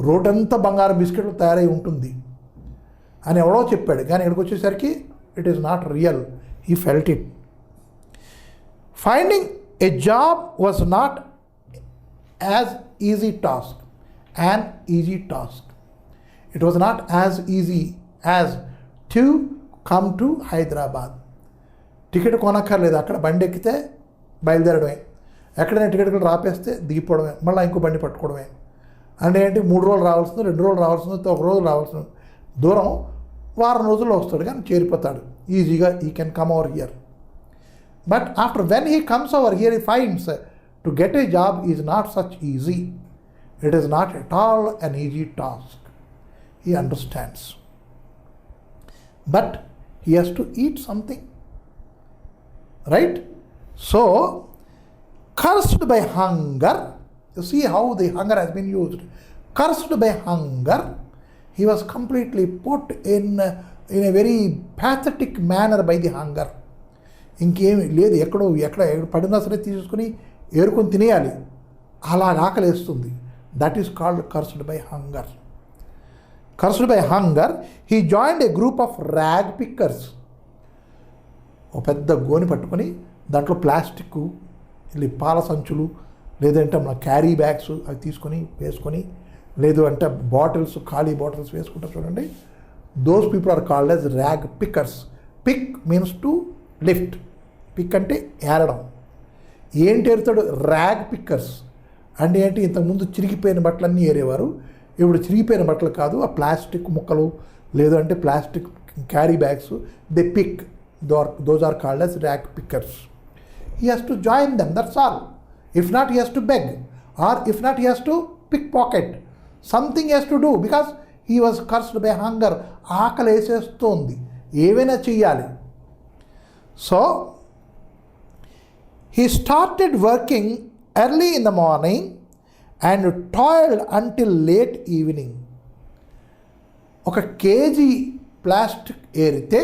రోడ్ అంతా బంగారం బిస్కెట్లు తయారై ఉంటుంది అని ఎవడో చెప్పాడు. కానీ ఇక్కడికి వచ్చేసరికి it is not real. He felt it. Finding a job was not as easy task, an easy task. It was not as easy as to come to Hyderabad. Ticket కొనక్కర్లేదు, అక్కడ బండి ఎక్కితే బయలుదేరడమే, ఎక్కడైనా టికెట్లు రాపేస్తే దిగిపోవడమే, మళ్ళీ ఇంకో బండి పట్టుకోవడమే. అంటే ఏంటి, 3 రోజులు రావాల్సింది, 2 రోజులు రావాల్సింది, 1 రోజు రావాల్సింది, దూరం వారం రోజుల్లో వస్తాడు కానీ చేరిపోతాడు ఈజీగా. ఈ can come over here. But after when he comes over here he finds to get a job is not such easy. It is not at all an easy task. He understands. But he has to eat something, right? So cursed by hunger, you see how the hunger has been used. Cursed by hunger, he was completely put in a very pathetic manner by the hunger. ఇంకేమి లేదు, ఎక్కడ పడినా సరే తీసుకుని ఏరుకొని తినేయాలి, అలా ఆకలేస్తుంది. That is called cursed by hunger. Cursed by hunger he joined A group of rag pickers. ఒక పెద్ద గోని పట్టుకొని దాంట్లో ప్లాస్టిక్ పాల సంచులు, లేదంటే మన క్యారీ బ్యాగ్స్ అవి తీసుకొని వేసుకొని, లేదు అంటే బాటిల్స్, ఖాళీ బాటిల్స్ వేసుకుంటారు చూడండి. Those people are called as rag pickers. Pick means to lift. Pick అంటే ఏరడం. ఏంటి ఏరుతాడు? ర్యాగ్ పిక్కర్స్ అంటే ఏంటి, ఇంతకుముందు చిరిగిపోయిన బట్టలన్నీ ఏరేవారు, ఇప్పుడు చిరిగిపోయిన బట్టలు కాదు, ఆ ప్లాస్టిక్ ముక్కలు లేదు అంటే plastic carry bags, they pick. Those are called as rag pickers. He has to join them, that's all. If not, he has to beg, or if not, he has to pickpocket. Something he has to do because he was cursed by hunger. ఆకలి వేసేస్తోంది, ఏవైనా చెయ్యాలి. So he started working early in the morning and toiled until late evening. ఒక KG plastic ఏరితే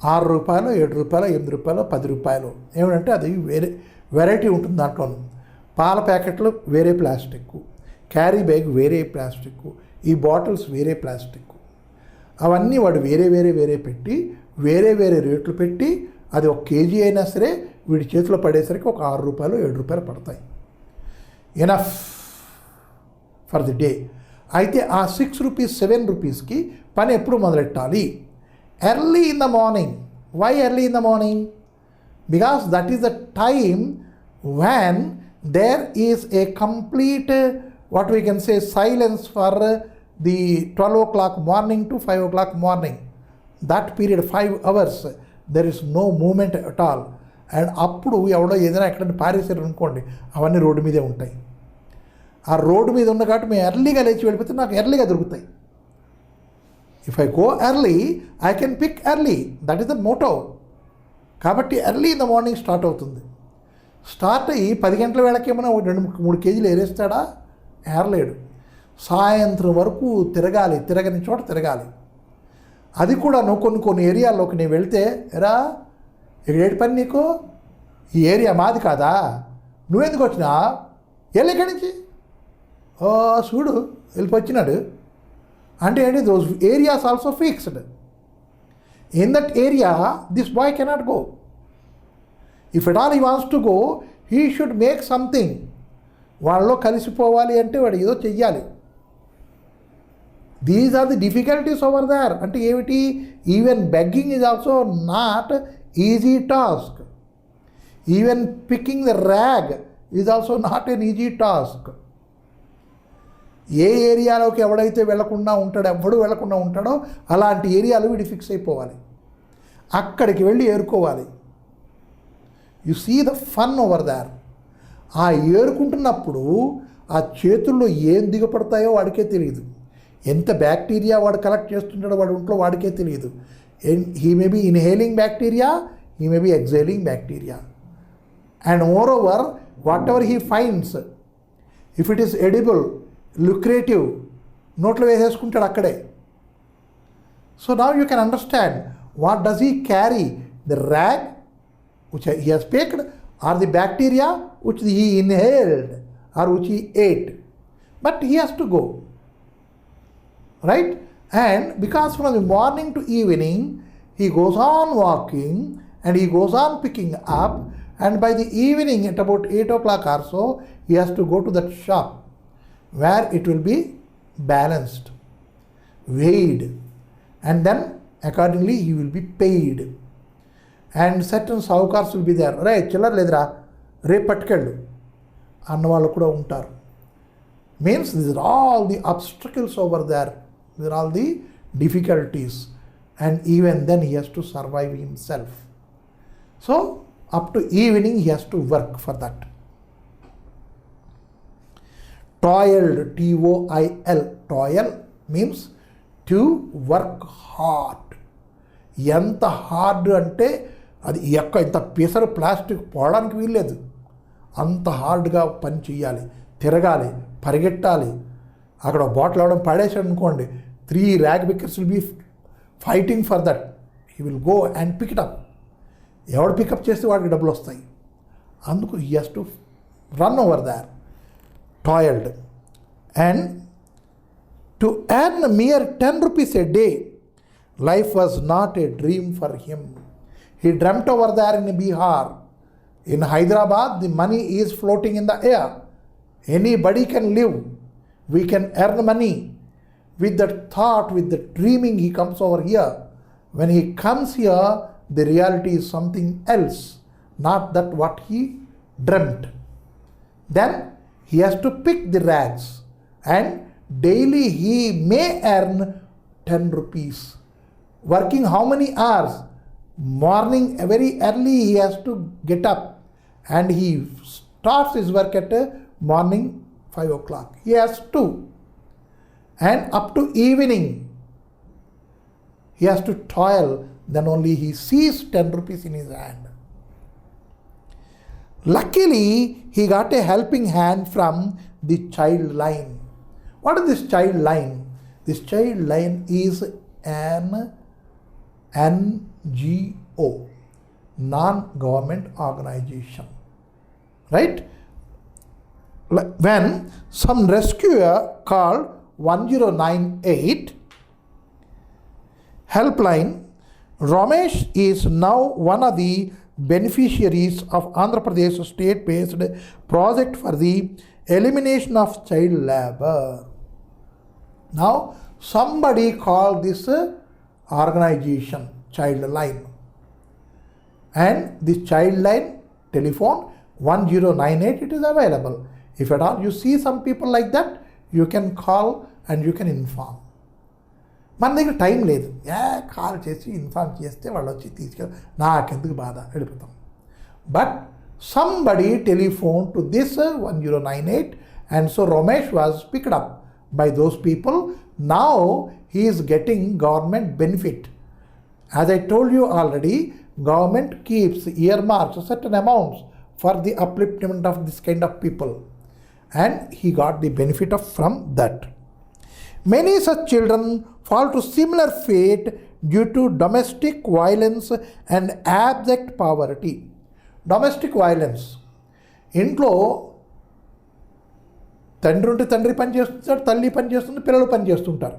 6 రూపాయలు, 7 రూపాయలు, 8 రూపాయలు, 10 రూపాయలు. ఏమిటంటే అది వేరే వెరైటీ ఉంటుంది దాంట్లోనూ. పాల ప్యాకెట్లు వేరే ప్లాస్టిక్, క్యారీ బ్యాగ్ వేరే ప్లాస్టిక్, ఈ బాటిల్స్ వేరే ప్లాస్టిక్, అవన్నీ వాడు వేరే వేరే వేరే పెట్టి వేరే వేరే రేట్లు పెట్టి, అది 1 కేజీ అయినా సరే వీడి చేతిలో పడేసరికి ఒక 6 రూపాయలు, 7 రూపాయలు పడతాయి. Enough for the day. అయితే ఆ 6 రూపీస్, 7 రూపీస్కి పని ఎప్పుడు మొదలెట్టాలి? Early in the morning. Why early in the morning? Because that is the time when there is a complete, what we can say, silence for the 12 o'clock morning to 5 o'clock morning. That period, 5 hours, there is no movement at all. And అప్పుడు ఎవడో ఏదైనా ఎక్కడైనా పారేసారు అనుకోండి, అవన్నీ road మీదే ఉంటాయి. ఆ road మీద ఉన్న కాబట్టి మేము ఎర్లీగా లేచి వెళ్ళిపోతే నాకు ఎర్లీగా దొరుకుతాయి. If I go early I can pick early, that is the motto. కాబట్టి early in the morning start అవుతుంది. స్టార్ట్ అయ్యి 10 గంటల వేళకేమైనా 2-3 కేజీలు ఏరేస్తాడా? ఏరలేడు. సాయంత్రం వరకు తిరగాలి, తిరగని చోట తిరగాలి. అది కూడా నువ్వు కొన్ని ఏరియాల్లోకి నేను వెళ్తే, ఎరా ఇక్కడ ఏడు పని నీకు, ఈ ఏరియా మాది కాదా, నువ్వెందుకు వచ్చినా, వెళ్ళి ఇక్కడి నుంచి, ఓ చూడు వెళ్ళిపోచ్చినాడు అంటే ఏంటి? Those areas also fixed. In that area this boy cannot go. If at all he wants to go, he should make something. వాళ్ళలో కలిసిపోవాలి అంటే వాడు ఏదో చెయ్యాలి. These are the difficulties over there. అంటే ఏమిటి? Even begging is also not easy task. Even picking the rag is also not an easy task. ఏ ఏరియాలోకి ఎవడైతే వెళ్లకుండా ఉంటాడో, ఎవడు వెళ్లకుండా ఉంటాడో అలాంటి ఏరియాలు వీడి ఫిక్స్ అయిపోవాలి, అక్కడికి వెళ్ళి ఏరుకోవాలి. You see the fun over there. ఆ ఏరుకుంటున్నప్పుడు ఆ చేతుల్లో ఏం దిగపడతాయో వాడికే తెలియదు. ఎంత బ్యాక్టీరియా వాడు కలెక్ట్ చేస్తుంటాడో వాడి ఒంట్లో వాడికే తెలియదు. He may be inhaling bacteria, he may be exhaling bacteria. And moreover whatever he finds, if it is edible, lucrative, నోట్లో వేసేసుకుంటాడు అక్కడే. So now you can understand what does he carry, the rag which he has picked, or the bacteria which he inhaled or which he ate. But he has to go, right? And because from the morning to evening he goes on walking and he goes on picking up, and by the evening at about 8 o'clock or so he has to go to that shop where it will be balanced, weighed, and then accordingly he will be paid. And certain sowcars will be there. రే చిల్లర లేదురా, రేపు పట్టుకెళ్ళు అన్నవాళ్ళు కూడా ఉంటారు. Means this are all the obstacles over there, this are all the difficulties, and even then he has to survive himself. So up to evening he has to work for that. Toiled, TOIL, toil means to work hard. ఎంత hard అంటే అది ఇంత పిసరు plastic పోవడానికి వీల్లేదు. అంత హార్డ్గా పని చేయాలి, తిరగాలి, పరిగెట్టాలి. అక్కడ బాటిల్ అవడం పడేసాడు అనుకోండి, 3 rag pickers will be fighting for that. He will go and pick it up. ఎవడు పికప్ చేస్తే వాడికి డబ్బులు వస్తాయి. అందుకు he has to run over there, toiled. And to earn mere 10 rupees a day, life was not a dream for him. He dreamt over there in Bihar. In Hyderabad, the money is floating in the air. Anybody can live. We can earn money. With that thought, with the dreaming, he comes over here. When he comes here, the reality is something else, not that what he dreamt. Then he has to pick the rags, and daily he may earn 10 rupees. Working how many hours? Morning very early he has to get up and he starts his work at morning 5 o'clock. He has to. And up to evening he has to toil. Then only he sees 10 rupees in his hand. Luckily he got a helping hand from the child line. What is this child line? This child line is an NGO, non-government organization, right? When some rescuer called 1098 helpline, Ramesh is now one of the beneficiaries of Andhra Pradesh state-based project for the elimination of child labor. Now somebody called this organization child line, and this child line telephone 1098, it is available. If at all you see some people like that, you can call and you can inform. మన దగ్గర time లేదు, call చేసి inform చేస్తే వాళ్ళు వచ్చి తీసుకెళ్ళి నాకెందుకు బాధ, వెళ్ళిపోతాం. But somebody telephoned to this 1098, and so Ramesh was picked up by those people. Now he is getting government benefit. As I told you already, government keeps earmarks certain amounts for the upliftment of this kind of people, and he got the benefit from that. Many such children fall to similar fate due to domestic violence and abject poverty. Domestic violence. ఇంట్లో తండ్రి ఉంటే తండ్రి పని చేస్తుంటాడు, తల్లి పని చేస్తుంది, పిల్లలు పని చేస్తుంటారు.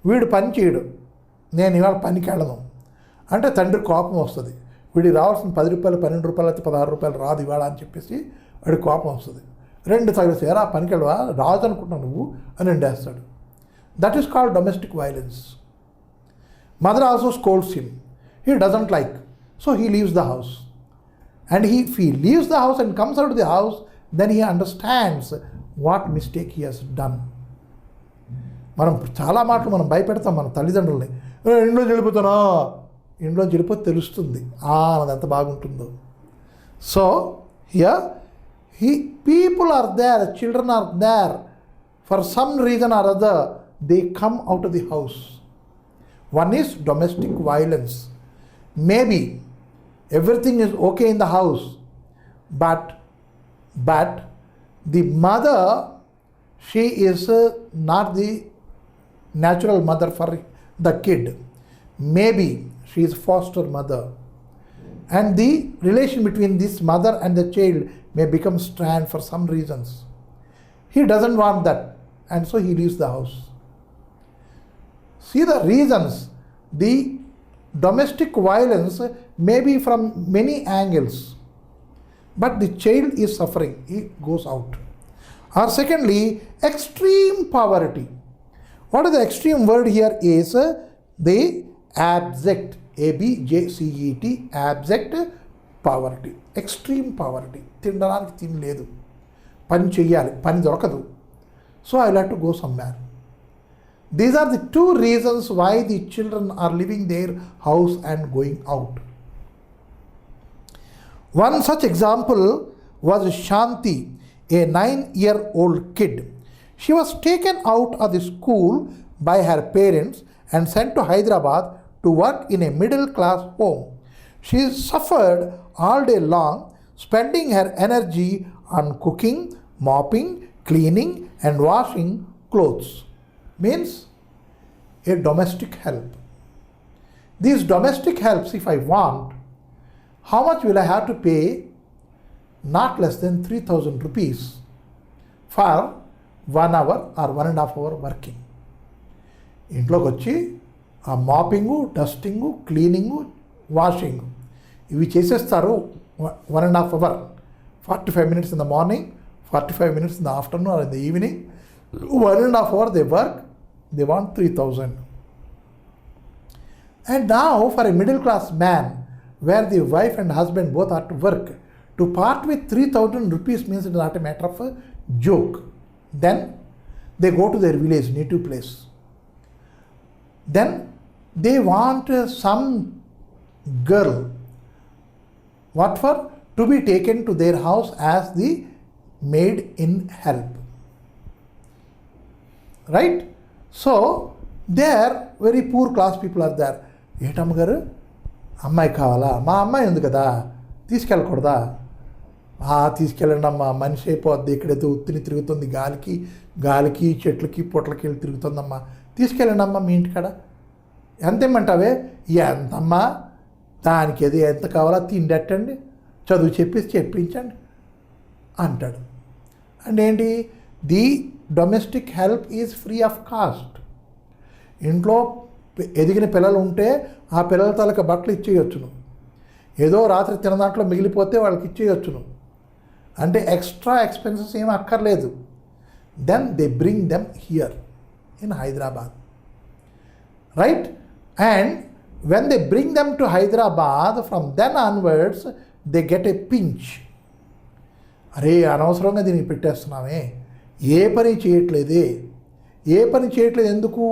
వీడు పని చేయడు, నేను ఇవాళ పనికి వెళ్ళను అంటే తండ్రి కోపం వస్తుంది. వీడికి రావాల్సిన 10 రూపాయలు 12 రూపాయలు అయితే 16 రూపాయలు రాదు ఇవాళ అని చెప్పేసి వాడి కోపం వస్తుంది. 2 తగిలిసి ఎరా పనికి వెళ్ళవా, రాదు అనుకుంటున్నావు నువ్వు అని ఎండేస్తాడు. That is called domestic violence. Mother also scolds him. He doesn't like, so he leaves the house. And if he leaves the house and comes out of the house, then he understands what mistake he has done. మనం చాలా మాటలు మనం భయపెడతాం మన తల్లిదండ్రుల్ని. ఇంట్లో చెడిపోతానా, ఇంట్లో చెడిపోతే తెలుస్తుంది అది ఎంత బాగుంటుందో. So here people are there, children are there, for some reason or other they come out of the house. One is domestic violence. Maybe everything is okay in the house, but the mother, she is not the natural mother for the kid. Maybe she is foster mother, and the relation between this mother and the child may become strained for some reasons. He doesn't want that, and so he leaves the house. See the reasons. The domestic violence may be from many angles, but the child is suffering, he goes out. Or secondly, extreme poverty. What is the extreme word here is the abject, abject, abject poverty. Extreme poverty. తినడానికి తినలేదు, పని చెయ్యాలి, పని దొరకదు, so I'll have to go somewhere. These are the two reasons why the children are leaving their house and going out. One such example was Shanti, a 9-year-old kid. She was taken out of the school by her parents and sent to Hyderabad to work in a middle-class home. She suffered all day long, spending her energy on cooking, mopping, cleaning and washing clothes. Means a domestic help. These domestic helps, if I want, how much will I have to pay? Not less than 3,000 rupees for 1 hour or 1.5 hour working. ఇంట్లోకి వచ్చి ఆ mopping, డస్టింగు, cleaning, washing ఇవి చేసేస్తారు 1.5 hour. 45 minutes in the morning, 45 minutes in the afternoon or in the evening. 1.5 hour they work, they want 3,000. And now for a middle class man, where the wife and husband both are to work, to part with 3,000 rupees means it is not a matter of a joke. Then they go to their village, native place. Then they want some girl, what for? To be taken to their house as the maid in help. Right? So there very poor class people are there. ఏటమ్మగారు అమ్మాయి కావాలా, మా అమ్మాయి ఉంది కదా తీసుకెళ్ళకూడదా, తీసుకెళ్ళండి అమ్మా, మనిషి అయిపోద్ది, ఇక్కడైతే ఉత్తిని తిరుగుతుంది, గాలికి చెట్లకి పొట్లకి వెళ్ళి తిరుగుతుందమ్మా, తీసుకెళ్ళండి అమ్మా మీ ఇంటికాడ. ఎంత ఇమ్మంటావే, ఎంతమ్మా, దానికి ఏది ఎంత కావాలా తిండెట్టండి, చదువు చెప్పించండి అంటాడు. అంటే ఏంటి, the domestic help is free of cost. ఇంట్లో ఎదిగిన పిల్లలు ఉంటే ఆ పిల్లల తాలూకా బట్టలు ఇచ్చేయొచ్చును, ఏదో రాత్రి తిన దాంట్లో మిగిలిపోతే వాళ్ళకి ఇచ్చేయొచ్చును, అంటే ఎక్స్ట్రా ఎక్స్పెన్సెస్ ఏమీ అక్కర్లేదు. Then they bring them here in Hyderabad, right? And when they bring them to Hyderabad, from then onwards they get a pinch. అరే అనవసరంగా దీనికి పెట్టేస్తున్నామే, ఏ పని చేయట్లేదు ఎందుకు,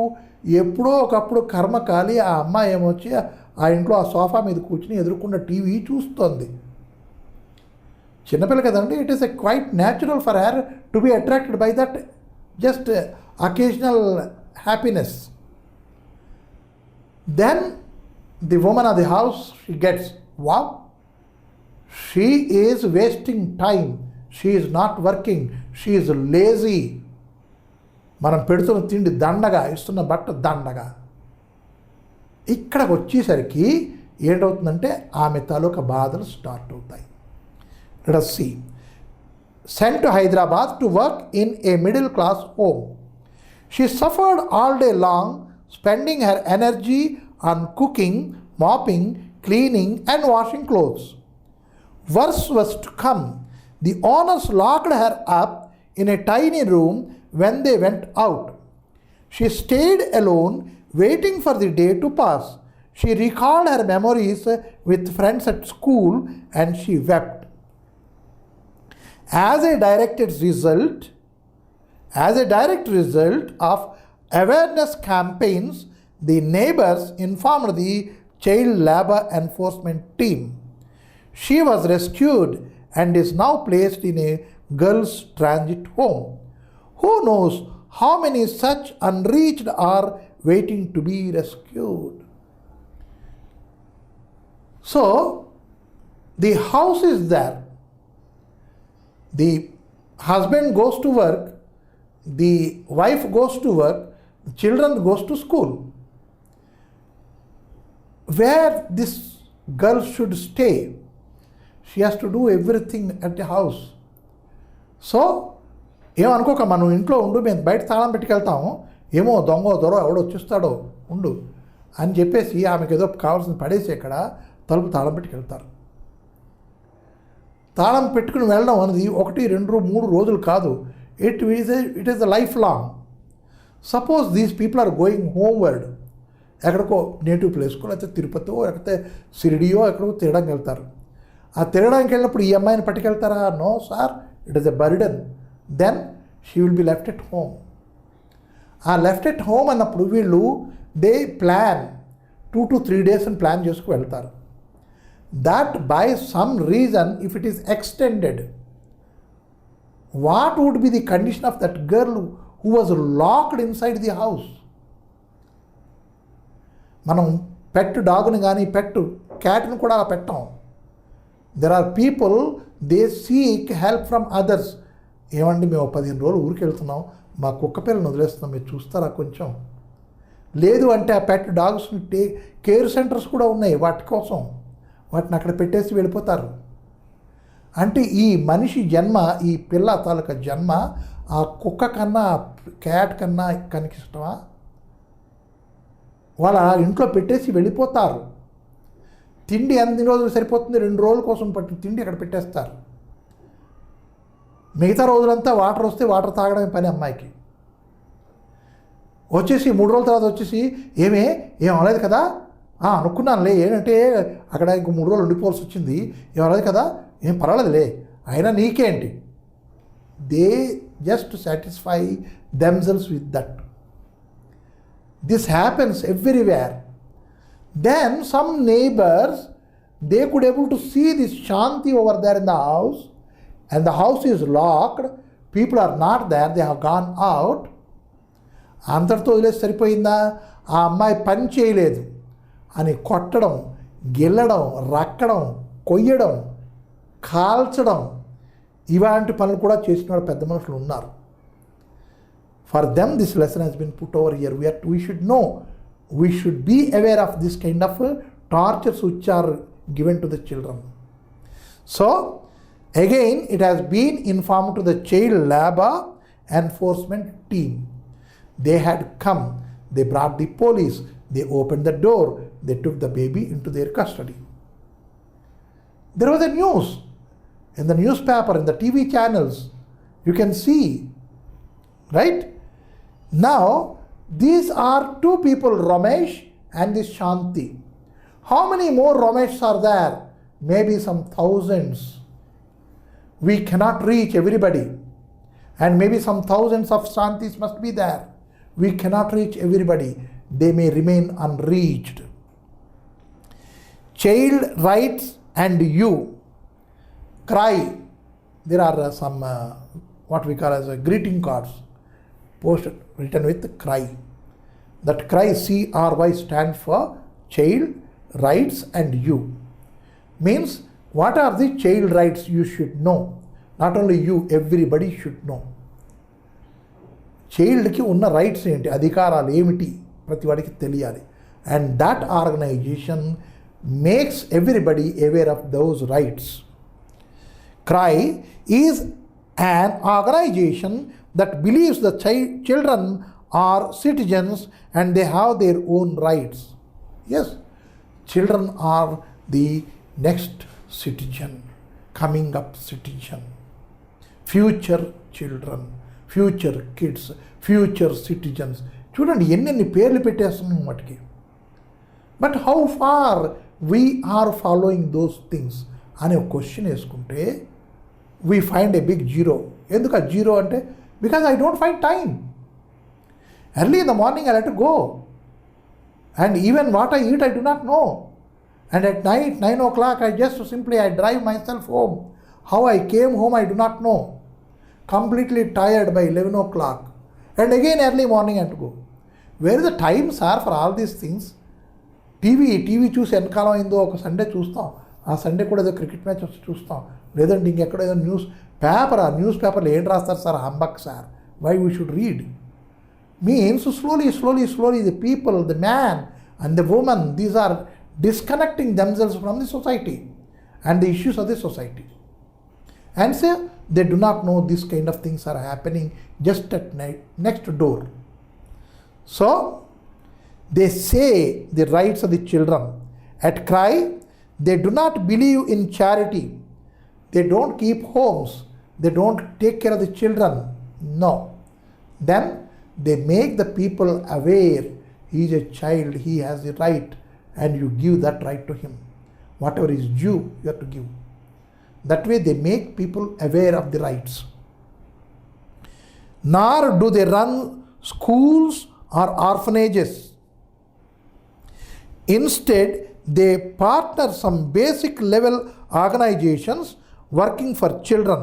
ఎప్పుడో ఒకప్పుడు కర్మ కాలి ఆ అమ్మాయి ఏమొచ్చి ఆ ఇంట్లో ఆ సోఫా మీద కూర్చుని ఎదుర్కొన్న టీవీ చూస్తుంది. చిన్నపిల్ల కదండి, it is a quite natural for her to be attracted by that just occasional happiness. Then the women of the house she gets, wow, she is wasting time, she is not working, she is lazy. మనం పెడుతున్న తిండి దండగా, ఇస్తున్న బట్ట దండగా. ఇక్కడికి వచ్చేసరికి ఏంటవుతుందంటే ఆమె తాలూకా బాధలు స్టార్ట్ అవుతాయి. Let us see. Sent to Hyderabad to work in a middle class home. She suffered all day long, spending her energy on cooking, mopping, cleaning and washing clothes. Worse was to come. The owners locked her up in a tiny room when they went out. She stayed alone, waiting for the day to pass. She recalled her memories with friends at school and she wept. As a direct result of awareness campaigns, the neighbors informed the child labor enforcement team. She was rescued and is now placed in a girls' transit home. Who knows how many such unreached are waiting to be rescued? So, the house is there. The husband goes to work, the wife goes to work, the children goes to school. Where this girl should stay? She has to do everything at the house. So, ఏమనుకోక, మనం ఇంట్లో ఉండు, మేము బయట తాళం పెట్టుకెళ్తాము, ఏమో దొంగో దొరో ఎవడో వచ్చేస్తాడో ఉండు అని చెప్పేసి ఆమెకు ఏదో కావాల్సింది పడేసి ఇక్కడ తలుపు తాళం పెట్టుకెళ్తారు. తాళం పెట్టుకుని వెళ్ళడం అనేది 1, 2, 3 రోజులు కాదు. It is a life long. Suppose these people are going homeward, ఎక్కడికో నేటివ్ ప్లేస్కో, లేకపోతే తిరుపతిలో, లేకపోతే షిరిడియో ఎక్కడికో తిరగడానికి వెళ్తారు. ఆ తిరగడానికి వెళ్ళినప్పుడు ఈ అమ్మాయిని పట్టుకెళ్తారా? No sir, it is a burden. Then she will be left at home. ఆ లెఫ్ట్ ఎట్ హోమ్ అన్నప్పుడు వీళ్ళు దే ప్లాన్ 2 to 3 days అని ప్లాన్ చేసుకు వెళ్తారు. That by some reason, if it is extended, what would be the condition of that girl who was locked inside the house? మనం పెట్ డాగ్ని కానీ పెట్ క్యాట్ని కూడా అలా పెట్టాం. There are people, they seek help from others. ఏమండి, మేము 15 రోజులు ఊరికి వెళ్తున్నాం, మా కుక్క పిల్లని వదిలేస్తున్నాం, మీరు చూస్తారా కొంచెం? లేదు అంటే ఆ పెట్ డాగ్స్ని కేర్ సెంటర్స్ కూడా ఉన్నాయి వాటి కోసం, వాటిని అక్కడ పెట్టేసి వెళ్ళిపోతారు. అంటే ఈ మనిషి జన్మ, ఈ పిల్ల తాలూకా జన్మ ఆ కుక్క కన్నా క్యాట్ కన్నా కనికిష్టమా? వాళ్ళ ఇంట్లో పెట్టేసి వెళ్ళిపోతారు. తిండి ఎన్ని రోజులు సరిపోతుంది? 2 రోజుల కోసం పట్టిన తిండి అక్కడ పెట్టేస్తారు. మిగతా రోజులంతా వాటర్ వస్తే వాటర్ తాగడమే పని అమ్మాయికి. వచ్చేసి 3 రోజుల తర్వాత వచ్చేసి ఏం అవ్వలేదు కదా, అనుకున్నానులే, ఏంటంటే అక్కడ ఇంకో 3 రోజులు ఉండిపోవాల్సి వచ్చింది, ఏం అవ్వలేదు కదా, ఏం పర్వాలేదులే, అయినా నీకేంటి? They just satisfy themselves with that. This happens everywhere. Then some neighbors, they could able to see this Shanti over there in the house, and the house is locked, people are not there, they have gone out. అంతటితో వదిలేసి సరిపోయిందా? ఆ అమ్మాయి పని చేయలేదు అని కొట్టడం, గిల్లడం, రక్కడం, కొయ్యడం, కాల్చడం, ఇలాంటి పనులు కూడా చేసిన వాళ్ళు పెద్ద మనుషులు ఉన్నారు. For them this lesson has been put over here. We should know, we should be aware of this kind of tortures which are given to the children. So again it has been informed to the child labor enforcement team. They had come, they brought the police, they opened the door, they took the baby into their custody. There was a news in the newspaper, in the TV channels, you can see, right? Now these are 2 people, Ramesh and this Shanti. How many more Rameshs are there? Maybe some thousands. We cannot reach everybody, and maybe some thousands of Shantis must be there. We cannot reach everybody. They may remain unreached. Child rights and you. Cry, there are some what we call as greeting cards posted written with CRY. That CRY, CRY, stands for Child Rights and You. Means what are the child rights you should know. Not only you, everybody should know. చైల్డ్కి ఉన్న rights ఏంటి, అధికారాలు ఏమిటి ప్రతి వాడికి తెలియాలి. And that organisation makes everybody aware of those rights. CRY is an organization that believes the children are citizens and they have their own rights. Yes, children are the next citizen, coming up citizen, future children, future kids, future citizens. చూడండి ఎన్నెన్ని పేర్లు పెట్టేస్తున్నాం వాటికి. But how far we are following those things అనే ఒక question వేసుకుంటే we find a big zero. ఎందుకు ఆ జీరో అంటే, because I don't find time. Early in the morning I let go and even what I eat I do not know. And at night 9 o'clock I just simply I drive myself home. How I came home I do not know. Completely tired by 11 o'clock and again early morning I have to go. Where is the time, sir, for all these things? TV చూసి ఎంతకాలం అయిందో. ఒక Sunday చూస్తాం, ఆ Sunday కూడా ఏదో cricket match వచ్చి చూస్తాం, లేదంటే ఇంకెక్కడ ఏదో న్యూస్ పేపర్లో ఏం రాస్తారు sir, humbug sir, why we should read. Means slowly the people, the man and the woman, these are disconnecting themselves from the society and the issues of the society. And so they do not know this kind of things are happening just at next door. So they say the rights of the children. At CRY, they do not believe in charity. They don't keep homes. They don't take care of the children. No. Then they make the people aware. He is a child, he has the right, and you give that right to him. Whatever is due, you have to give. That way they make people aware of the rights. Nor do they run schools or orphanages. Instead, they partner some basic level organizations working for children,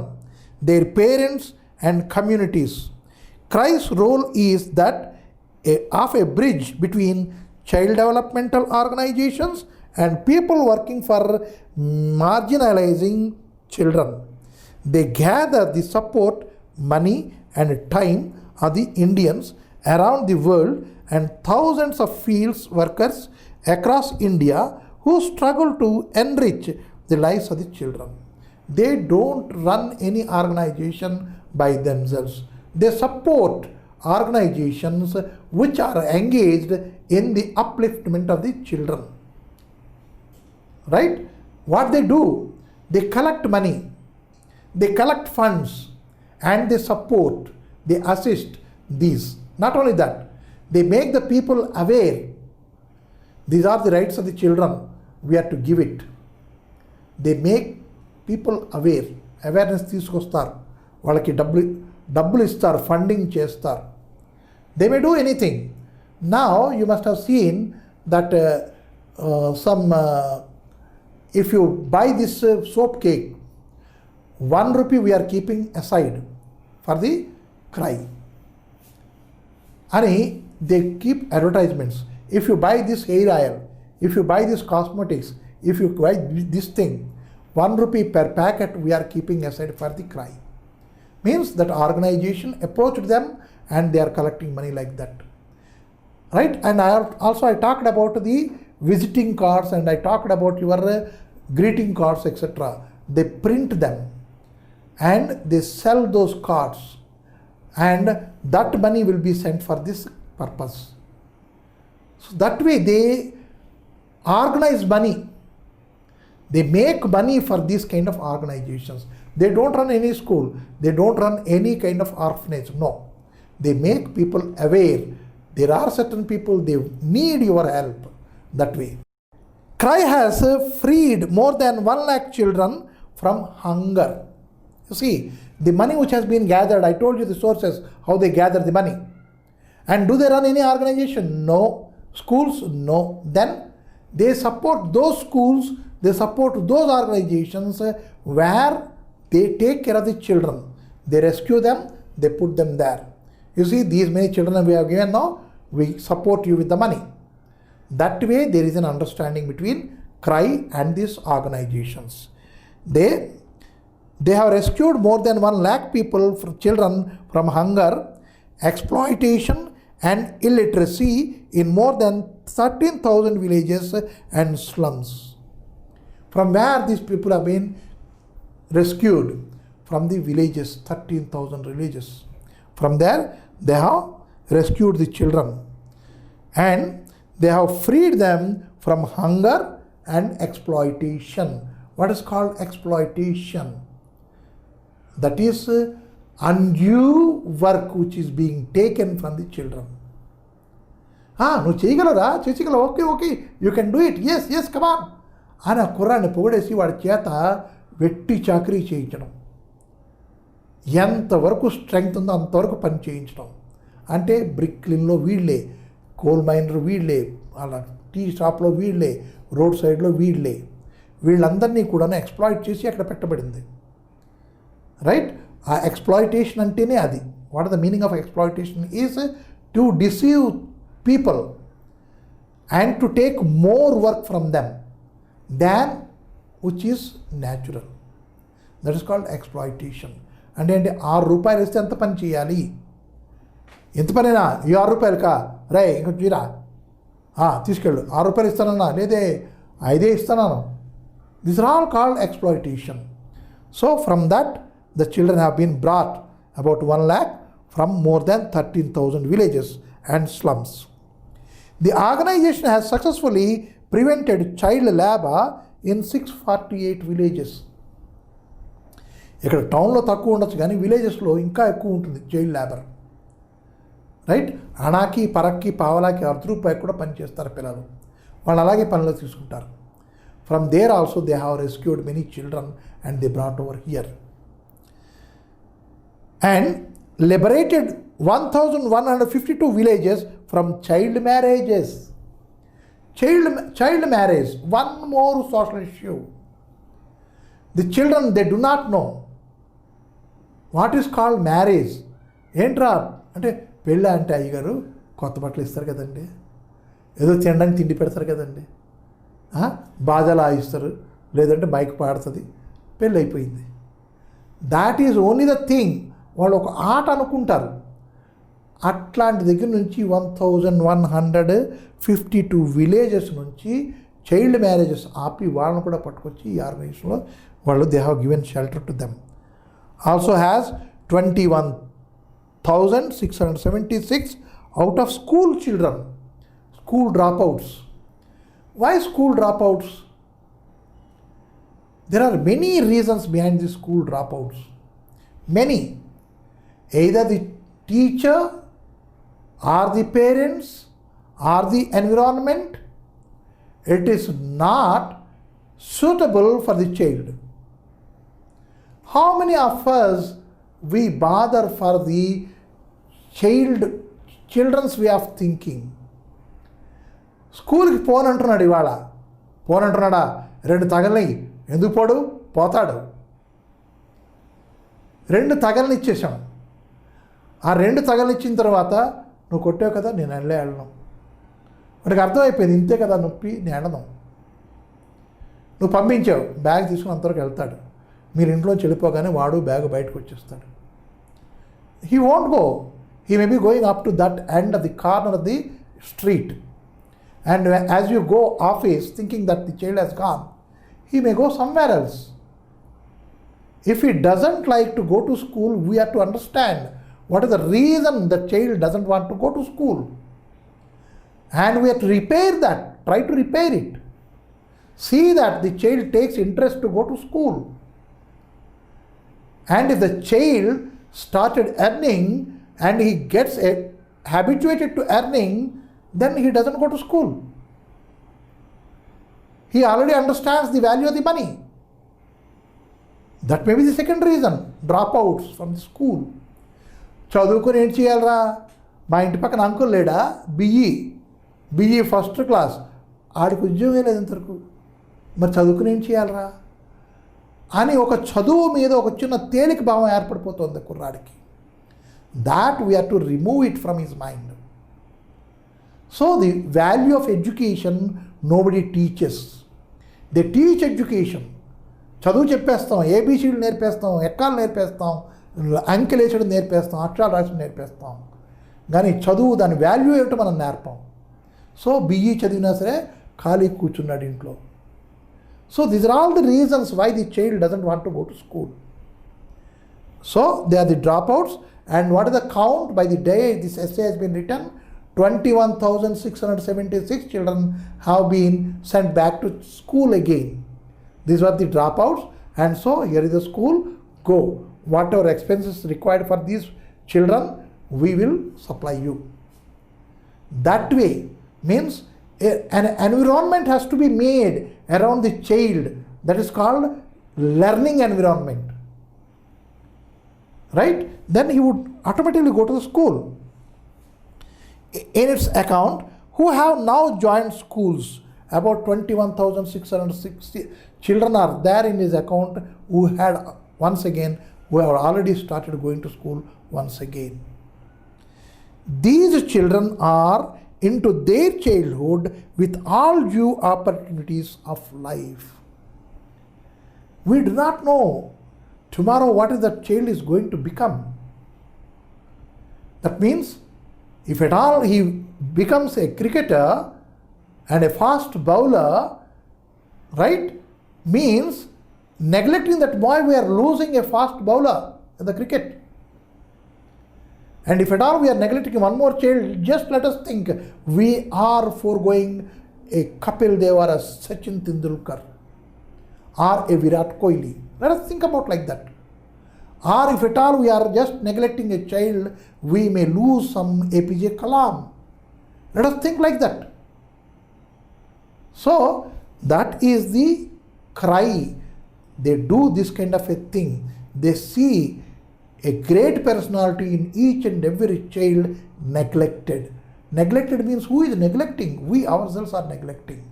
their parents and communities. CRY's role is that of a bridge between child developmental organizations and people working for marginalizing children. They gather the support, money and time of the Indians around the world and thousands of field workers across India who struggle to enrich the lives of the children. They don't run any organization by themselves. They support organizations which are engaged in the upliftment of the children. Right? What they do? They collect money, they collect funds, and they support, they assist these. Not only that, they make the people aware. These are the rights of the children, we have to give it. They make people aware. Awareness తీసుకొస్తారు, వాళ్ళకి డబ్బులు ఇస్తారు, funding చేస్తారు. They may do anything. Now you must have seen that if you buy this soap cake, 1 rupee we are keeping aside for the CRY. And they keep advertisements. If you buy this hair oil, if you buy this cosmetics, if you buy this thing, 1 rupee per packet we are keeping aside for the CRY. Means that organization approached them and they are collecting money like that. Right? And I talked about the visiting cards and I talked about your greeting cards, etc. They print them and they sell those cards and that money will be sent for this purpose. So that way they organize money. They make money for these kind of organizations. They don't run any school. They don't run any kind of orphanage. No. They make people aware. There are certain people, they need your help. That way. CRY has freed more than 1 lakh children from hunger. You see, the money which has been gathered, I told you the sources, how they gather the money. And do they run any organization? No. Schools? No. Then they support those schools, they support those organizations where they take care of the children. They rescue them, they put them there. You see, these many children we have given now, we support you with the money. That way there is an understanding between CRY and these organizations. They have rescued more than 1 lakh people, children from hunger, exploitation and illiteracy in more than 13,000 villages and slums. From where these people have been rescued? From the villages, 13,000 villages. From there, they have rescued the children and they have freed them from hunger and exploitation. What is called exploitation? That is undue work which is being taken from the children. నువ్వు చేయగలరా, చేసేయగలవు, okay you can do it, yes come on అని ఆ కుర్రాన్ని పొగిడేసి వాడి చేత వెట్టి చాకరీ చేయించడం. ఎంతవరకు స్ట్రెంగ్త్ ఉందో అంతవరకు పని చేయించడం. అంటే బ్రిక్ క్లీన్లో వీళ్ళే, కోల్ మైనర్ వీళ్ళే, అలా టీ షాప్లో వీళ్ళే, రోడ్ సైడ్లో వీళ్ళే, వీళ్ళందరినీ కూడా ఎక్స్ప్లాయిట్ చేసి అక్కడ పెట్టబడింది. రైట్? ఆ ఎక్స్ప్లాయిటేషన్ అంటేనే అది. What are the meaning of exploitation is to deceive people and to take more work from them than which is natural. That is called exploitation. అంటే ₹6 ఇస్తే ఎంత పని చేయాలి? ఎంత పనైనా ఈ ₹6కా రే ఇంకొంచెం తీరా, తీసుకెళ్ళు, ₹6 ఇస్తానన్నా, లేదే 5 ఇస్తాను. These are all called exploitation. So from that the children have been brought, about 1 lakh, from more than 13,000 villages and slums. The organization has successfully prevented child labor in 648 villages. ఇక్కడ టౌన్లో తక్కువ ఉండొచ్చు కానీ విలేజెస్లో ఇంకా ఎక్కువ ఉంటుంది చైల్డ్ లేబర్. రైట్? అనాకి పరక్కి పావలాకి ₹1 కూడా పనిచేస్తారు పిల్లలు. వాళ్ళు అలాగే పనిలో తీసుకుంటారు. From there also they have rescued many children and they brought over here. And liberated 1,152 villages from child marriages. Child marriage, one more social issue. The children, they do not know what is called marriage. ఏంట్రా అంటే పెళ్ళి అంటే అయ్యగారు కొత్త బట్టలు ఇస్తారు కదండి, ఏదో తినడానికి తిండి పెడతారు కదండి, బాజాలు ఆయిస్తారు, లేదంటే బైక్ పాడుతుంది, పెళ్ళి అయిపోయింది. That is only the thing. వాళ్ళు ఒక ఆట అనుకుంటారు. అట్లాంటి దగ్గర నుంచి 1,152 విలేజెస్ నుంచి చైల్డ్ మ్యారేజెస్ ఆపి వాళ్ళని కూడా పట్టుకొచ్చి ఈ ఆర్గనైజేషన్లో వాళ్ళు they have given shelter to them. Also has 21,676 out of school children, school dropouts. Why school dropouts? There are many reasons behind the school dropouts. Many. Either the teacher or the parents or the environment, it is not suitable for the child. How many of us we bother for the children's way of thinking? స్కూల్కి పోనంటున్నాడు, ఇవాళ పోనంటున్నాడా, 2 తగలని ఎందుకు పోతాడు. 2 తగలని ఇచ్చేసాం. ఆ 2 తగలని ఇచ్చిన తర్వాత నువ్వు కొట్టావు కదా, నేను వెళ్ళను. వాడికి అర్థమైపోయింది, ఇంతే కదా నొప్పి, నేను వెళ్ళను. నువ్వు పంపించావు, బ్యాగ్ తీసుకుని అంతవరకు వెళ్తాడు. మీరు ఇంట్లో వెళ్ళిపోగానే వాడు బ్యాగ్ బయటకు వచ్చేస్తాడు. He won't go. He may be going up to that end of the corner of the street. And as you go office thinking that the child has gone, he may go somewhere else. If he doesn't like to go to school, we have to understand what is the reason the child doesn't want to go to school. And we have to repair that, try to repair it. See that the child takes interest to go to school. And if the child started earning and he gets habituated to earning, then he doesn't go to school. He already understands the value of the money. That may be the second reason, dropouts from the school. చదువుకొని ఏం చేయాలరా? మా ఇంటి పక్కన uncle లేడా, BE first class, ఆడికి ఉద్యోగం లేదు ఇంతవరకు, మరి చదువుకుని ఏం చేయాలరా? అని ఒక చదువు మీద ఒక చిన్న తేలిక భావం ఏర్పడిపోతుంది కుర్రాడికి. That we have to remove it from his mind. So the value of education nobody teaches. They teach education. చదువు చెప్పేస్తాం, ఏబీసీలు నేర్పేస్తాం, ఎక్కాలు నేర్పేస్తాం, అంకెలేసడం నేర్పేస్తాం, అక్షరాలు రాసడం నేర్పేస్తాం, కానీ చదువు దాని వాల్యూ ఏమిటో మనం నేర్పం. సో బిఈ చదివినా సరే ఖాళీ కూర్చున్నాడు ఇంట్లో. So these are all the reasons why the child doesn't want to go to school. So they are the dropouts. And what is the count by the day this essay has been written? 21,676 children have been sent back to school again. These were the dropouts, and so here is the school. Go. Whatever expenses required for these children, we will supply you. That way means an environment has to be made around the child that is called learning environment. Right? Then he would automatically go to the school. In its account, who have now joined schools, about 21,660 children are there in his account who had once again, who have already started going to school once again. These children are into their childhood with all due opportunities of life. We do not know tomorrow what is that child is going to become. That means if at all he becomes a cricketer and a fast bowler, right, means neglecting that boy, we are losing a fast bowler in the cricket. And if at all we are neglecting one more child, just let us think, we are foregoing a Kapil Dev or a Sachin Tendulkar or a Virat Kohli. Let us think about like that. Or if at all we are just neglecting a child, we may lose some APJ Kalam. Let us think like that. So that is the cry. They do this kind of a thing. They see a great personality in each and every child neglected. Neglected means who is neglecting? We ourselves are neglecting.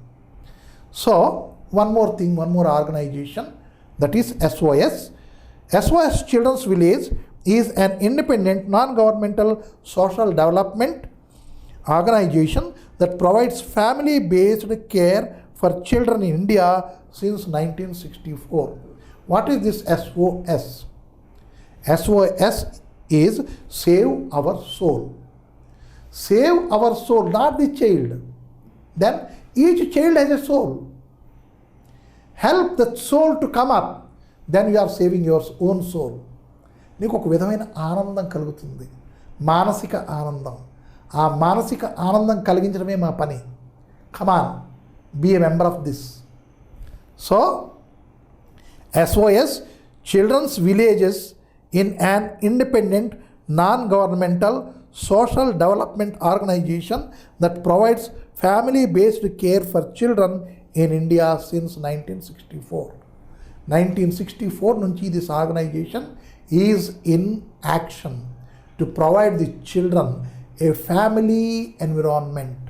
So one more thing, one more organization, that is SOS. SOS Children's Village is an independent non-governmental social development organization that provides family-based care for children in India since 1964. What is this SOS? SOS is Save Our Soul. Save our soul, not the child. Then each child has a soul. Help that soul to come up. Then you are saving your own soul. నీకు ఒక విధమైన ఆనందం కలుగుతుంది, మానసిక ఆనందం. ఆ మానసిక ఆనందం కలిగించడమే మా పని. Come on, be a member of this. So SOS Children's Villages in an independent non-governmental social development organization that provides family-based care for children in India since 1964. 1964 నుంచి this organization is in action to provide the children a family environment.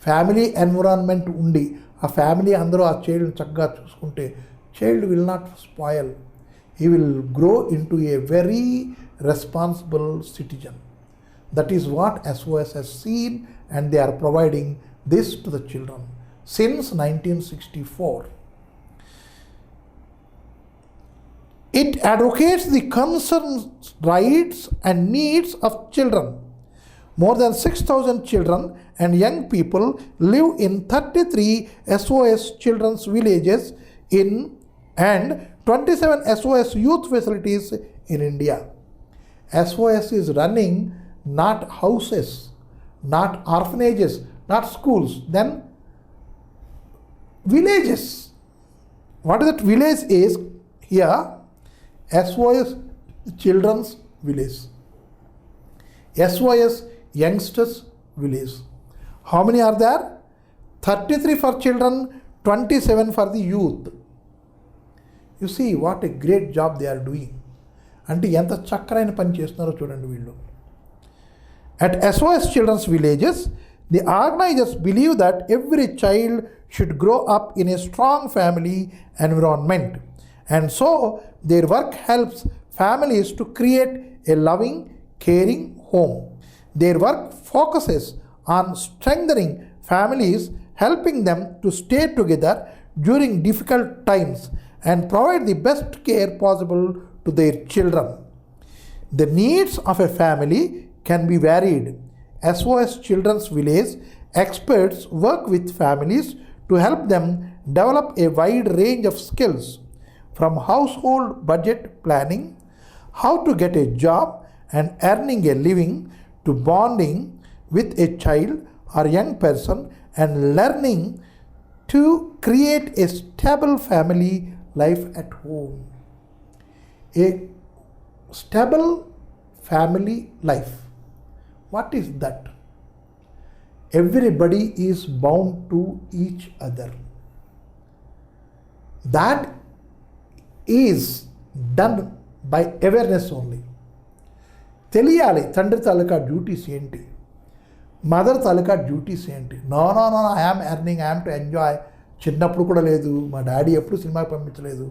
Family environment ఉండి ఆ family అందరూ ఆ చైల్డ్ని చక్కగా చూసుకుంటే child will not spoil. He will grow into a very responsible citizen. That is what SOS has seen, and they are providing this to the children since 1964. It advocates the concerns, rights and needs of children. More than 6,000 children and young people live in 33 SOS children's villages and 27 SOS youth facilities in India. SOS is running not houses, not orphanages, not schools, then villages. What is that village is here? SOS Children's Village, SOS Youngsters Village. How many are there? 33 for children, 27 for the youth. You see what a great job they are doing. అంటే ఎంత చక్కరైన పని చేస్తున్నారో చూడండి వీళ్ళు. At SOS Children's Villages, the organizers believe that every child should grow up in a strong family environment And so their work helps families to create a loving, caring home. Their work focuses on strengthening families, helping them to stay together during difficult times and provide the best care possible to their children. The needs of a family can be varied. SOS Children's Village experts work with families to help them develop a wide range of skills, from household budget planning, how to get a job and earning a living, to bonding with a child or young person and learning to create a stable family life at home. A stable family life. What is that? Everybody is bound to each other. That is done by awareness only. తెలియాలి తండ్రి తాలూకా duties ఏంటి, mother తాలూకా duties ఏంటి. No I am earning, I am to enjoy. చిన్నప్పుడు కూడా లేదు, మా డాడీ ఎప్పుడు సినిమాకి పంపించలేదు.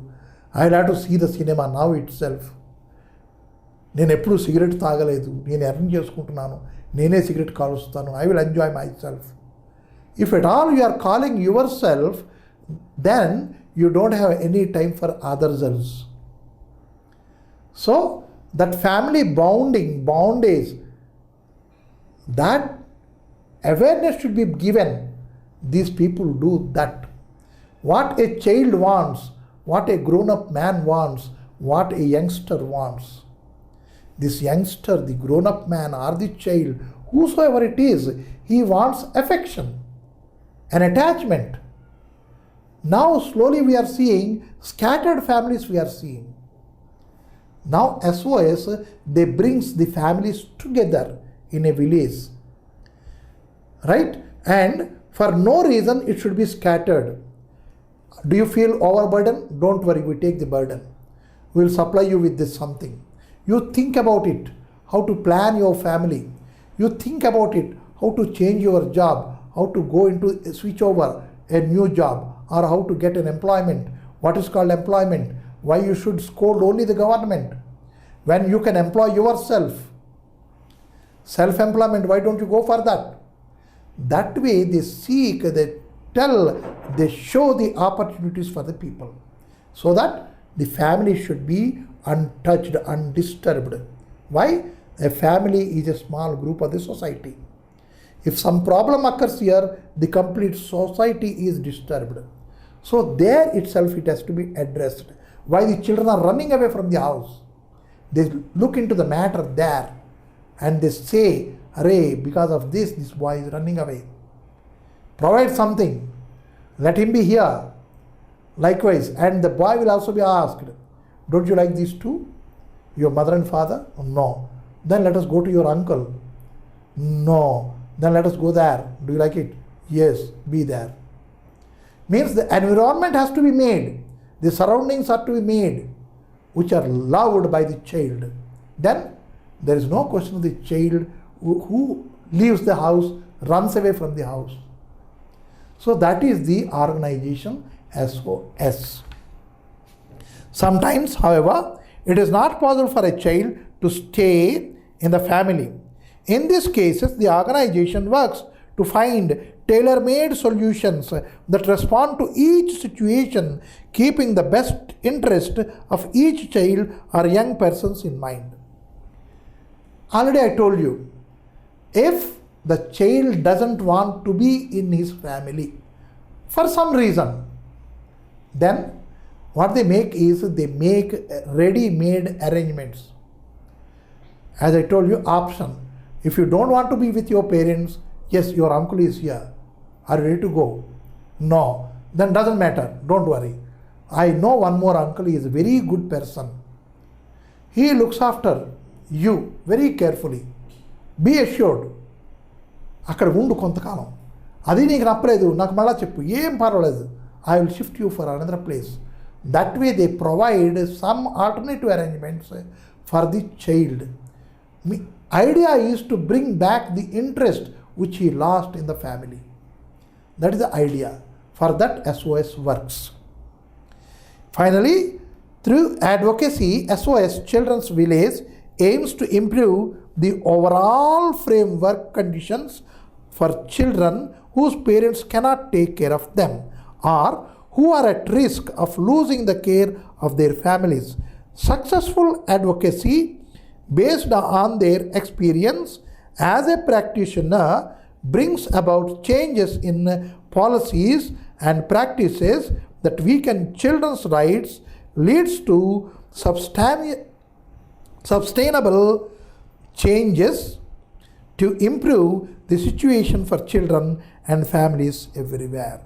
I have to see the cinema now itself. నేను ఎప్పుడు సిగరెట్ తాగలేదు, నేను ఎర్న్ చేసుకుంటున్నాను, నేనే సిగరెట్ కాలుస్తాను, I will enjoy myself. If at all you are calling yourself, then you don't have any time for others. So that family bondage, that awareness should be given. These people do that. What a child wants, what a grown-up man wants, what a youngster wants. This youngster, the grown-up man or the child, whosoever it is, he wants affection and attachment. Now slowly we are seeing scattered families we are seeing. Now SOS, they brings the families together in a village. Right? And for no reason it should be scattered. Do you feel overburdened? Don't worry, we take the burden. We will supply you with this something. You think about it, how to plan your family. You think about it, how to change your job, how to go into switch over a new job, or how to get an employment. What is called employment? Why you should scold only the government when you can employ yourself? Self-employment, why don't you go for that? That way they seek, they tell, they show the opportunities for the people, so that the family should be untouched, undisturbed. Why? A family is a small group of the society. If some problem occurs here, the complete society is disturbed. So there itself it has to be addressed. Why the children are running away from the house? They look into the matter there and they say, "Arey, because of this boy is running away." Provide something. Let him be here. Likewise, and the boy will also be asked, "Don't you like these two? Your mother and father?" "No." "Then let us go to your uncle." "No." "Then let us go there. Do you like it?" "Yes, be there." Means the environment has to be made, the surroundings are to be made, which are loved by the child. Then there is no question of the child who leaves the house, runs away from the house. So that is the organization SOS. Sometimes, however, it is not possible for a child to stay in the family. In these cases, the organization works to find tailor-made solutions that respond to each situation, keeping the best interest of each child or young persons in mind. Already I told you, if the child doesn't want to be in his family for some reason, then what they make is they make ready-made arrangements. As I told you, option. If you don't want to be with your parents, yes, your uncle is here. Are you ready to go? No. Then doesn't matter. Don't worry. I know one more uncle. He is a very good person. He looks after you very carefully. Be assured. అక్కడ ఉండు కొంతకాలం. అది నీకు నప్పలేదు, నాకు మళ్ళా చెప్పు, ఏం పర్వాలేదు. I will shift you for another place. That way they provide some alternative arrangements for the child. Idea is to bring back the interest which he lost in the family. That is the idea. For that SOS works. Finally, Through advocacy, SOS Children's Village aims to improve the overall framework conditions for children whose parents cannot take care of them or who are at risk of losing the care of their families. Successful advocacy based on their experience as a practitioner brings about changes in policies and practices that weaken children's rights, leads to sustainable changes to improve the situation for children and families everywhere.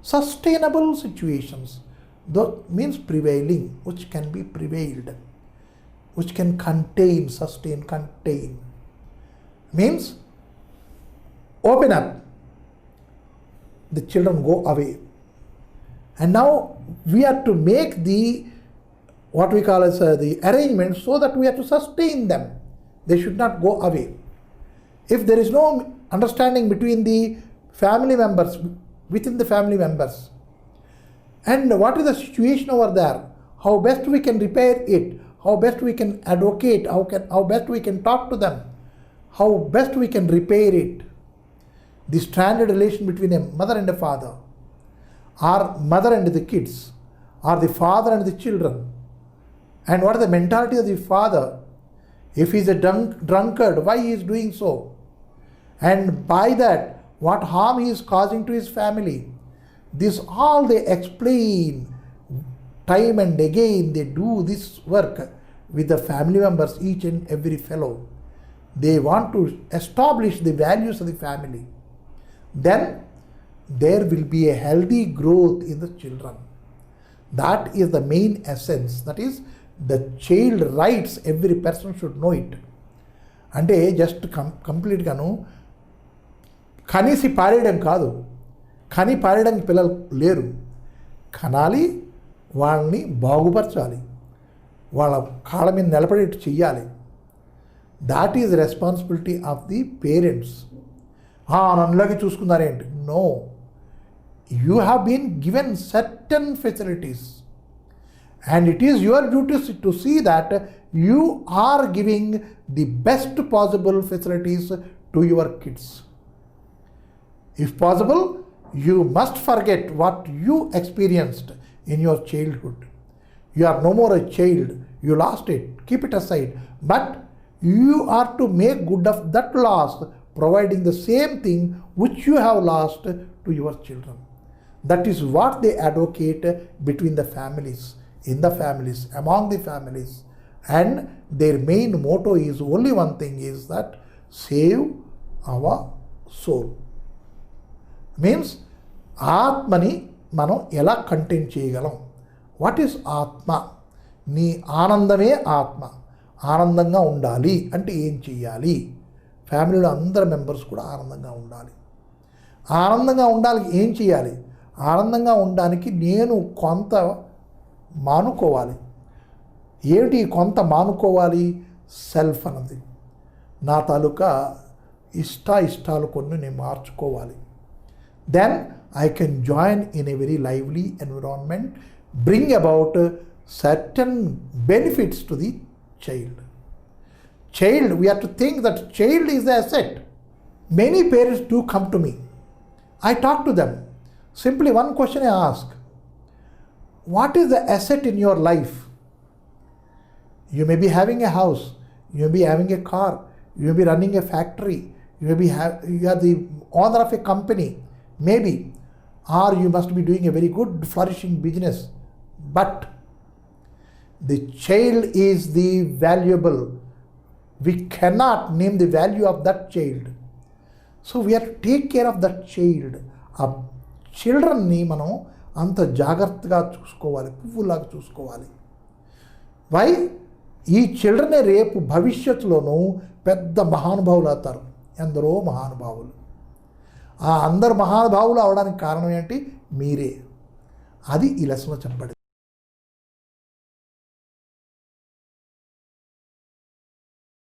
Sustainable situations, that means prevailing, which can be prevailed, which can contain, sustain, contain. Means open up, the children go away. And now we have to make the, what we call as the arrangement so that we have to sustain them. They should not go away. If there is no understanding between the family members, within the family members, and what is the situation over there, how best we can repair it, how best we can advocate, how best we can talk to them, how best we can repair it. The stranded relation between a mother and a father, or mother and the kids, or the father and the children. And what is the mentality of the father? If he is a drunkard, why he is doing so? And by that, what harm he is causing to his family. This all they explain time and again. They do this work with the family members, each and every fellow. They want to establish the values of the family. Then there will be a healthy growth in the children. That is the main essence. That is the child rights. Every person should know it. అంటే just కంప్లీట్గాను కనీసి పారేయడం కాదు, కని పారేయడానికి పిల్లలు లేరు. కనాలి, వాళ్ళని బాగుపరచాలి, వాళ్ళ కాళ్ళ మీద నిలబడేట్టు చెయ్యాలి. That is responsibility of the parents. నన్నులాగే చూసుకున్నారేంటి? No, you have been given certain facilities and it is your duty to see that you are giving the best possible facilities to your kids. If possible, you must forget what you experienced in your childhood. You are no more a child, you lost it, keep it aside, but you are to make good of that loss, providing the same thing which you have lost to your children. That is what they advocate between the families, in the families, among the families. And their main motto is only one thing, is that save our soul. Means ఆత్మని మనం ఎలా contain చేయగలం? What is ఆత్మ? నీ ఆనందమే ఆత్మ. ఆనందంగా ఉండాలి అంటే ఏం చేయాలి? ఫ్యామిలీలో అందరు మెంబర్స్ కూడా ఆనందంగా ఉండాలి. ఆనందంగా ఉండాలి ఏం చేయాలి? ఆనందంగా ఉండడానికి నేను కొంత మానుకోవాలి. ఏమిటి కొంత మానుకోవాలి? సెల్ఫ్ అన్నది, నా తాలూకా ఇష్టాలు కొన్ని నేను మార్చుకోవాలి. Then I can join in a very lively environment, bring about certain benefits to the child. We have to think that child is the asset. Many parents do come to me. I talk to them. Simply one question I ask: what is the asset in your life? You may be having a house, you may be having a car, you may be running a factory, you are the owner of a company, maybe, or you must be doing a very good flourishing business. But the child is the valuable. We cannot name the value of that child. So we have to take care of that child. ఆ చిల్డ్రన్ని మనం అంత జాగ్రత్తగా చూసుకోవాలి, పువ్వులాగా చూసుకోవాలి. Why? ఈ చిల్డ్రనే రేపు భవిష్యత్తులోనూ పెద్ద మహానుభావులు అవుతారు. ఎందరో మహానుభావులు. ఆ అందరు మహానుభావులు అవడానికి కారణం ఏంటి? మీరే. అది ఈ లెసన్లో చెప్పబడింది.